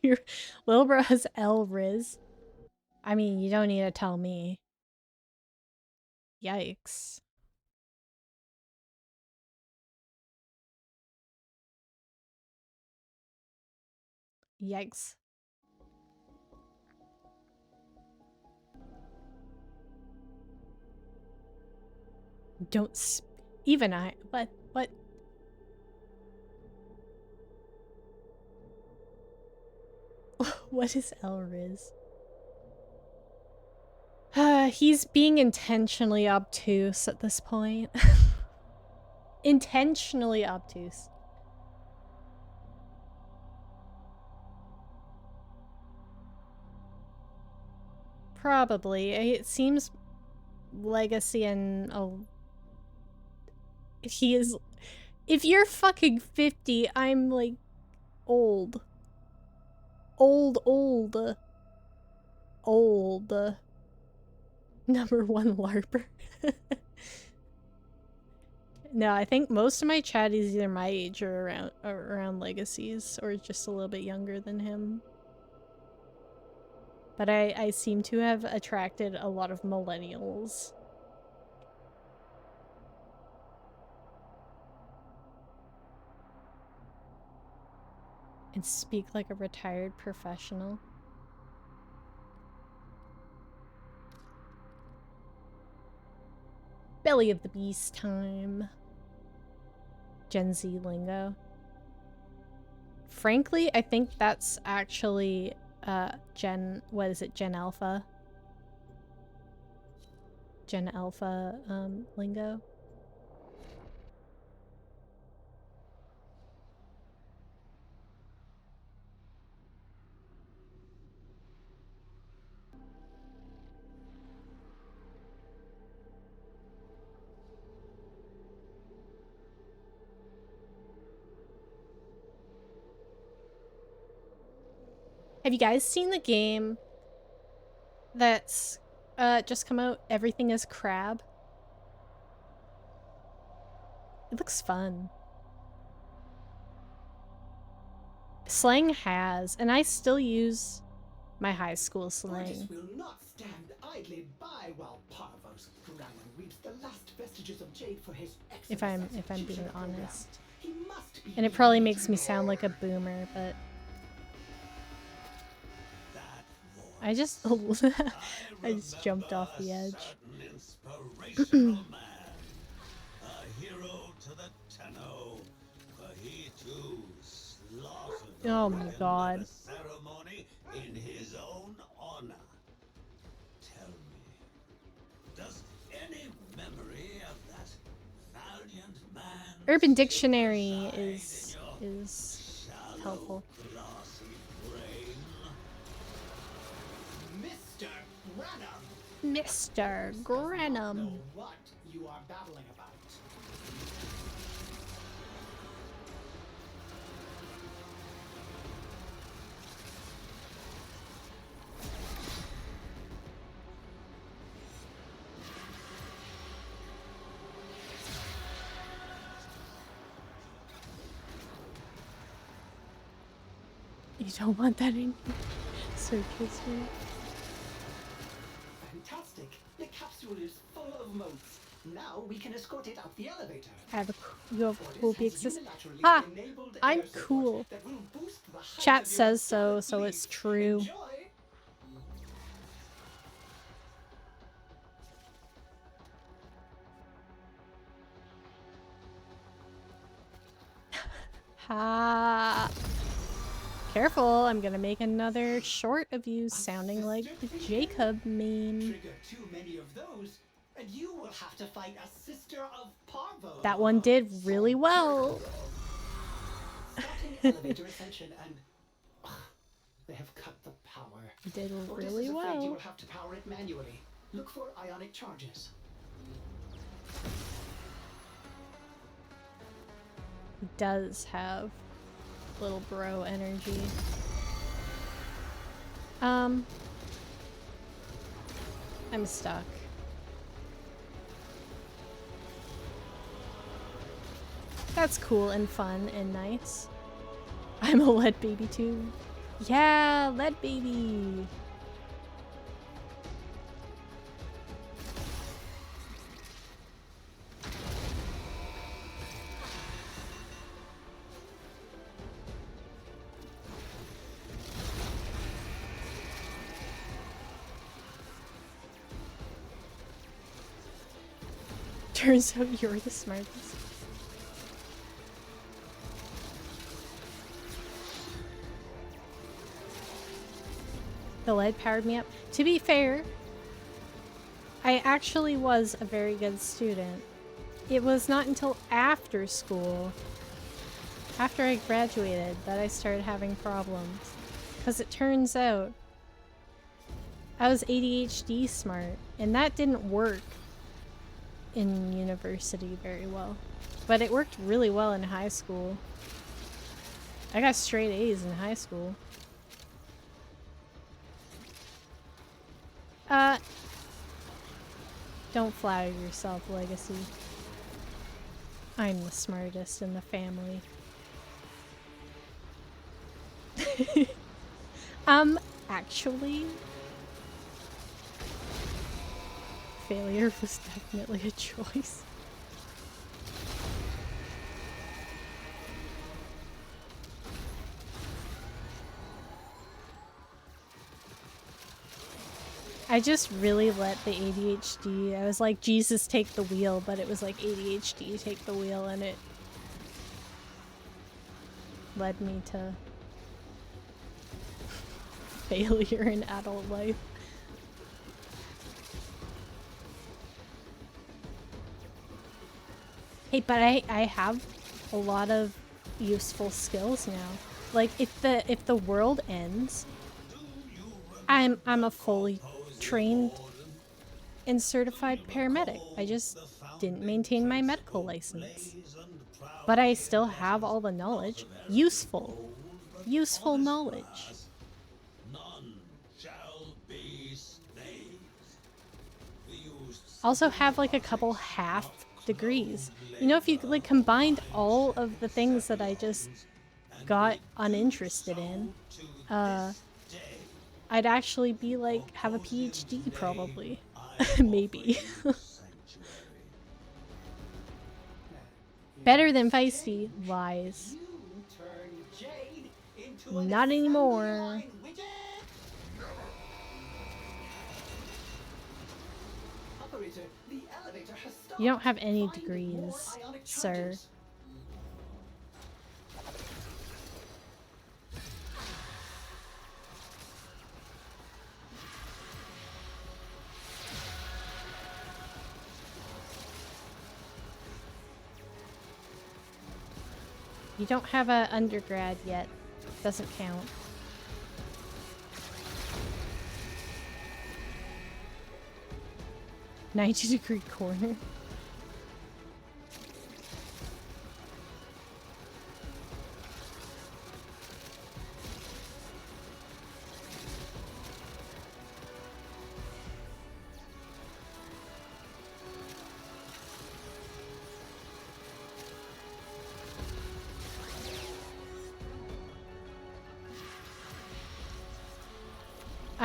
Your little bro has L Riz. I mean, you don't need to tell me. Yikes. Yikes. Don't even I. What? What is Elriz? He's being intentionally obtuse at this point. Intentionally obtuse. Probably. It seems legacy and he is. If you're fucking 50, I'm like old. Old. Number one LARPer. No, I think most of my chat is either my age or around legacies, or just a little bit younger than him. But I seem to have attracted a lot of millennials. And speak like a retired professional. Belly of the beast time. Gen Z lingo. Frankly, I think that's actually Gen Alpha? Gen Alpha lingo. Have you guys seen the game that's just come out? Everything is Crab. It looks fun. Slang has, and I still use my high school slang. Will not stand idly by while Parvos Granon reaps the last vestiges of jade for his If I'm being honest. Be and it probably makes me sound like a boomer, but I just I just jumped off the edge. Inspirational man, a hero to the Tenno, for he too slaughtered the Oh my god. at a ceremony in his own honor. Tell me, does any memory of that valiant man Urban Dictionary is helpful. Mr. Granum. What you are babbling about. You don't want that in your search history. Fantastic. The capsule is full of motes. Now we can escort it up the elevator. You have cool Fortis has beaks. unilaterally Ah! enabled I'm air support cool. that will boost the height Chat of your says so, skeleton so it's fleet. true. Enjoy. Ha! Careful, I'm gonna make another short of you sounding like the Jacob meme. Trigger too many of those, and you will have to fight a sister of Parvo. That one did really well. Starting elevator ascension and they have cut the power. You did Fortis really is afraid you well. will have to power it manually. Look for ionic charges. He does have little bro energy. I'm stuck. That's cool and fun and nice. I'm a lead baby too. Yeah, lead baby. Turns out you're the smartest. The lead powered me up. To be fair, I actually was a very good student. It was not until after school, after I graduated, that I started having problems. Because it turns out I was ADHD smart, and that didn't work in university very well. But it worked really well in high school. I got straight A's in high school. Don't flatter yourself, Legacy. I'm the smartest in the family. Actually, failure was definitely a choice. I just really let the ADHD, I was like, Jesus, take the wheel, but it was like ADHD, take the wheel, and it led me to failure in adult life. Hey, but I have a lot of useful skills now. Like if the world ends, I'm a fully trained and certified paramedic. I just didn't maintain my medical license. But I still have all the knowledge. Useful knowledge. Also have like a couple half degrees. You know, if you like combined all of the things that I just got uninterested in, I'd actually be like, have a PhD probably. Maybe. Better than Feisty. Lies. Not anymore. You don't have any degrees, sir. You don't have an undergrad yet. Doesn't count. "90-degree corner."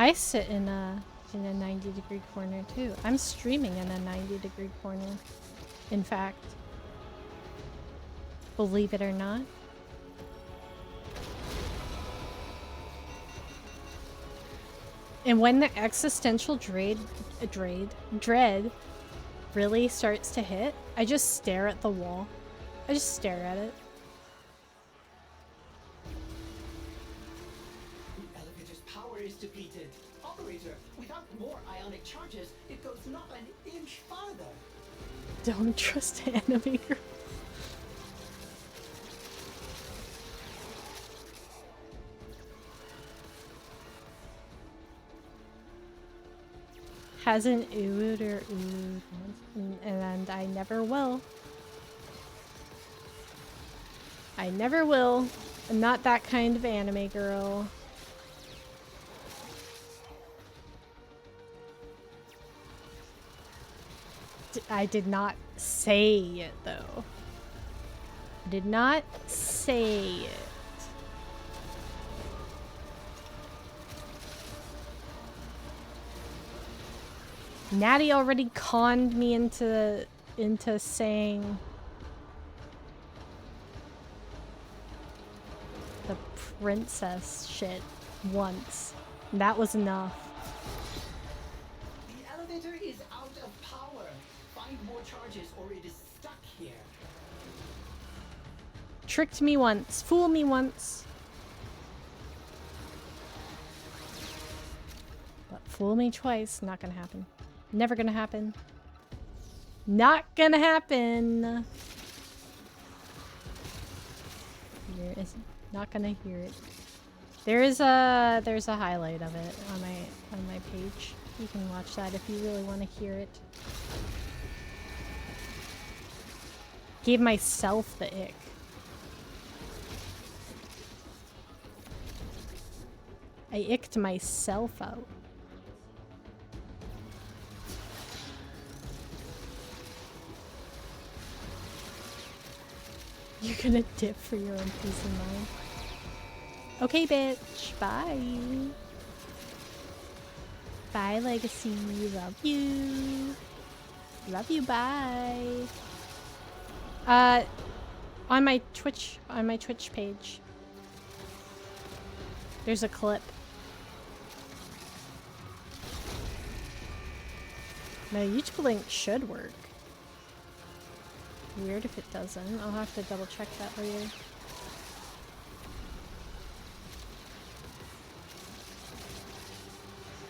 I sit in a 90-degree corner too. I'm streaming in a 90-degree corner. In fact, believe it or not. And when the existential dread really starts to hit, I just stare at the wall. I just stare at it. The elevator's power is depleted. Operator, without more ionic charges, it goes not an inch farther. Don't trust enemy girl. Hasn't oohed or oohed once, and I never will. I never will. I'm not that kind of anime girl. I did not say it though. I did not say it. Natty already conned me into saying the princess shit once. That was enough. The elevator is out of power. Find more charges or it is stuck here. Tricked me once, fool me once. But fool me twice, not gonna happen. Never gonna happen. Not gonna happen. There is not gonna hear it. There's a highlight of it on my page. You can watch that if you really want to hear it. Gave myself the ick. I icked myself out. You're gonna dip for your own peace of mind. Okay, bitch. Bye. Bye, Legacy. Love you. Love you. Bye. On my Twitch page, there's a clip. My YouTube link should work. Weird if it doesn't. I'll have to double check that later.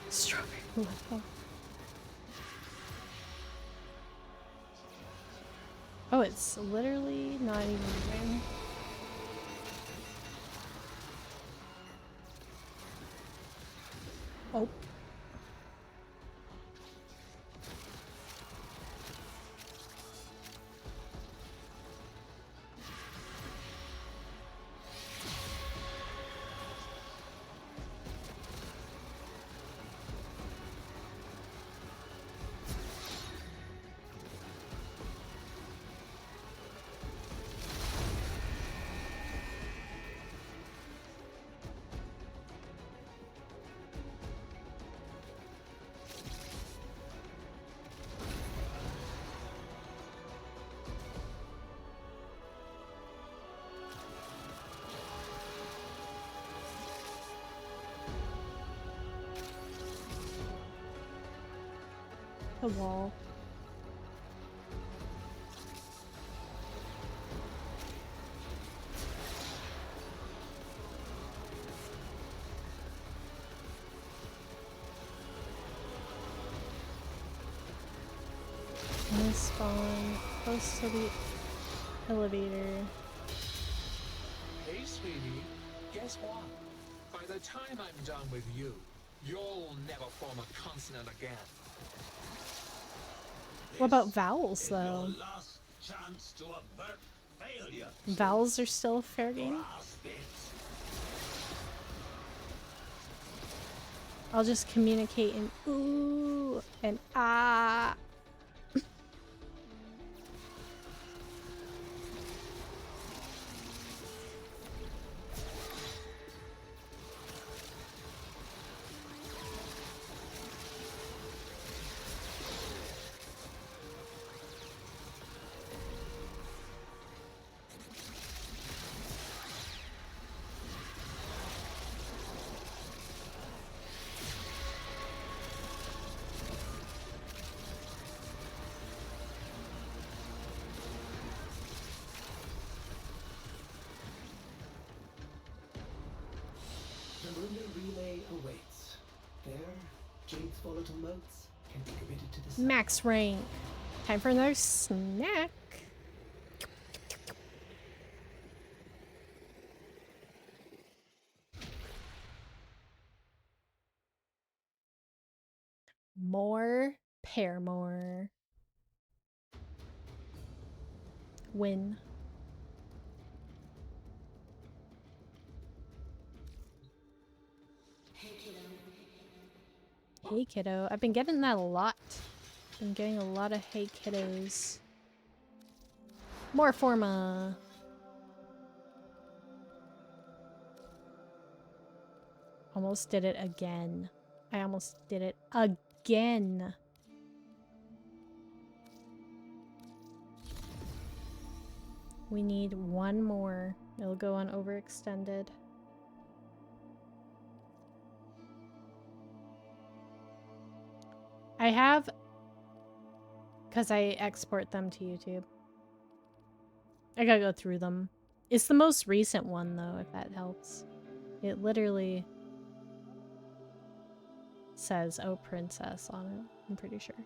Strawberry level. Oh, it's literally not even moving. Oh. The wall. I'm gonna spawn close to the elevator. Hey, sweetie, guess what? By the time I'm done with you, you'll never form a consonant again. What about vowels, though? Your last chance to avert failure. Vowels are still fair game? Grasp it. I'll just communicate in ooh and ah. The lunar relay awaits. There, Jade's volatile motes can be committed to the sun. Max rank. Time for another snack. More Paramore. Win. Hey kiddo. I've been getting that a lot. Been getting a lot of hey kiddos. More Forma. Almost did it again. I almost did it again. We need one more. It'll go on overextended. I have, because I export them to YouTube. I gotta go through them. It's the most recent one though, if that helps. It literally says, "Oh, princess" on it, I'm pretty sure.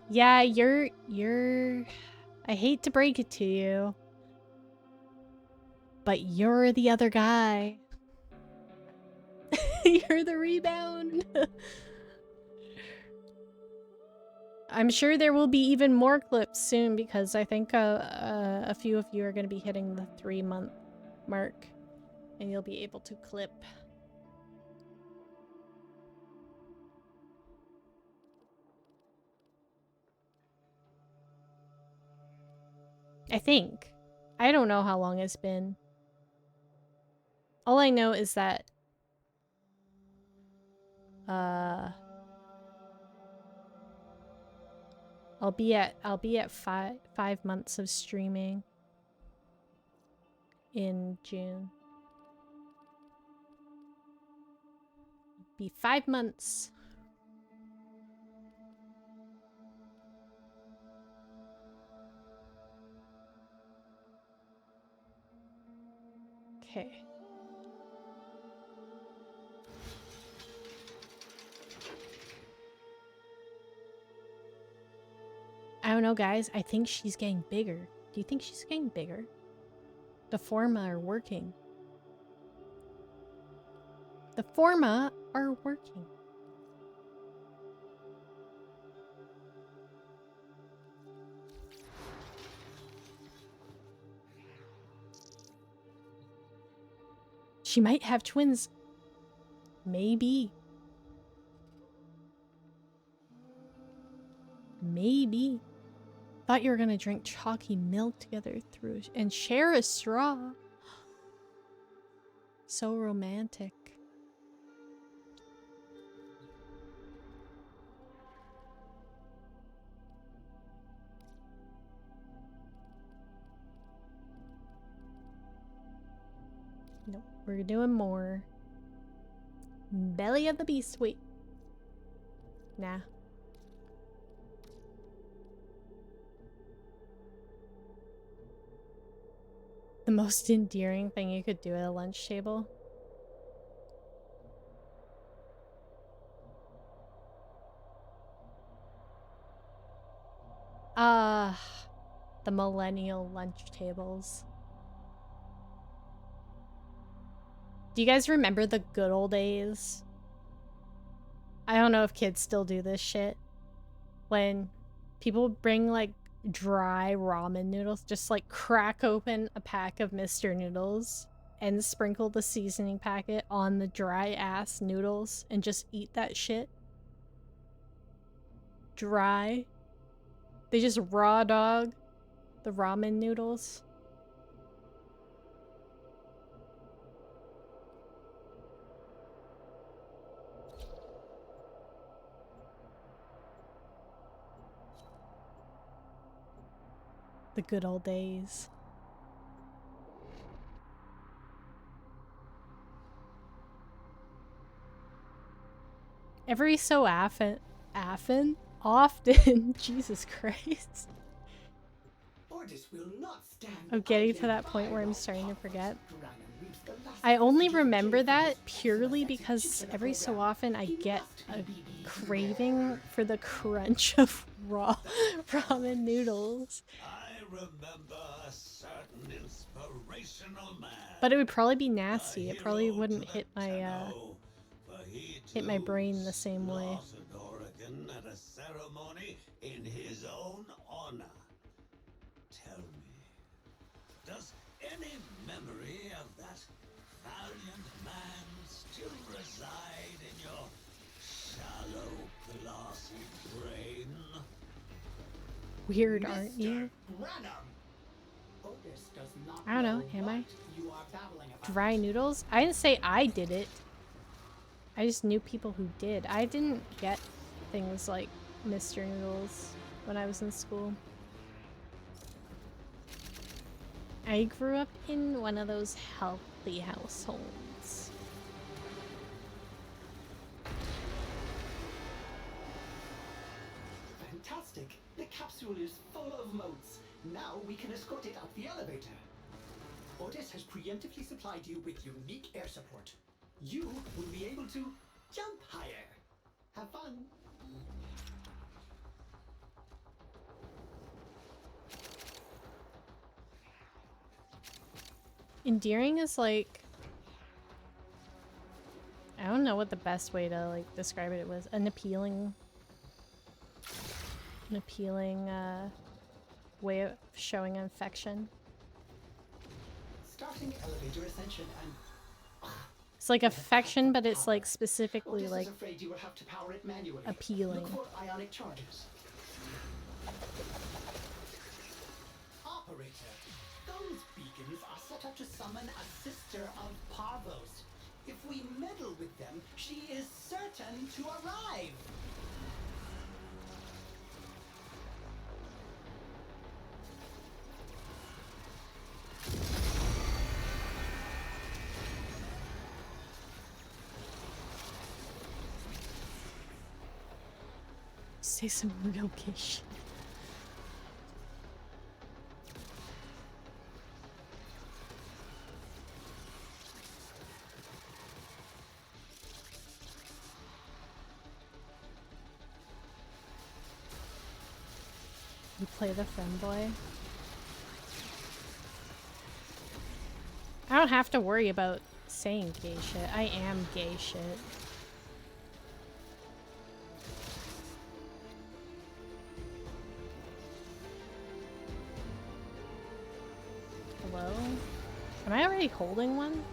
Yeah, you're... I hate to break it to you, but you're the other guy. You're the rebound. I'm sure there will be even more clips soon because I think a few of you are going to be hitting the 3-month mark and you'll be able to clip. I think. I don't know how long it's been. All I know is that I'll be at 5 months of streaming in June. Be 5 months. Okay. I don't know, guys. I think she's getting bigger. Do you think she's getting bigger? The Forma are working. The Forma are working. She might have twins. Maybe. Maybe. Thought you were gonna drink chalky milk together through and share a straw. So romantic. Nope, we're doing more. Belly of the beast. Wait. Nah. The most endearing thing you could do at a lunch table? The millennial lunch tables. Do you guys remember the good old days? I don't know if kids still do this shit. When people bring like dry ramen noodles, just like crack open a pack of Mr. Noodles and sprinkle the seasoning packet on the dry ass noodles and just eat that shit. Dry. They just raw dog the ramen noodles. The good old days. Every so often, Jesus Christ. Ordis will not stand of getting to idly that point by where I'm while starting to forget. Granum reaps the last I only vestiges of remember that faithfulness purely from the because titular every so program. often I He get must a be craving for the crunch of raw ramen noodles. I remember a certain inspirational man. But it would probably be A nasty. It probably hero to wouldn't the Tenno, for he hit my too brain the same way. slaughtered Oregon at a ceremony in his own honor. Tell me, does any memory of that valiant man still reside in your shallow, glassy brain? Weird, aren't you? Mr. Granum. Ordis does not I don't know, am what I? you are babbling about. Dry noodles? I didn't say I did it. I just knew people who did. I didn't get things like Mr. Noodles when I was in school. I grew up in one of those healthy households. Fantastic. The capsule is full of motes. Now we can escort it up the elevator. Ordis has preemptively supplied you with unique air support. You will be able to jump higher. Have fun. Endearing is like... I don't know what the best way to like describe it was. An appealing way of showing affection. Starting elevator ascension and It's like affection, but it's like specifically Ordis like is afraid you will have to power it manually. appealing. Look for ionic charges. Operator, those beacons are set up to summon a sister of Parvos. If we meddle with them, she is certain to arrive. Say some real gay shit. You play the femboy? I don't have to worry about saying gay shit. I am gay shit. Hello? Am I already holding one?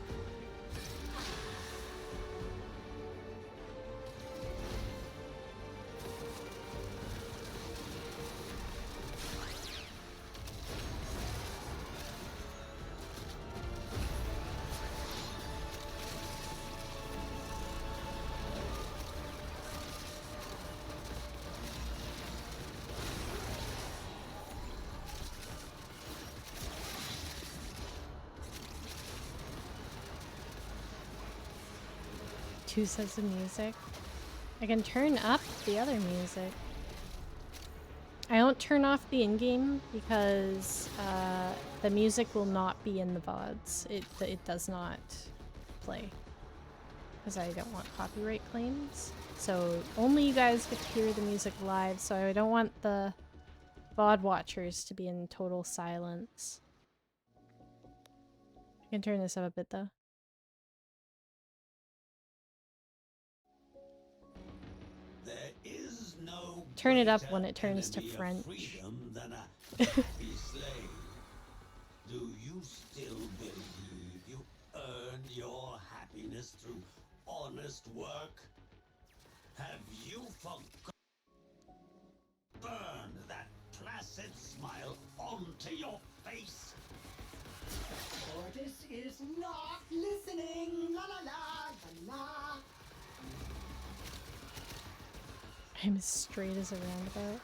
Two sets of music. I can turn up the other music. I don't turn off the in-game because the music will not be in the VODs. It does not play because I don't want copyright claims. So only you guys get to hear the music live, so I don't want the VOD watchers to be in total silence. I can turn this up a bit though. There is no Turn it up greater when it turns to enemy of French. freedom than a happy slave. Do you still believe you earned your happiness through honest work? Have you forgotten? Burned that placid smile onto your face? Ordis is not listening. La la la la la. I'm as straight as a roundabout.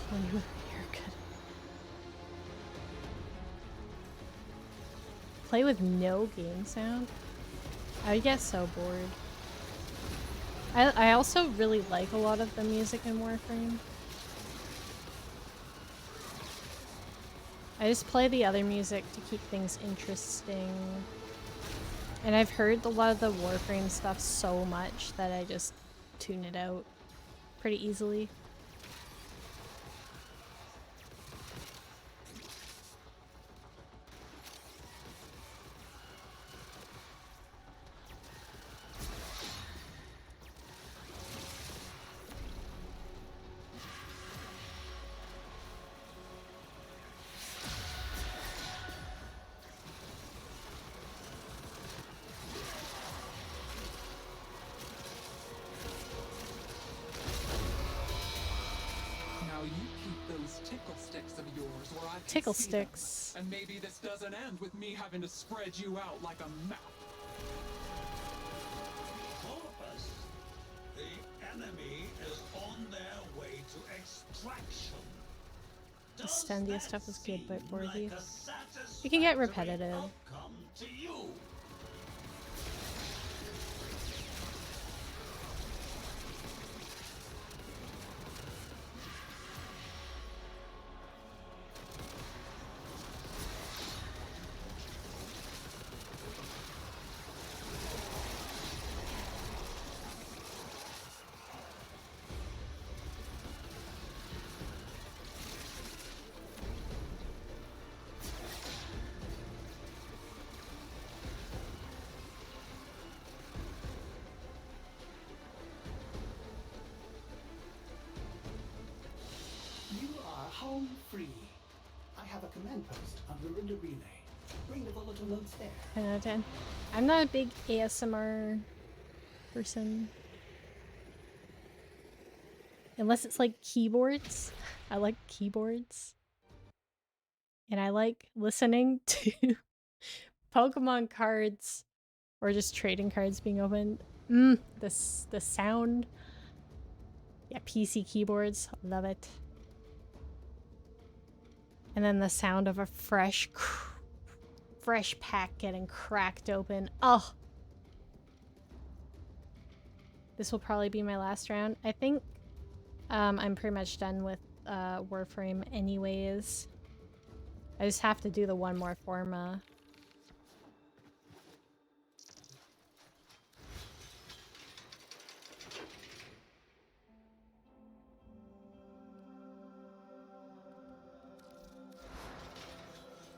Play with a haircut. Play with no game sound? I would get so bored. I also really like a lot of the music in Warframe. I just play the other music to keep things interesting. And I've heard a lot of the Warframe stuff so much that I just tune it out pretty easily. Tickle sticks. And maybe this doesn't end with me having to spread you out like a map. Corpus, the enemy is on their way to extraction. The Stendia stuff is good, but for like you. It can get repetitive. Outcome to you? Home free. I have a command post on the Rinda Relay. Bring the volatile notes there. 10 out of 10. I'm not a big ASMR person. Unless it's like keyboards. I like keyboards. And I like listening to Pokemon cards or just trading cards being opened. The sound. Yeah, PC keyboards. Love it. And then the sound of a fresh pack getting cracked open. Oh! This will probably be my last round. I think I'm pretty much done with Warframe anyways. I just have to do the one more forma.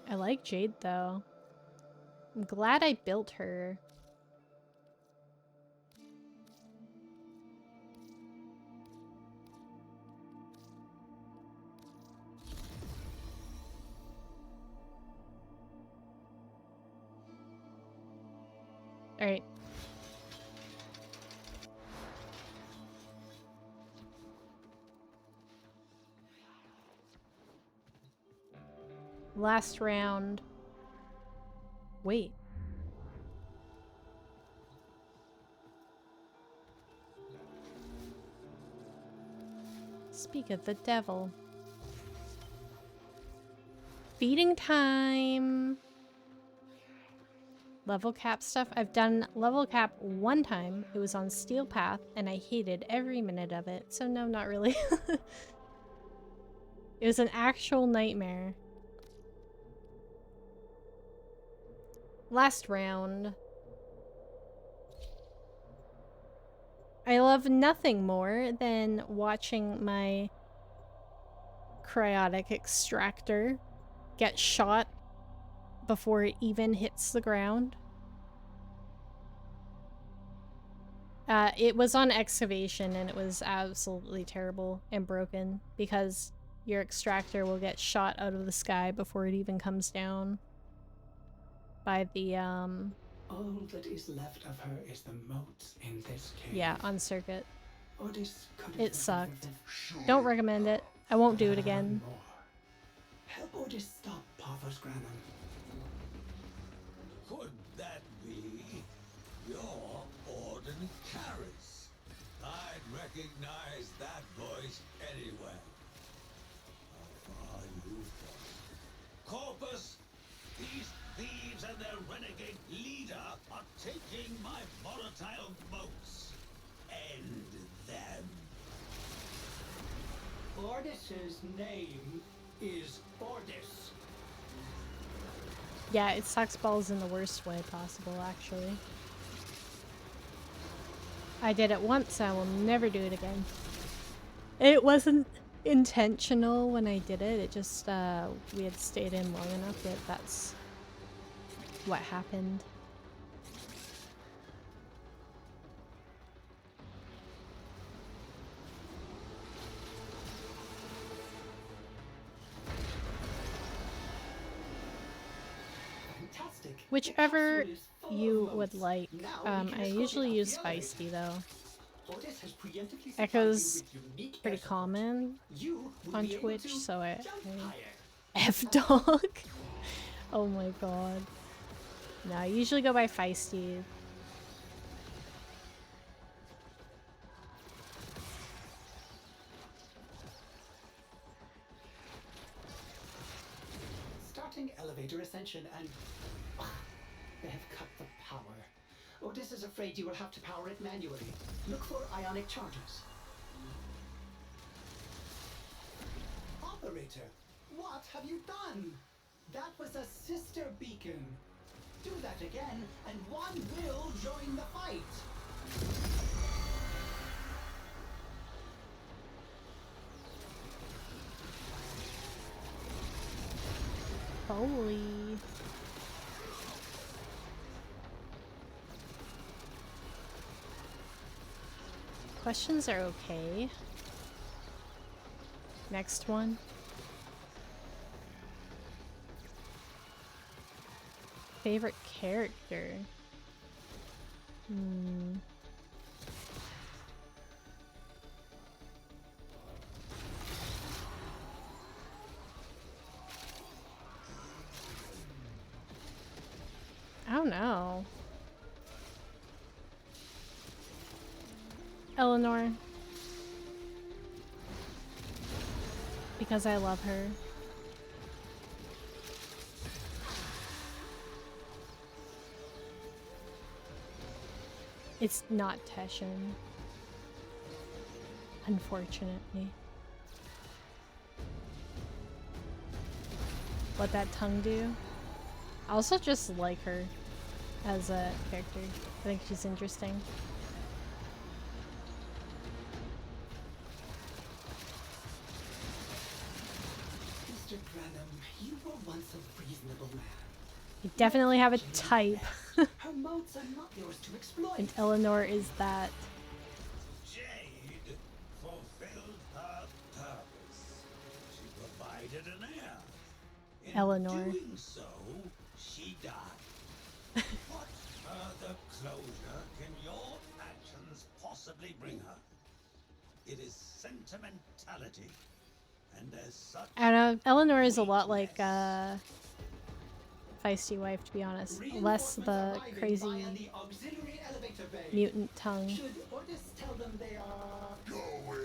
I like Jade though. I'm glad I built her. All right. Last round. Wait. Speak of the devil. Feeding time. Level cap stuff. I've done level cap one time. It was on Steel Path and I hated every minute of it. So no, not really. It was an actual nightmare. Last round. I love nothing more than watching my cryotic extractor get shot before it even hits the ground. It was on excavation and it was absolutely terrible and broken because your extractor will get shot out of the sky before it even comes down by the All that is left of her is the moat in this cave. yeah, on circuit. It sucked. Don't recommend it. I won't do it again. Help Otis stop Pathos Granum. Could that be your Orden Caris? I'd recognize that voice anywhere. How far you've gone. Corpus, these thieves and their His name is Ordis. Yeah, it sucks balls in the worst way possible, actually. I did it once, I will never do it again. It wasn't intentional when I did it, it just, we had stayed in long enough that that's what happened. Fantastic. Whichever you would like. I usually use Feisty though. Echo's pretty common on Twitch, so I F-Dog. Oh my god. No, I usually go by Feisty. Starting elevator ascension and... they have cut the power. Otis is afraid you will have to power it manually. Look for ionic charges. Operator, what have you done? That was a sister beacon. Do that again, and one will join the fight. Holy. Questions are okay. Next one. Favorite character? I don't know. Eleanor. Because I love her. It's not Teshin. Unfortunately. What that tongue do? I also just like her as a character. I think she's interesting. Mr. Granum, you were once a reasonable man. You definitely have a type. Her modes are not yours to exploit. And Eleanor is that. Jade fulfilled her purpose. She provided an heir. In Eleanor. doing so, she died. What further closure can your actions possibly bring her? It is sentimentality, and as such... I don't know. Eleanor is a lot like Feisty Wife, to be honest. Less the crazy mutant tongue. Should Ordis tell them they are going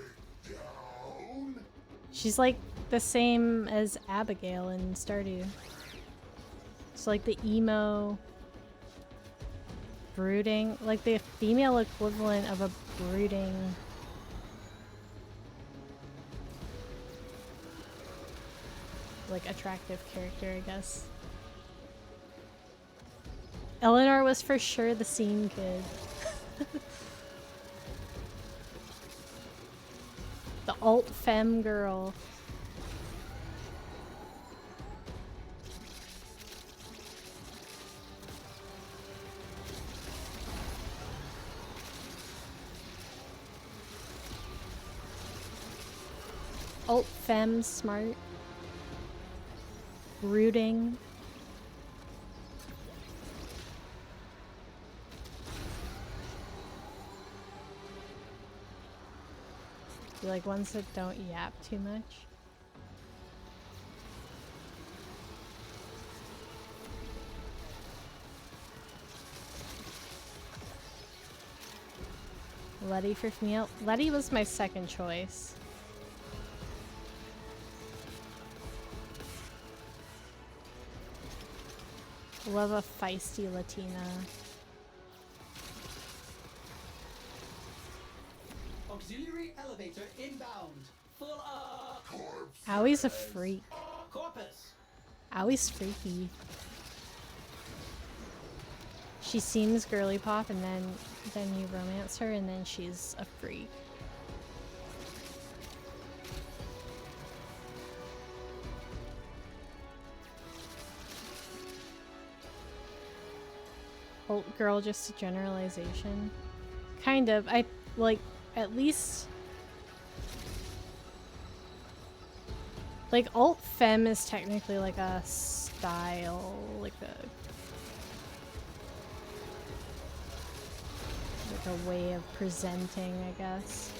down? She's like the same as Abigail in Stardew. It's like the emo, brooding, like the female equivalent of a brooding like attractive character, I guess. Eleanor was for sure the scene kid. The alt femme girl. Alt femme smart. Brooding. You like ones that don't yap too much? Letty for female. Letty was my second choice. Love a feisty Latina. Auxiliary elevator inbound. Full up. Time Aui's a freak. Corpus. Aui's freaky. She seems girly pop and then you romance her and then she's a freak. Alt girl, just a generalization. Kind of. I like at least like alt femme is technically like a style, like a way of presenting, I guess.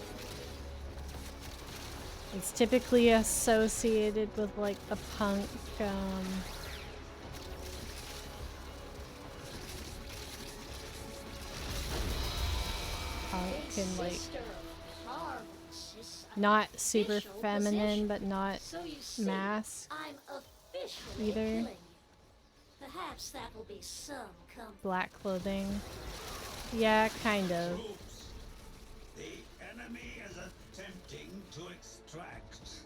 It's typically associated with like the punk and like not super feminine but not mask either. Perhaps that will be some comfort. Black clothing. Yeah, kind of. Troops, the enemy is attempting to extract.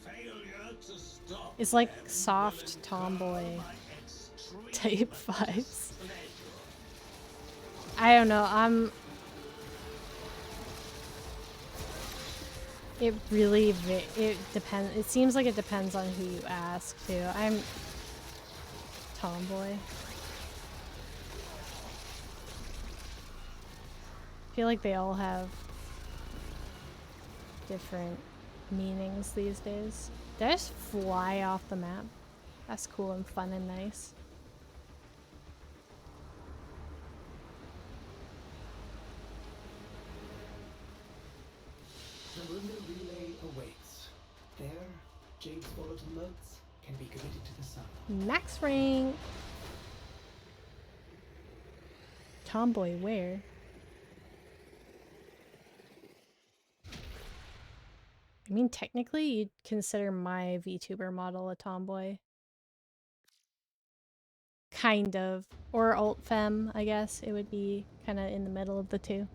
Failure to stop It's like them soft will incur tomboy my extreme type vibes. displeasure. I don't know, it really it depends. It seems like it depends on who you ask too. I'm tomboy. I feel like they all have different meanings these days. Did I just fly off the map? That's cool and fun and nice. The Runda relay awaits. There, Jade's volatile motes can be committed to the sun. Max rank. Tomboy where? I mean, technically, you'd consider my VTuber model a tomboy. Kind of. Or alt femme, I guess. It would be kind of in the middle of the two.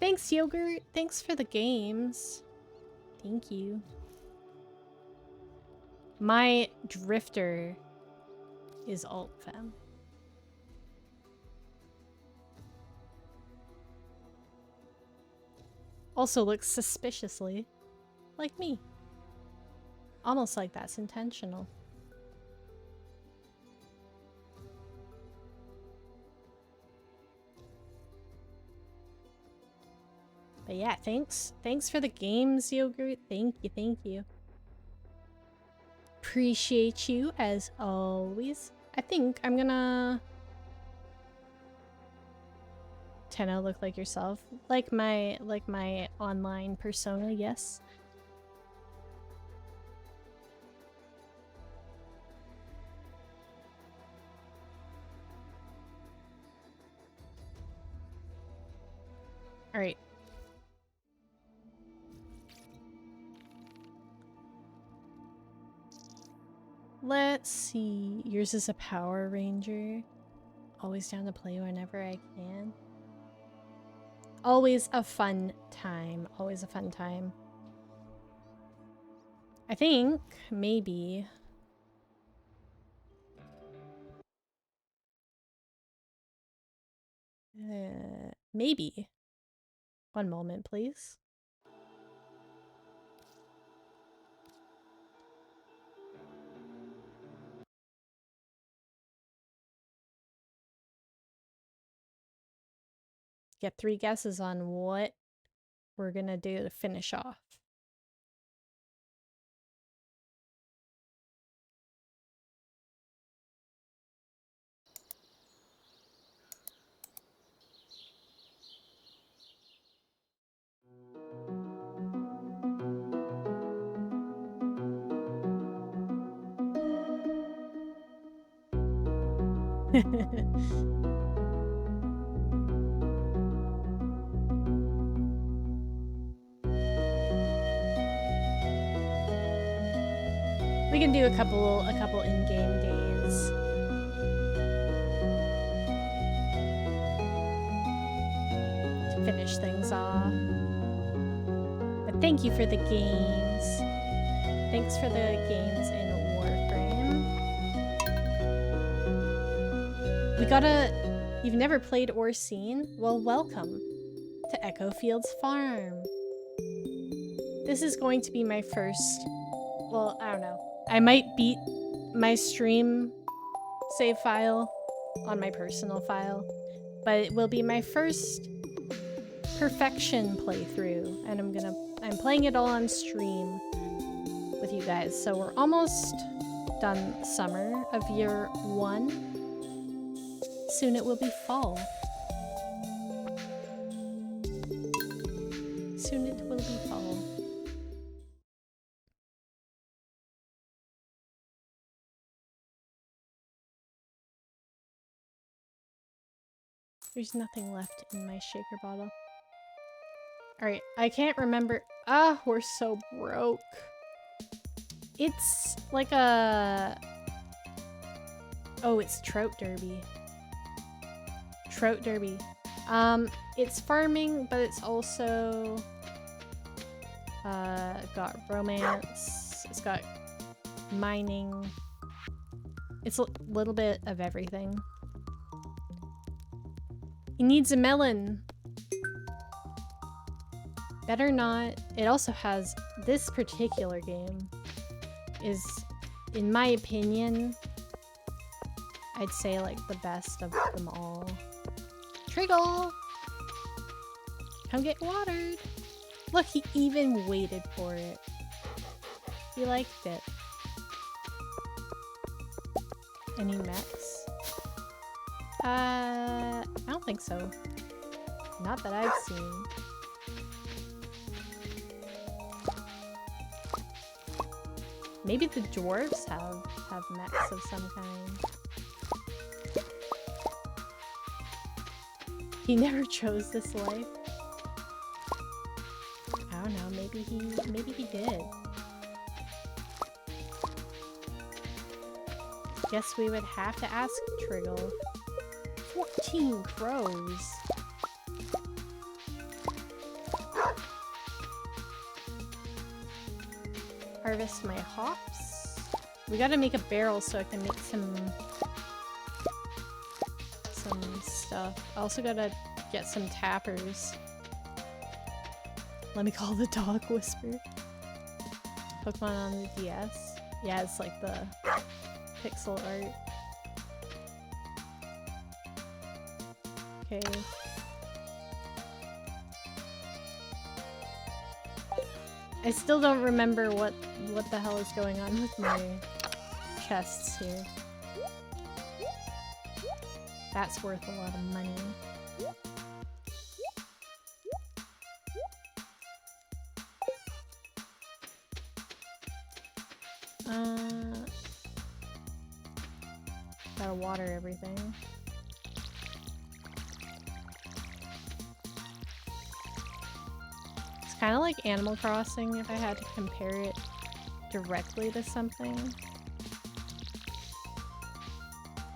Thanks, Yogurt. Thanks for the games. Thank you. My drifter is alt femme. Also looks suspiciously like me. Almost like that's intentional. But yeah, thanks for the games, Yogurt. Thank you. Appreciate you as always. I think I'm gonna Tenno, look like yourself. Like my online persona, yes. Alright. Let's see. Yours is a Power Ranger. Always down to play whenever I can. Always a fun time. Always a fun time. I think maybe maybe. One moment, please. Get 3 guesses on what we're gonna do to finish off. We can do a couple in-game days. To finish things off. But thank you for the games. Thanks for the games in Warframe. We got You've never played or seen? Well, welcome to Echo Fields Farm. This is going to be my first... Well, I don't know. I might beat my stream save file on my personal file, but it will be my first perfection playthrough, and I'm playing it all on stream with you guys. So we're almost done summer of year 1. Soon it will be fall. Soon it will be fall. There's nothing left in my shaker bottle. Alright, I can't remember. Ah, we're so broke. It's like a... Oh, it's Trout Derby. Trout Derby. It's farming, but it's also... got romance. It's got mining. It's a little bit of everything. He needs a melon. Better not. It also has... This particular game is, in my opinion, I'd say like the best of them all. Triggle! Come get watered! Look, he even waited for it. He liked it. Any mechs? I don't think so. Not that I've seen. Maybe the dwarves have mechs of some kind. He never chose this life. I don't know, maybe he did. Guess we would have to ask Triggle. 14 crows. Harvest my hops. We gotta make a barrel so I can make some stuff. I also gotta get some tappers. Let me call the dog Whisper. Pokemon on the DS. Yeah, it's like the pixel art. Okay. I still don't remember what the hell is going on with my chests here. That's worth a lot of money. Gotta water everything. It's kind of like Animal Crossing if I had to compare it directly to something.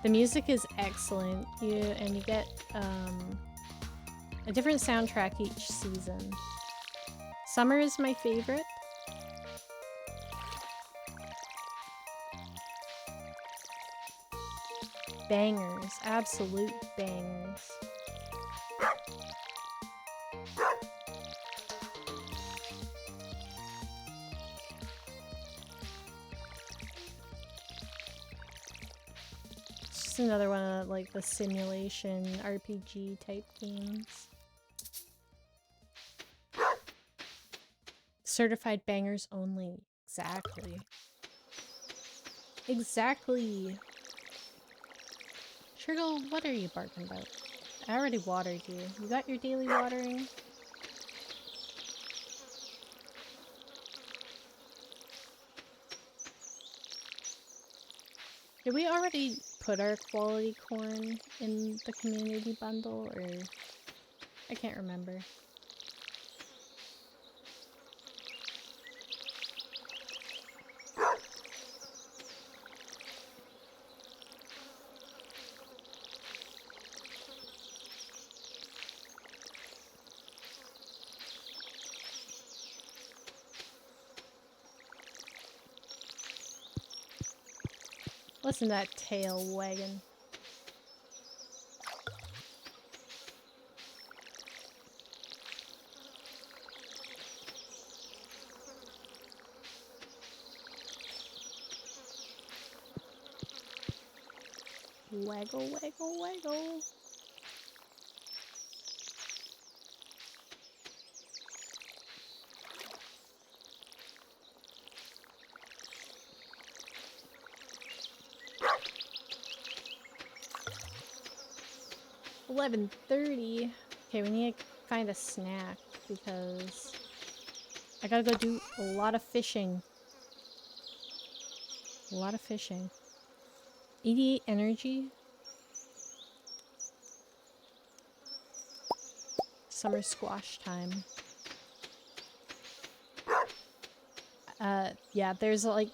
The music is excellent, and you get a different soundtrack each season. Summer is my favorite. Bangers, absolute bangers. It's just another one of like the simulation RPG type games. Certified bangers only. Exactly. Exactly. Turtle, what are you barking about? I already watered you. You got your daily watering? Did we already put our quality corn in the community bundle, or... I can't remember. Listen to that tail wagging. Waggle, waggle, waggle. $11:30. Okay, we need to find a snack because I gotta go do a lot of fishing. A lot of fishing. 88 energy. Summer squash time. Yeah, there's like,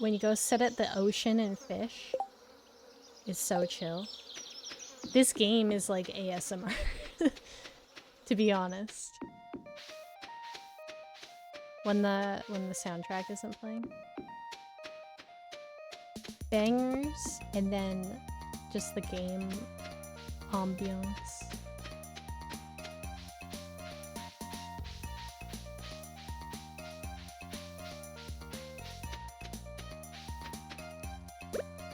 when you go sit at the ocean and fish, it's so chill. This game is like ASMR, to be honest. When the soundtrack isn't playing. Bangers, and then just the game ambiance.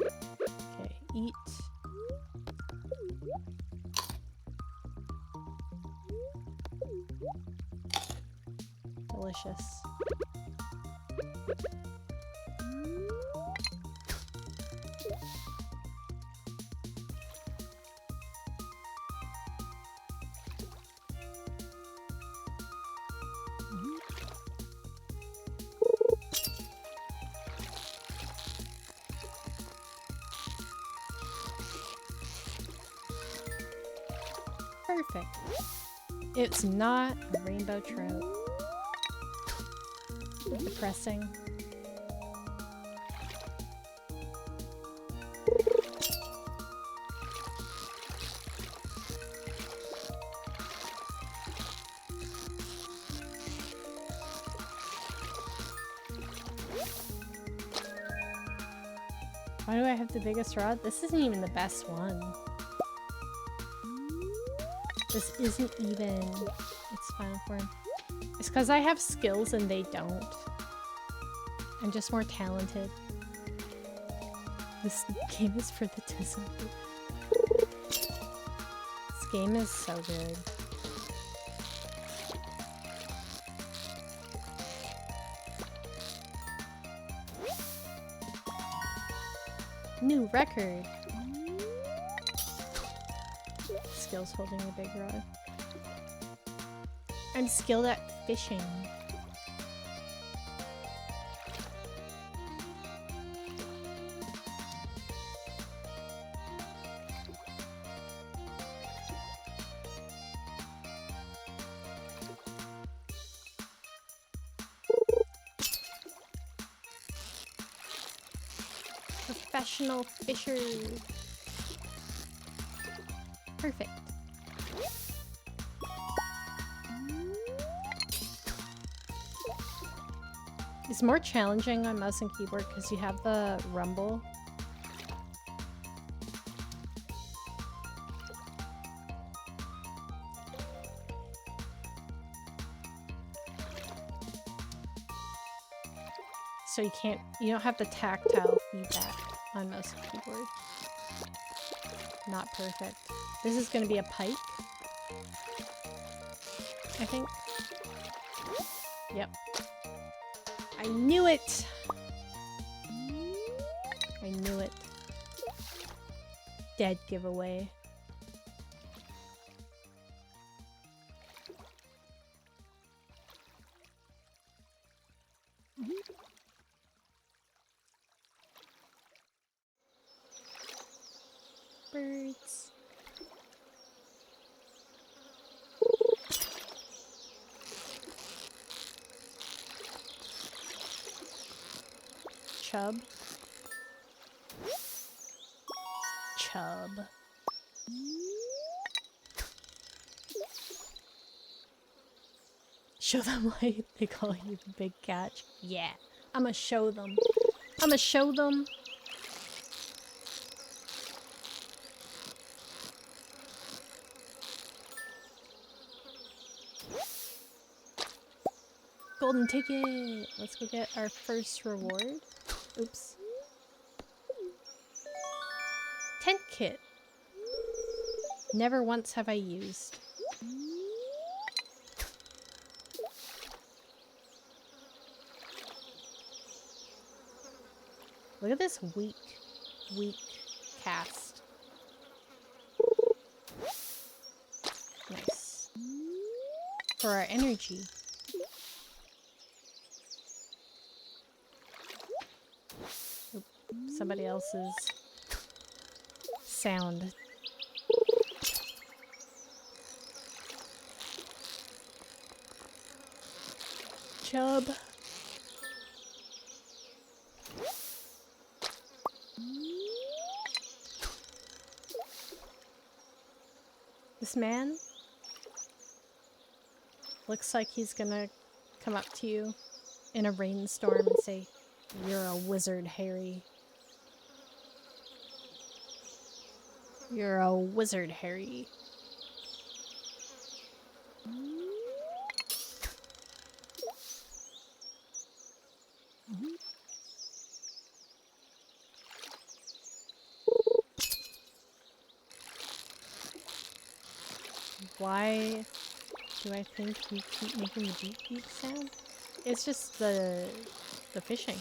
Okay, eat. Delicious. Perfect. It's not a rainbow trout. Depressing. Why do I have the biggest rod? This isn't even the best one. This isn't even its final form. It's because I have skills and they don't. I'm just more talented. This game is for the tism. This game is so good. New record. Skills holding a big rod. I'm skilled at fishing. Professional fisher. Perfect. It's more challenging on mouse and keyboard because you have the rumble. So you don't have the tactile feedback on mouse and keyboard. Not perfect. This is gonna be a pike, I think. Yep. I knew it! I knew it. Dead giveaway. Birds. Chub. Chub. Show them why they call you the big catch. Yeah, I'ma show them. I'ma show them. Golden ticket! Let's go get our first reward. Oops. Tent kit. Never once have I used. Look at this weak cast. Nice. For our energy. Oop, somebody else's sound. Chub. This man looks like he's gonna come up to you in a rainstorm and say, "You're a wizard, Harry. You're a wizard, Harry." Why do I think you keep making the beep beep sound? It's just the fishing.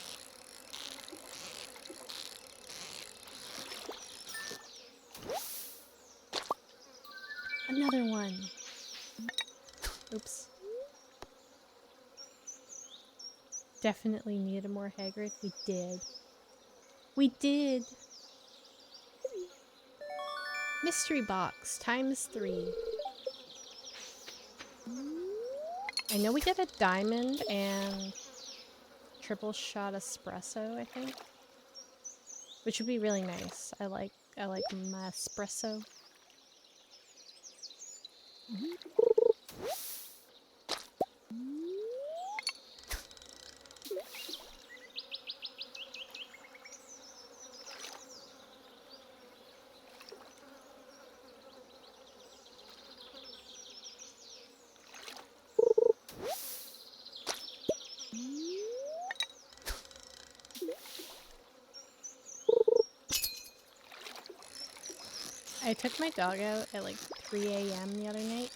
Another one. Oops. Definitely needed more Hagrid. We did. We did! Mystery box ×3. I know we get a diamond and triple shot espresso, I think. Which would be really nice. I like my espresso. I took my dog out at like 3 AM the other night,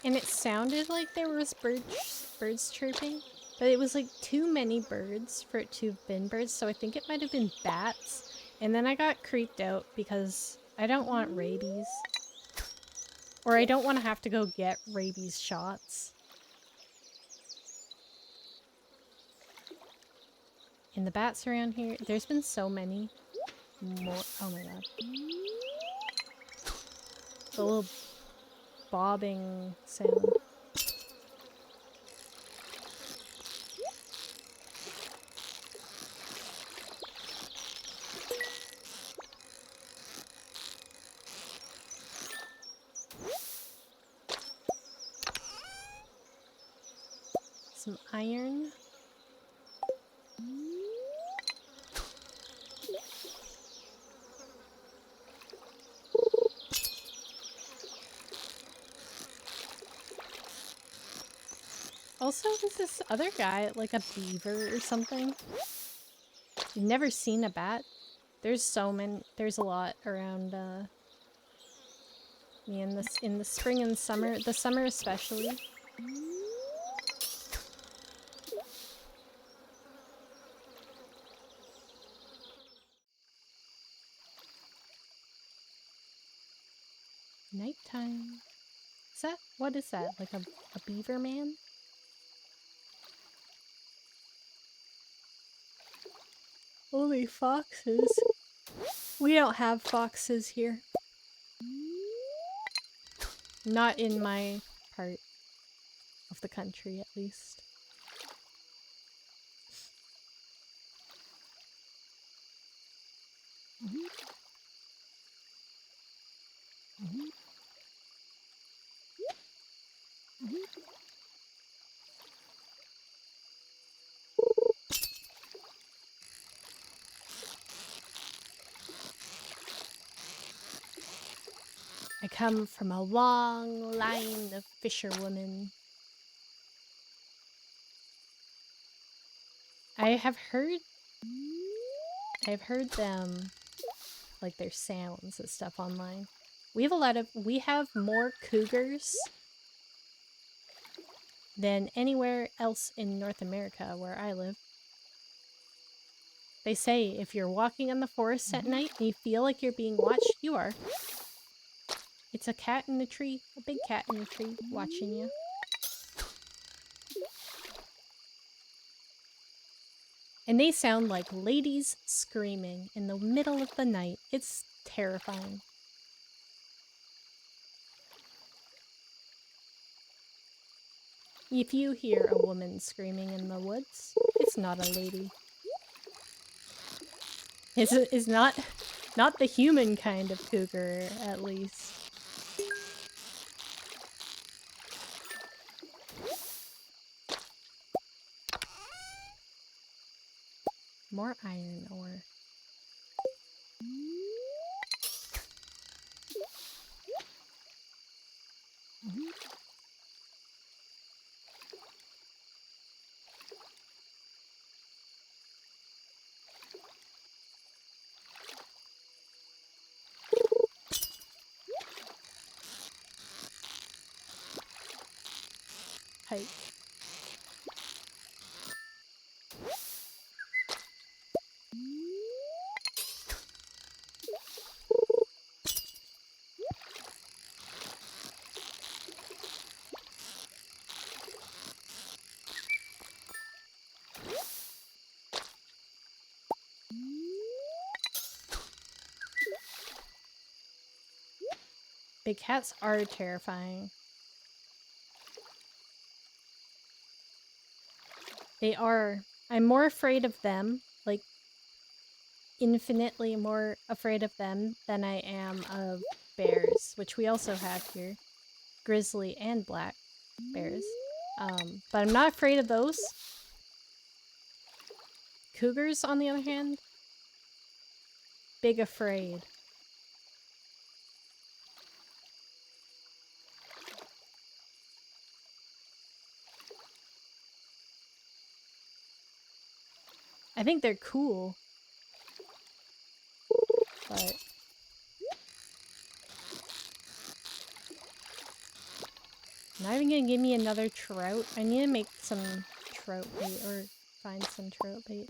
and it sounded like there was birds chirping, but it was like too many birds for it to have been birds, so I think it might have been bats. And then I got creeped out because I don't want rabies. Or I don't want to have to go get rabies shots. And the bats around here, there's been so many. More, oh my god. The little bobbing sound. Some iron. Also, there's this other guy, like a beaver or something. You've never seen a bat? There's so many. There's a lot around me in the spring and summer. The summer especially. Nighttime. Is that, what is that? Like a beaver man? Only foxes. We don't have foxes here. Not in my part of the country, at least. I come from a long line of fisherwomen. I've heard them, like their sounds and stuff online. We have more cougars than anywhere else in North America where I live. They say if you're walking in the forest at night and you feel like you're being watched, you are. It's a cat in a tree, a big cat in a tree watching you. And they sound like ladies screaming in the middle of the night. It's terrifying. If you hear a woman screaming in the woods, it's not a lady. It's not the human kind of cougar, at least. More iron ore. Hike. Big cats are terrifying. They are. I'm more afraid of them, like infinitely more afraid of them than I am of bears, which we also have here. Grizzly and black bears. But I'm not afraid of those. Cougars, on the other hand, big afraid. I think they're cool. But not even gonna give me another trout. I need to make some trout bait or find some trout bait.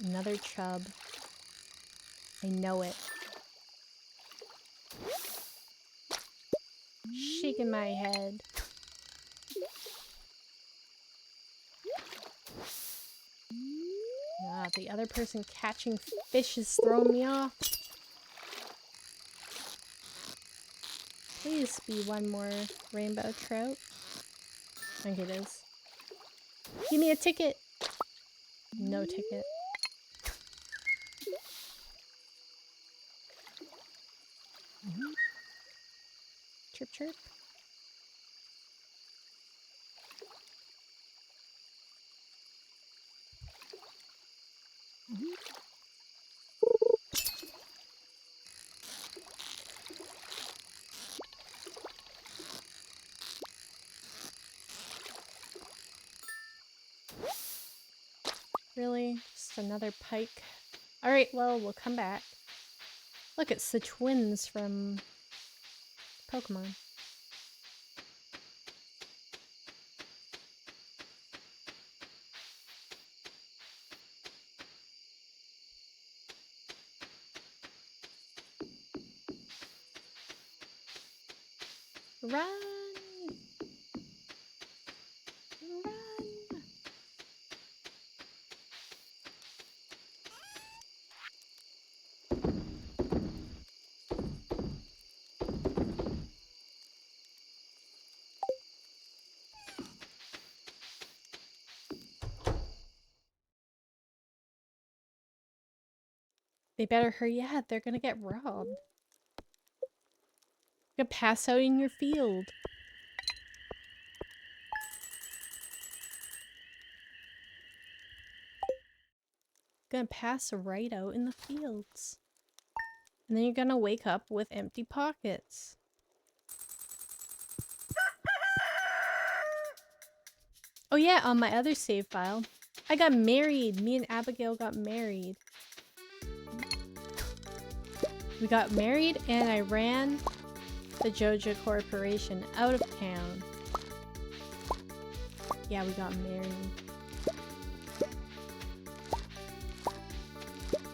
Another chub. I know it. Shaking my head. Ah, the other person catching fish is throwing me off. Please be one more rainbow trout. I think it is. Give me a ticket. No ticket. Chirp chirp. Really? Just another pike? Alright, well, we'll come back. Look, it's the twins from Pokemon. Run! Run! They better hurry up, they're gonna get robbed. You're gonna pass out in your field. Gonna pass right out in the fields. And then you're gonna wake up with empty pockets. Oh yeah, on my other save file, I got married. Me and Abigail got married. We got married and I ran the Joja Corporation out of town. Yeah, we got married.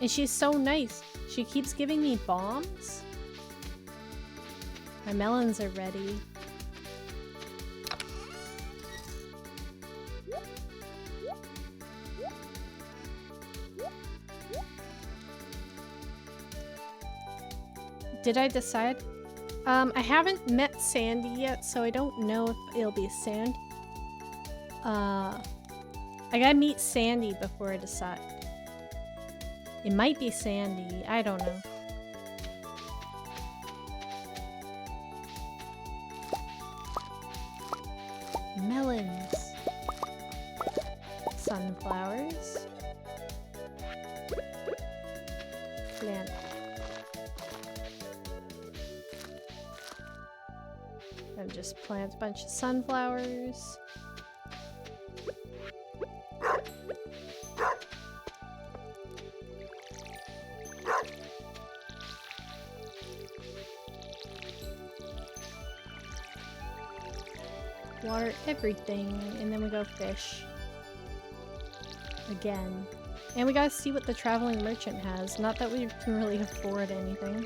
And she's so nice. She keeps giving me bombs. My melons are ready. Did I decide? I haven't met Sandy yet, so I don't know if it'll be Sandy. I gotta meet Sandy before I decide. It might be Sandy. I don't know. Melons. Sunflowers. Plant. And just plant a bunch of sunflowers. Water everything, and then we go fish. Again. And we gotta see what the traveling merchant has. Not that we can really afford anything.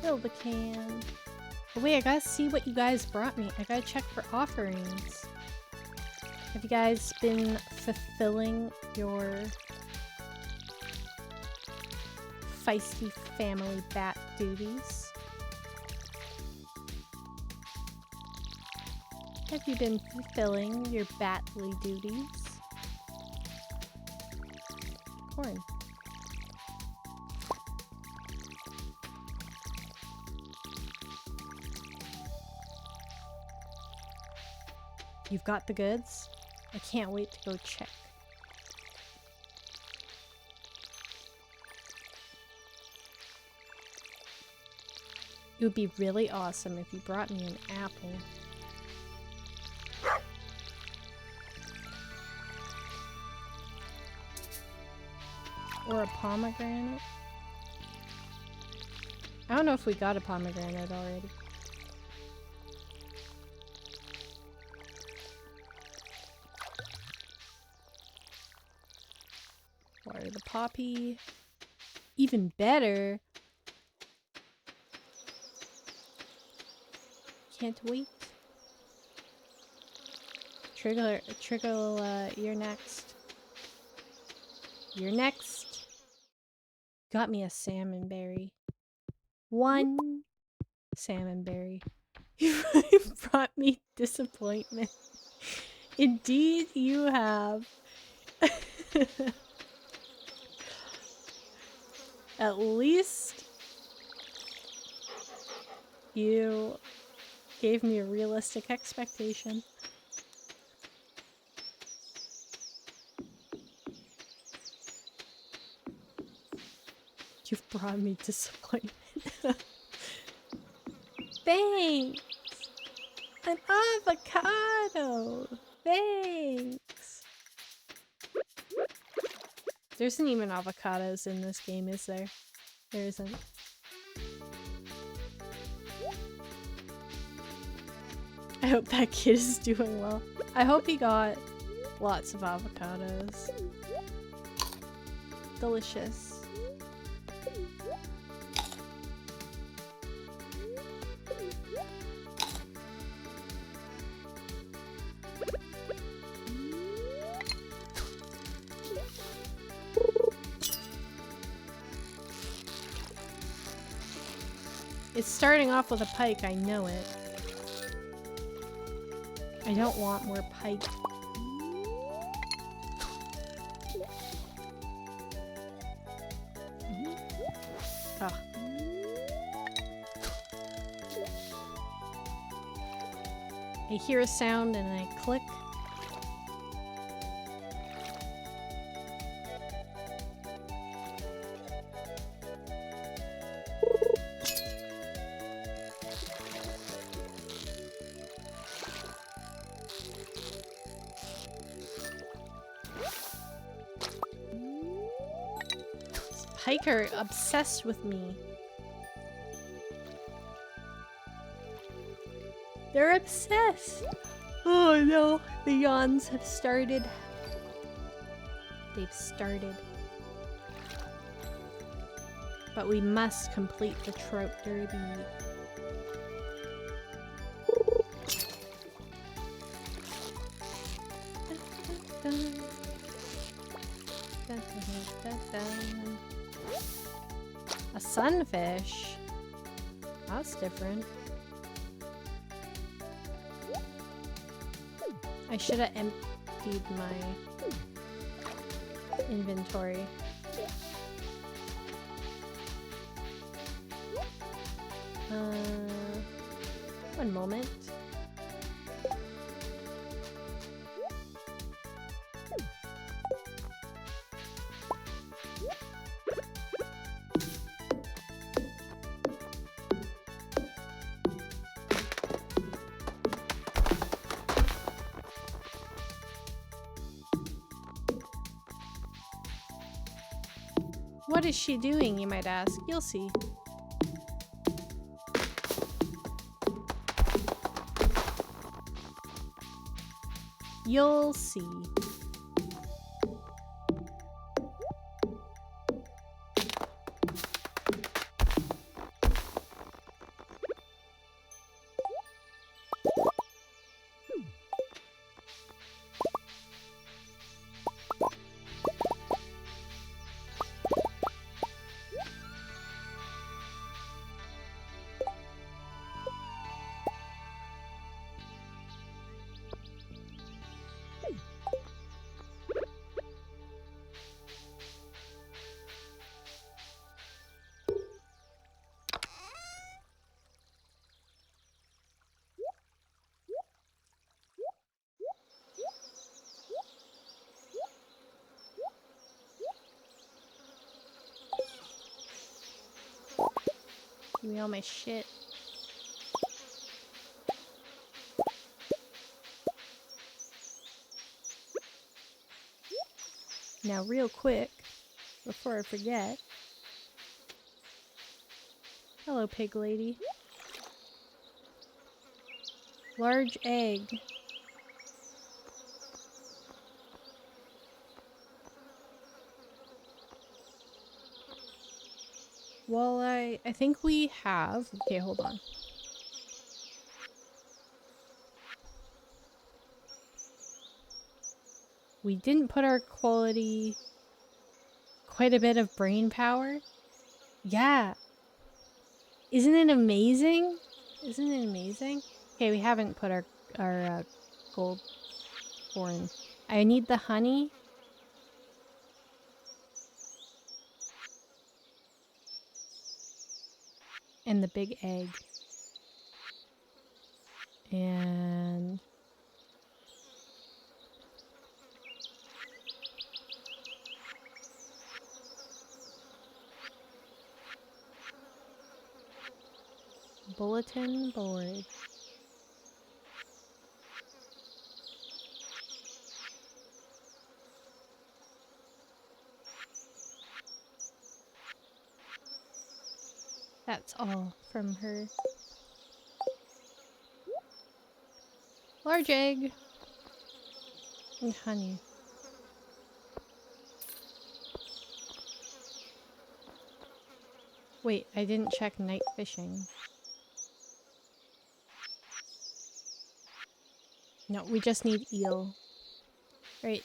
Fill the can. Oh, wait, I gotta see what you guys brought me. I gotta check for offerings. Have you guys been fulfilling your feisty family bat duties? Have you been fulfilling your batly duties? Corn. You've got the goods? I can't wait to go check. It would be really awesome if you brought me an apple. Or a pomegranate. I don't know if we got a pomegranate already. Water the poppy. Even better. Can't wait. Trickle, you're next. You're next. Got me a salmon berry. One salmon berry. You brought me disappointment. Indeed, you have. At least you gave me a realistic expectation. You've brought me disappointment. Thanks! An avocado! Thanks! There isn't even avocados in this game, is there? There isn't. I hope that kid is doing well. I hope he got lots of avocados. Delicious. It's starting off with a pike, I know it. I don't want more pike. Oh. I hear a sound and I click. Pike are obsessed with me. They're obsessed! Oh no, the yawns have started. They've started. But we must complete the trout derby. A sunfish? That's different. I should have emptied my inventory. One moment. What is she doing, you might ask? You'll see. You'll see. Give me all my shit. Now, real quick, before I forget. Hello, pig lady. Large egg. Well, I think we have. Okay, hold on. We didn't put our quality quite a bit of brain power. Yeah. Isn't it amazing? Isn't it amazing? Okay, we haven't put our gold corn. I need the honey. And the big egg. And bulletin board. That's all from her. Large egg. And honey. Wait, I didn't check night fishing. No, we just need eel. Right.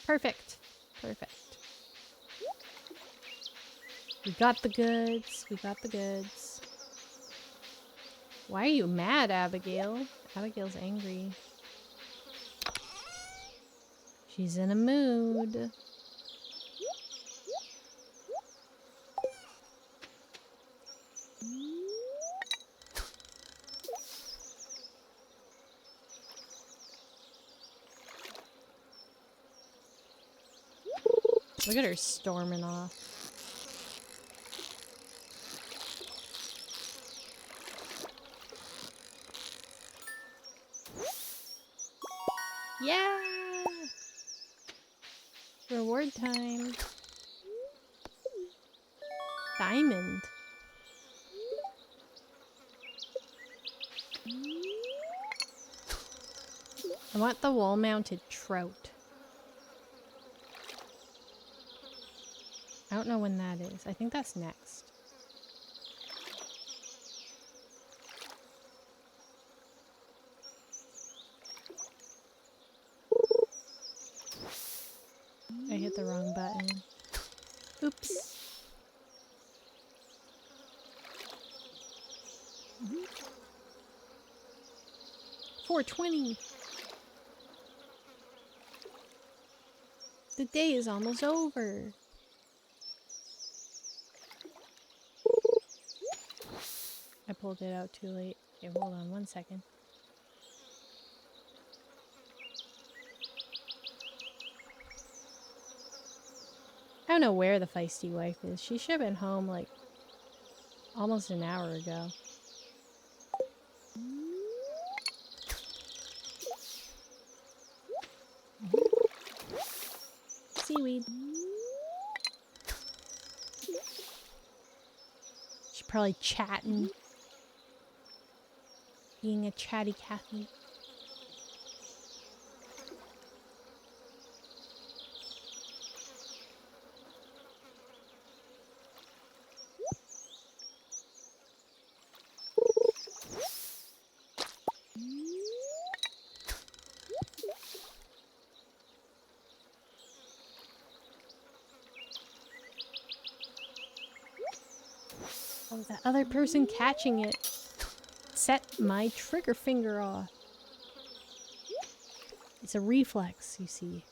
Perfect. Perfect. We got the goods. We got the goods. Why are you mad, Abigail? Abigail's angry. She's in a mood. Look at her storming off. Yeah! Reward time. Diamond. I want the wall-mounted trout. I don't know when that is. I think that's next. I hit the wrong button. Oops. 4:20. The day is almost over. I pulled it out too late. Okay, hold on 1 second. I don't know where the feisty wife is. She should have been home like almost an hour ago. Seaweed. She's probably chatting. Being a chatty Cathy. Oh, that other person catching it set my trigger finger off. It's a reflex, you see.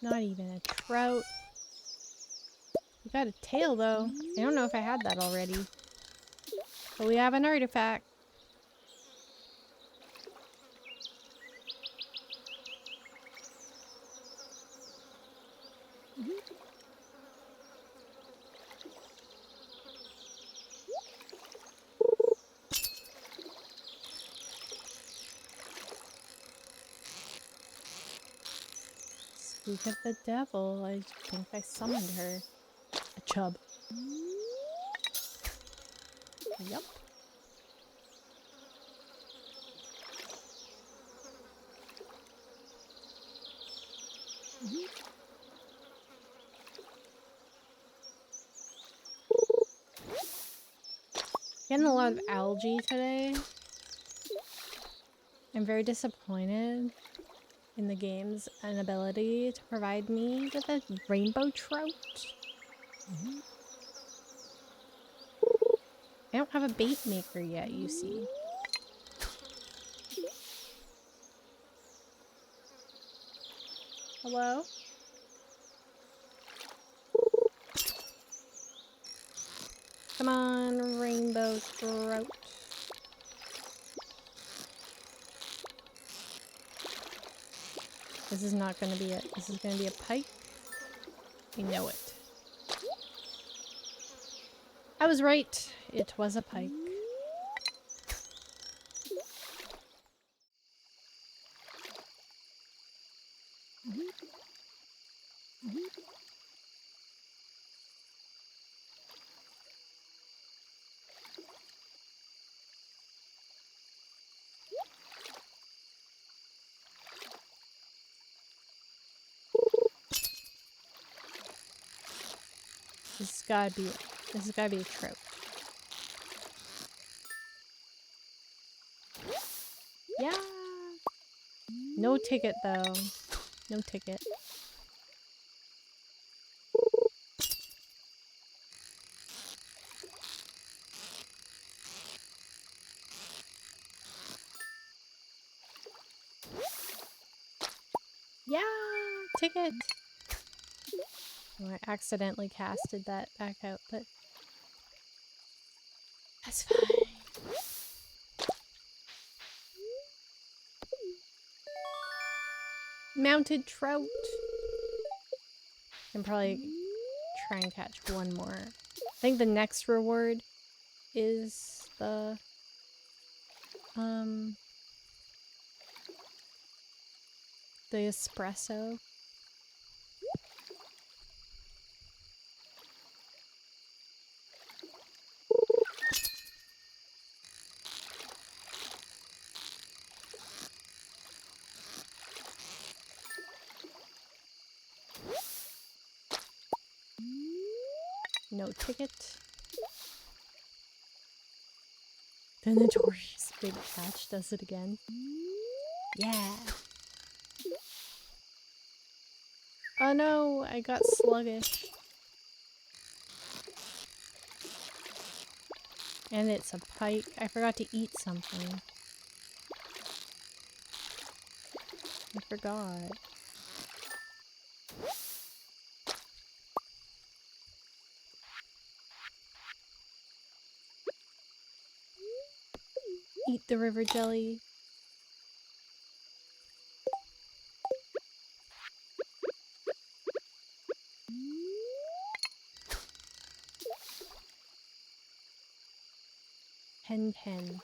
Not even a trout. We got a tail though. I don't know if I had that already. But we have an artifact. Speak of the devil, I think I summoned her. A chub. Yup. Getting a lot of algae today. I'm very disappointed in the game's inability to provide me with a rainbow trout. I don't have a bait maker yet, you see. Hello? Come on, rainbow trout. This is not gonna be it. This is gonna be a pike. You know it. I was right. It was a pike. This has gotta be a trope. Yeah. No ticket though. No ticket. Yeah, ticket. Oh, I accidentally casted that back out, but that's fine. Mounted trout. Can probably try and catch one more. I think the next reward is the espresso. No ticket. The notorious big catch does it again. Yeah. Oh no, I got sluggish. And it's a pike. I forgot to eat something. I forgot. Eat the river jelly. Hen.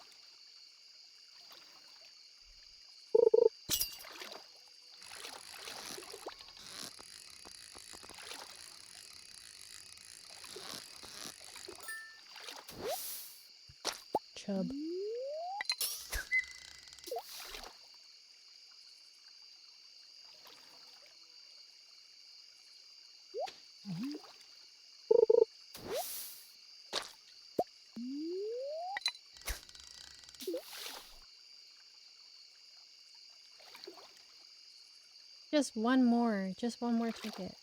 Chub. Just one more ticket.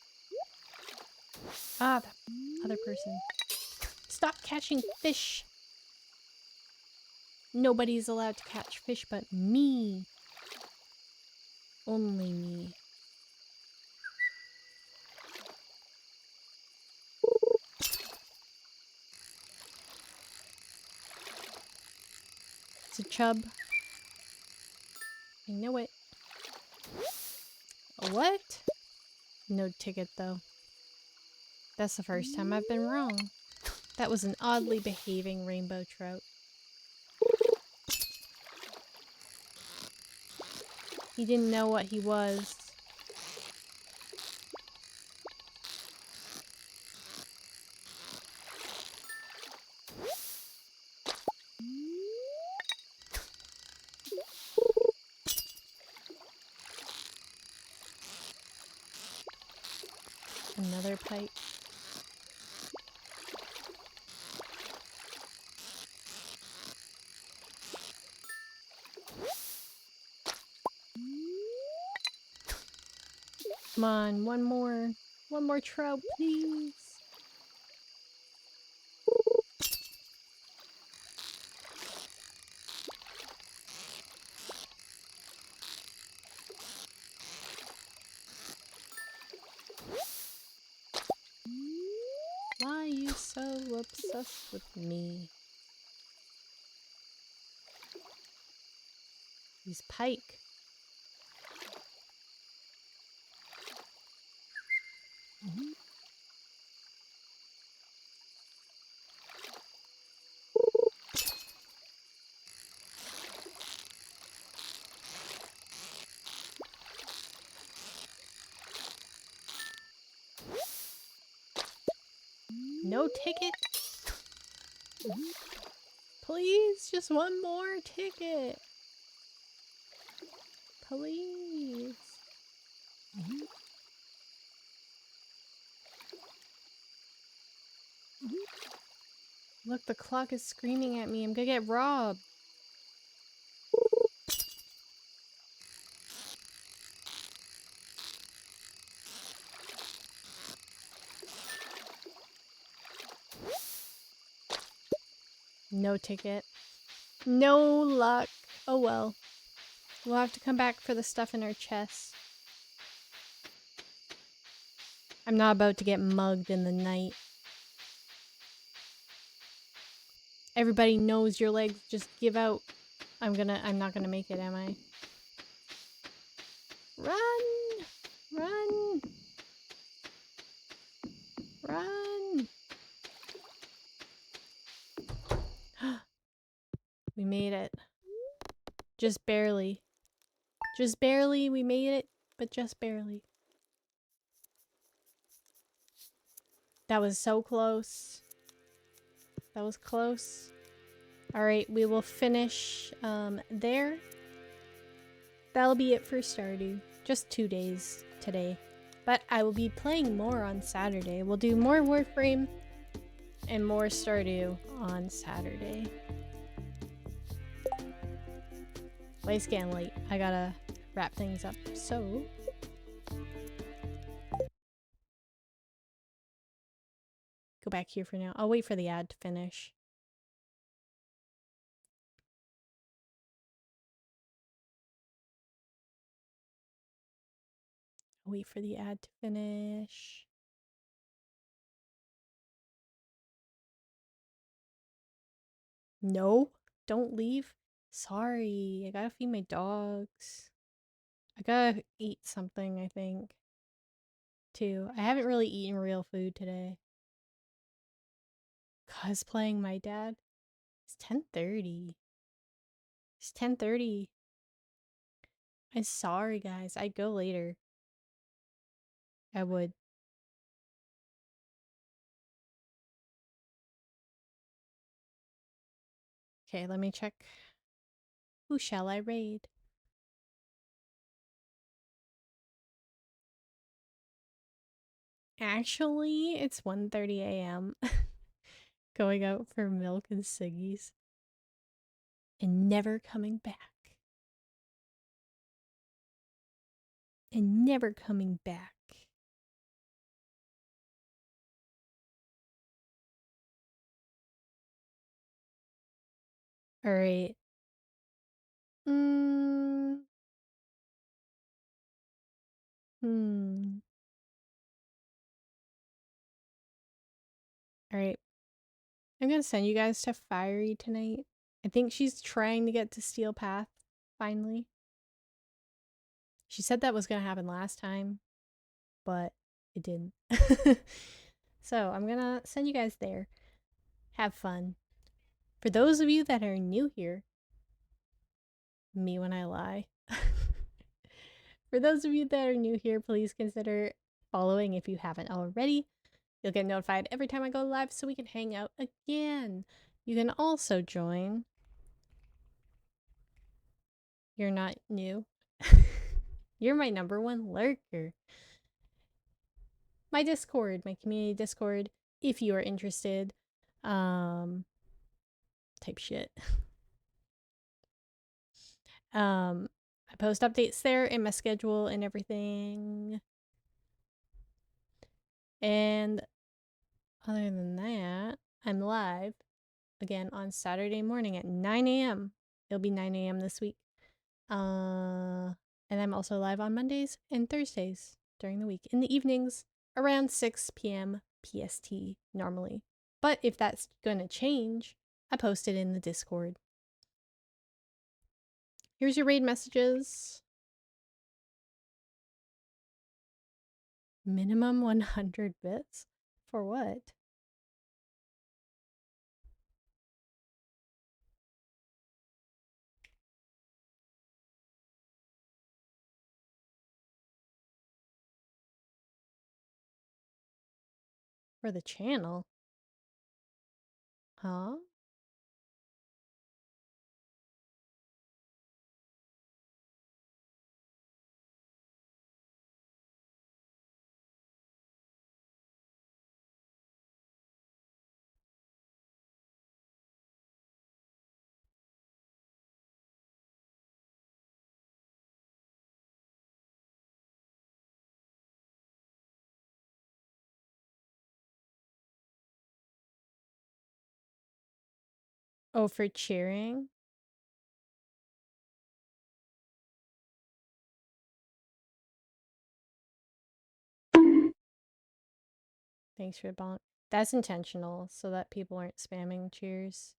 Ah, the other person. Stop catching fish! Nobody's allowed to catch fish but me. Only me. It's a chub. I know it. What? No ticket though. That's the first time I've been wrong. That was an oddly behaving rainbow trout. He didn't know what he was. Another pike. Come on, one more trout, please. Why are you so obsessed with me? He's pike. No ticket? Please, just one more ticket. Please. Look, the clock is screaming at me. I'm gonna get robbed. No ticket. No luck. Oh well. We'll have to come back for the stuff in our chests. I'm not about to get mugged in the night. Everybody knows your legs just give out. I'm not gonna make it, am I? Run! Run! Run! We made it. Just barely. Just barely, we made it, but just barely. That was so close. That was close. Alright, we will finish there. That'll be it for Stardew. Just 2 days today. But I will be playing more on Saturday. We'll do more Warframe and more Stardew on Saturday. Well, it's getting late. I gotta wrap things up. So go back here for now. I'll wait for the ad to finish. I'll wait for the ad to finish. No, don't leave. Sorry, I gotta feed my dogs. I gotta eat something, I think, too. I haven't really eaten real food today. Cosplaying my dad. It's 10:30. It's 10:30. I'm sorry, guys. I'd go later. I would. Okay, let me check. Who shall I raid? Actually, it's 1:30 a.m. Going out for milk and ciggies. And never coming back. And never coming back. Alright. Hmm. Alright. I'm gonna send you guys to Fiery tonight. I think she's trying to get to Steel Path, finally. She said that was gonna happen last time, but it didn't. So I'm gonna send you guys there. Have fun. For those of you that are new here, me when I lie. For those of you that are new here, please consider following if you haven't already. You'll get notified every time I go live so we can hang out again. You can also join. You're not new. You're my #1 lurker. My Discord, my community Discord, if you are interested. Type shit. I post updates there in my schedule and everything. And other than that, I'm live again on Saturday morning at 9 a.m. It'll be 9 a.m. this week. And I'm also live on Mondays and Thursdays during the week. In the evenings, around 6 p.m. PST normally. But if that's gonna change, I post it in the Discord. Here's your raid messages. Minimum 100 bits? For what? For the channel? Huh? Oh, for cheering? Thanks for the bonk. That's intentional so that people aren't spamming cheers.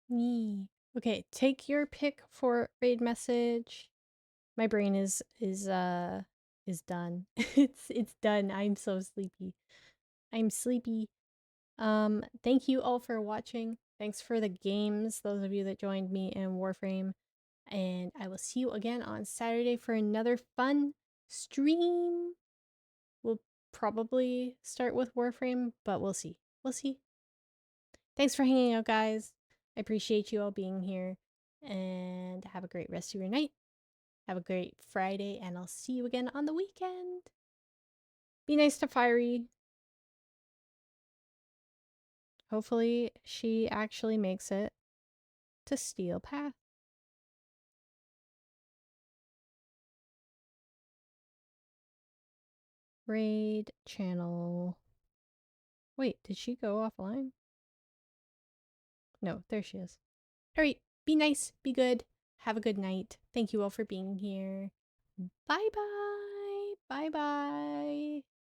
Me. Okay, take your pick for raid message. My brain is done. it's done. I'm so sleepy. I'm sleepy. Thank you all for watching. Thanks for the games, those of you that joined me in Warframe. And I will see you again on Saturday for another fun stream. We'll probably start with Warframe, but we'll see. We'll see. Thanks for hanging out, guys. I appreciate you all being here. And have a great rest of your night. Have a great Friday, and I'll see you again on the weekend. Be nice to Fiery. Hopefully, she actually makes it to Steel Path. Raid channel. Wait, did she go offline? No, there she is. Alright, be nice, be good, have a good night. Thank you all for being here. Bye bye. Bye bye.